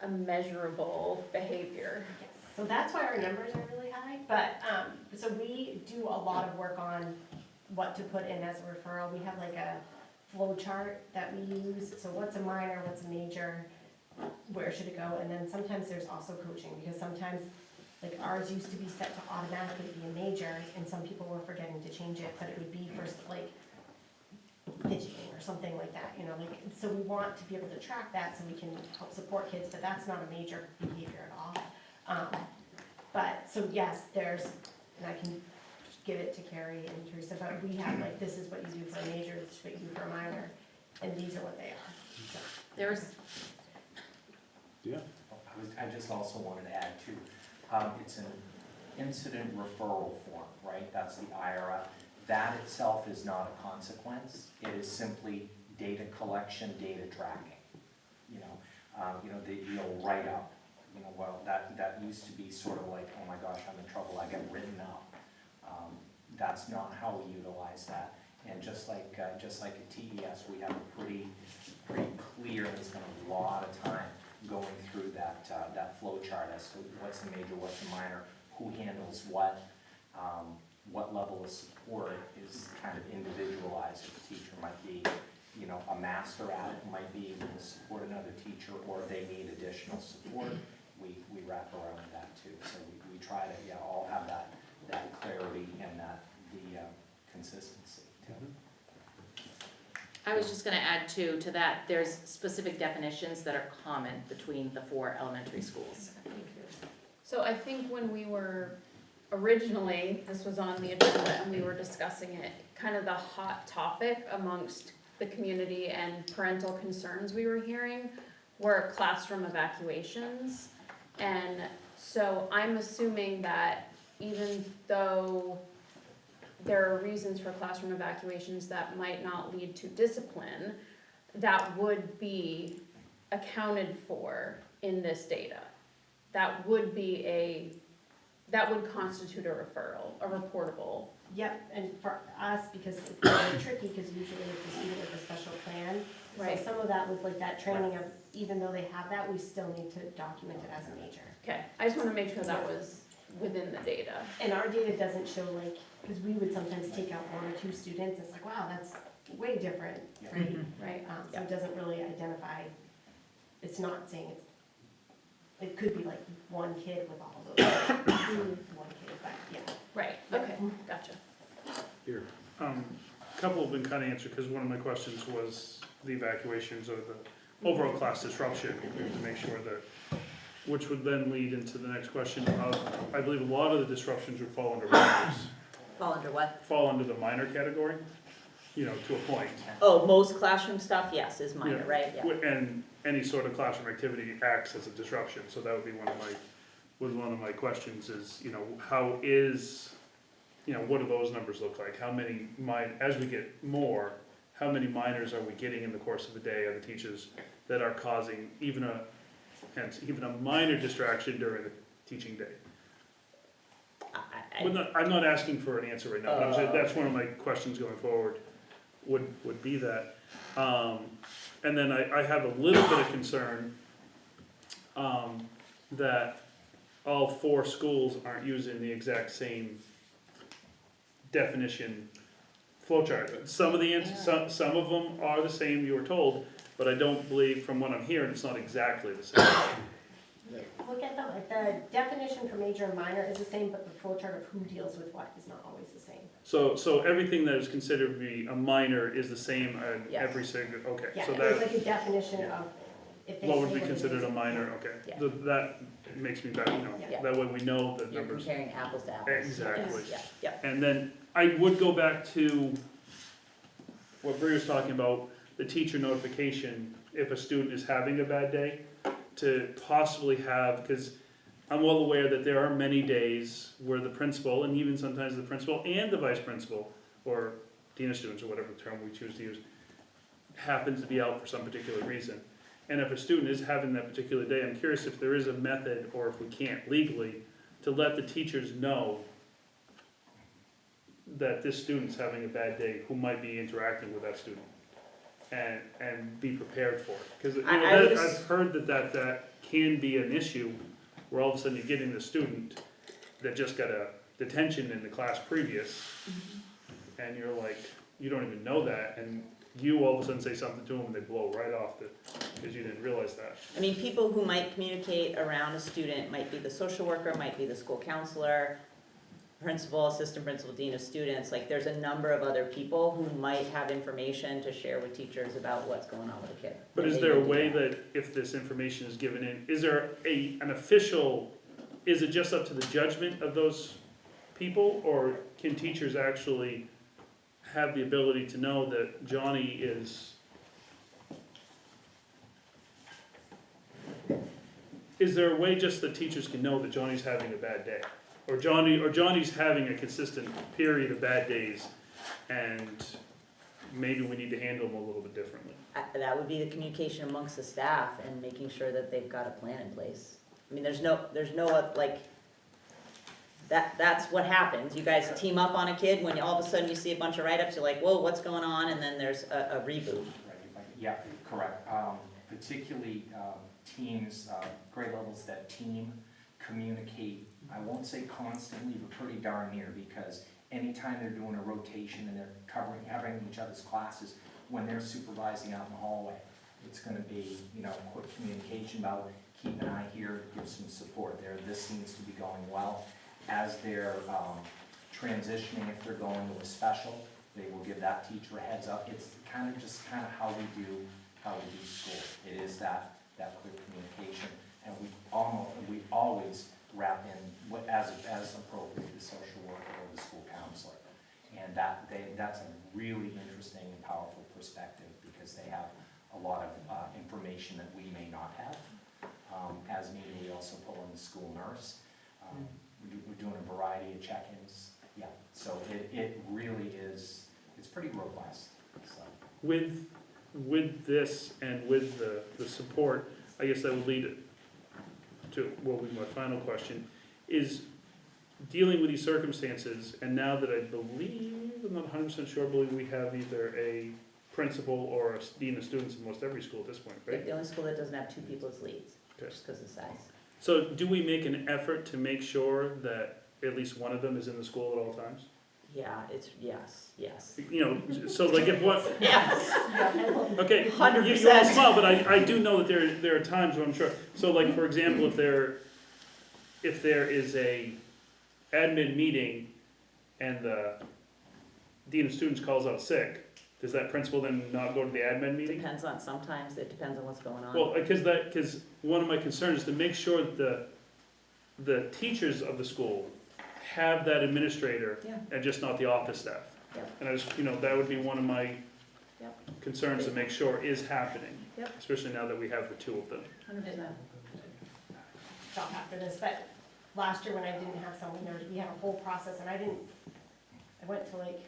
a measurable behavior? Yes, so that's why our numbers are really high, but, so we do a lot of work on what to put in as a referral. We have like a flow chart that we use, so what's a minor, what's a major, where should it go, and then sometimes there's also coaching, because sometimes, like ours used to be set to automatically be a major, and some people were forgetting to change it, but it would be first like fidgeting or something like that, you know, like, so we want to be able to track that so we can help support kids, but that's not a major behavior at all. But, so yes, there's, and I can give it to Carrie and Teresa, but we have like, this is what you do for a major, this is what you do for a minor, and these are what they are. So. There's, Yeah. I just also wanted to add too, it's an incident referral form, right? That's the IRF. That itself is not a consequence. It is simply data collection, data tracking. You'll write up, well, that used to be sort of like, oh my gosh, I'm in trouble, I get written up. That's not how we utilize that. And just like at TES, we have a pretty clear, and spent a lot of time going through that flow chart as to what's the major, what's the minor, who handles what level of support is kind of individualized. If a teacher might be, a master at it, might be able to support another teacher, or if they need additional support, we wrap around that too. So we try to, all have that clarity and the consistency too. I was just gonna add too, to that, there's specific definitions that are common between the 4 elementary schools. So I think when we were, originally, this was on the agenda and we were discussing it, kind of the hot topic amongst the community and parental concerns we were hearing were classroom evacuations. And so I'm assuming that even though there are reasons for classroom evacuations that might not lead to discipline, that would be accounted for in this data. That would constitute a referral, a reportable. Yep, and for us, because it's very tricky, because usually it's a student with a special plan. Right. So some of that was like that training of, even though they have that, we still need to document it as a major. Okay, I just wanna make sure that was within the data. And our data doesn't show like, because we would sometimes take out 1 or 2 students, it's like, wow, that's way different, right? Right. So it doesn't really identify, it's not saying it could be like 1 kid with all those, 1 kid, but yeah. Right, okay, gotcha. Here. A couple have been kind of answered, because one of my questions was the evacuations or the overall class disruption, to make sure that, which would then lead into the next question of, I believe a lot of the disruptions would fall under minors. Fall under what? Fall under the minor category, to a point. Oh, most classroom stuff, yes, is minor, Yeah. right? Yeah. And any sort of classroom activity acts as a disruption, so that would be one of my questions is, how is, what do those numbers look like? How many as we get more, how many minors are we getting in the course of the day, of the teachers that are causing even a minor distraction during the teaching day? I'm not asking for an answer right now, but I'm saying that's one of my questions going forward, would be that. And then I have a little bit of concern that all 4 schools aren't using the exact same definition flowchart. Some of the answers, some of them are the same, you were told, but I don't believe, from what I'm hearing, it's not exactly the same. Look at the definition for major and minor is the same, but the flow chart of who deals with what is not always the same. So everything that is considered to be a minor is the same in Yes. every single, okay. Yeah, So there's that, like a definition of if they what would say be it considered is. a minor, okay. Yeah. That makes me better, Yeah. that way we know the You're numbers. comparing apples to apples. Exactly. Yeah, yeah. And then I would go back to what Bree was talking about, the teacher notification, if a student is having a bad day, to possibly have, because I'm well aware that there are many days where the principal, and even sometimes the principal and the vice principal, or dean of students, or whatever term we choose to use, happens to be out for some particular reason. And if a student is having that particular day, I'm curious if there is a method, or if we can't legally, to let the teachers know that this student's having a bad day, who might be interacting with that student, and be prepared for it. Because I've heard that can be an issue, where all of a sudden you're getting the student that just got a detention in the class previous, and you're like, you don't even know that, and you all of a sudden say something to them and they blow right off because you didn't realize that. I mean, people who might communicate around a student might be the social worker, might be the school counselor, principal, assistant principal, dean of students. Like, there's a number of other people who might have information to share with teachers about what's going on with a kid. But And is they there a would do way that. that if this information is given in, is there an official, is it just up to the judgment of those people? Or can teachers actually have the ability to know that Johnny is there a way just that teachers can know that Johnny's having a bad day? Or Johnny's having a consistent period of bad days, and maybe we need to handle them a little bit differently? That would be the communication amongst the staff and making sure that they've got a plan in place. I mean, there's no, like, that's what happens. You guys team up on a kid, when all of a sudden you see a bunch of write-ups, you're like, whoa, what's going on? And then there's a reboot. Yeah, correct. Particularly teams, grade levels that team communicate, I won't say constantly, but pretty darn near, because anytime they're doing a rotation and they're covering each other's classes, when they're supervising out in the hallway, it's gonna be, quick communication about, keep an eye here, give some support there, this seems to be going well. As they're transitioning, if they're going to a special, they will give that teacher a heads up. It's kind of how we do school. It is that clear communication, and we always wrap in as appropriate the social worker or the school counselor, and that's a really interesting and powerful perspective, because they have a lot of information that we may not have. As needed, we also pull in the school nurse. We're doing a variety of check-ins. Yeah, so it really is, it's pretty robust. So. With this and with the support, I guess that would lead to what would be my final question, is dealing with these circumstances, and now that I believe, I'm not 100% sure, I believe we have either a principal or a dean of students in most every school at this point, right? The only school that doesn't have two people as leads, Okay. just because of size. So do we make an effort to make sure that at least one of them is in the school at all times? Yeah, it's, yes. So like if one, Yes. okay, you 100%. all smile, but I do know that there are times when I'm sure, so like, for example, if there is a admin meeting and the dean of students calls out sick, does that principal then not go to the admin meeting? Sometimes it depends on what's going on. Well, because one of my concerns is to make sure that the teachers of the school have that administrator Yeah. and just not the office staff. Yeah. And I just, that would be one of my Yep. concerns to make sure is happening. Yep. Especially now that we have the two of them. 100%. Stop after this, but last year when I didn't have someone there, we had a whole process, and I went to like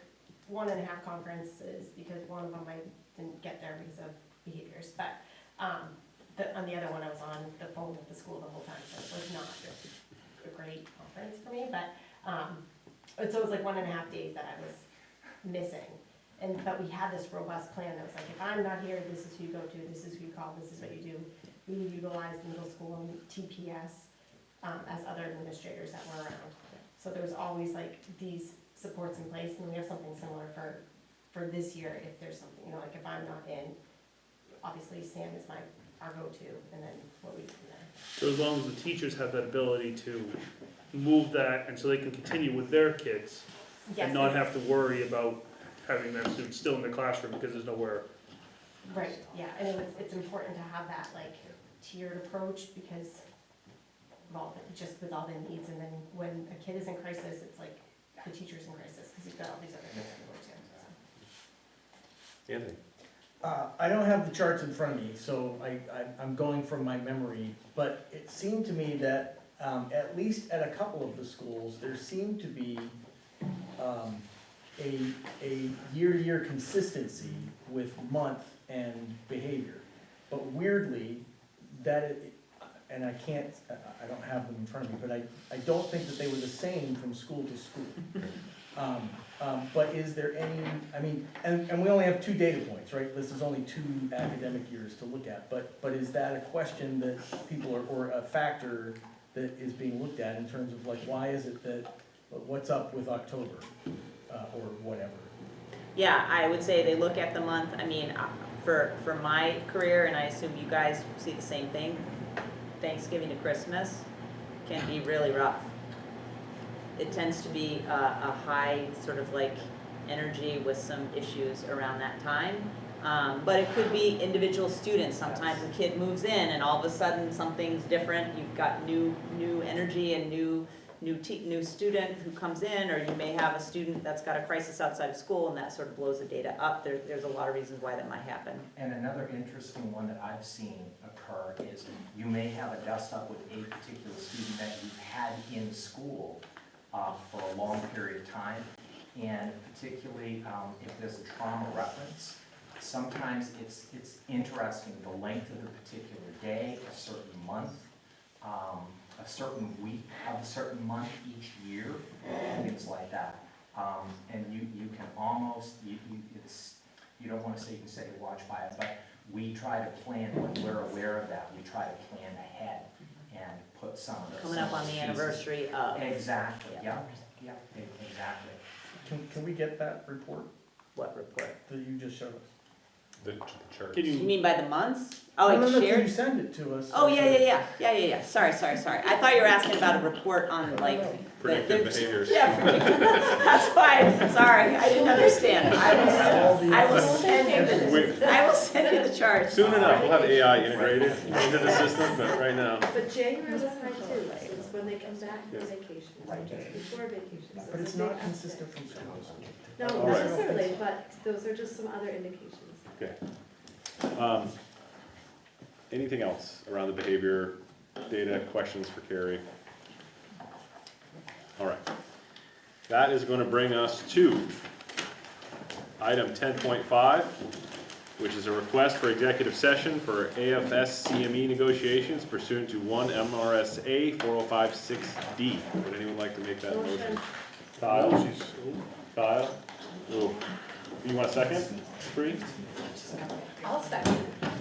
1.5 conferences, because one of them I didn't get there because of behaviors, but on the other one I was on the phone with the school the whole time, so it was not a great conference for me, but so it was like 1.5 days that I was missing. But we had this robust plan that was like, if I'm not here, this is who you go to, this is who you call, this is what you do. We would utilize middle school and TPS as other administrators that were around. So there was always like these supports in place, and we have something similar for this year if there's something, like if I'm not in, obviously Sam is our go-to, and then what we do from there. So as long as the teachers have that ability to move that, and so they can continue with their kids, Yes, and not have to worry about having their students still in the classroom because there's nowhere. Right, yeah, and it's important to have that like tiered approach, because just with all the needs, and then when a kid is in crisis, it's like the teacher's in crisis, because you've got all these other things to go to. Anthony? I don't have the charts in front of me, so I'm going from my memory, but it seemed to me that at least at a couple of the schools, there seemed to be a year-to-year consistency with month and behavior. But weirdly, and I can't, I don't have them in front of me, but I don't think that they were the same from school to school. But is there any, I mean, and we only have 2 data points, right? This is only 2 academic years to look at, but is that a question that people are, or a factor that is being looked at in terms of like, why is it that, what's up with October, or whatever? Yeah, I would say they look at the month, I mean, for my career, and I assume you guys see the same thing, Thanksgiving to Christmas can be really rough. It tends to be a high sort of like energy with some issues around that time. But it could be individual students. Sometimes a kid moves in and all of a sudden something's different. You've got new energy and new student who comes in, or you may have a student that's got a crisis outside of school and that sort of blows the data up. There's a lot of reasons why that might happen. And another interesting one that I've seen occur is you may have a dust up with a particular student that you've had in school for a long period of time, and particularly if there's a trauma reference, sometimes it's interesting the length of the particular day, a certain month, a certain week of a certain month each year, things like that. And you can almost, you don't want to say you can set your watch by it, but we try to plan when we're aware of that. We try to plan ahead and put some of the Coming up on the anniversary of. Exactly. Yeah. Exactly. Can we get that report What report? that you just showed us? The chart. Can You you, mean by the months? Oh, No, it's can you shared? send it to us? Oh, yeah. Sorry. I thought you were asking about a report on like. Predictive behaviors. Yeah, predictive. That's fine, sorry, I didn't understand. I will send you the chart. Soon enough, we'll have AI integrated into the system, but right now. But January was high too, so it's when they come back from vacation, just before vacation. So But it's a big not uptick. consistent from school to school. No, All not right. necessarily, but those are just some other indications. Okay. Anything else around the behavior data, questions for Carrie? All right. That is going to bring us to item 10.5, which is a request for executive session for AFS CME negotiations pursuant to 1 MRSA 4056D. Would anyone like to make that motion? Kyle? Kyle? Ooh. You want a second? Free? I'll second.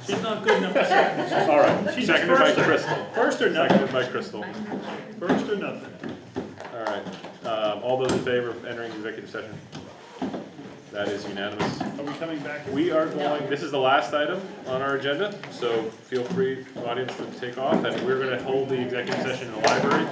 she's not good enough to second. All right. She's Seconded by first or- Crystal. First or nothing, Seconded by Crystal. first or nothing. All right. All those in favor of entering executive session? That is unanimous. Are we coming back? We are going, this is the last item on our agenda, so feel free, audience, to take off, and we're going to hold the executive session in the library.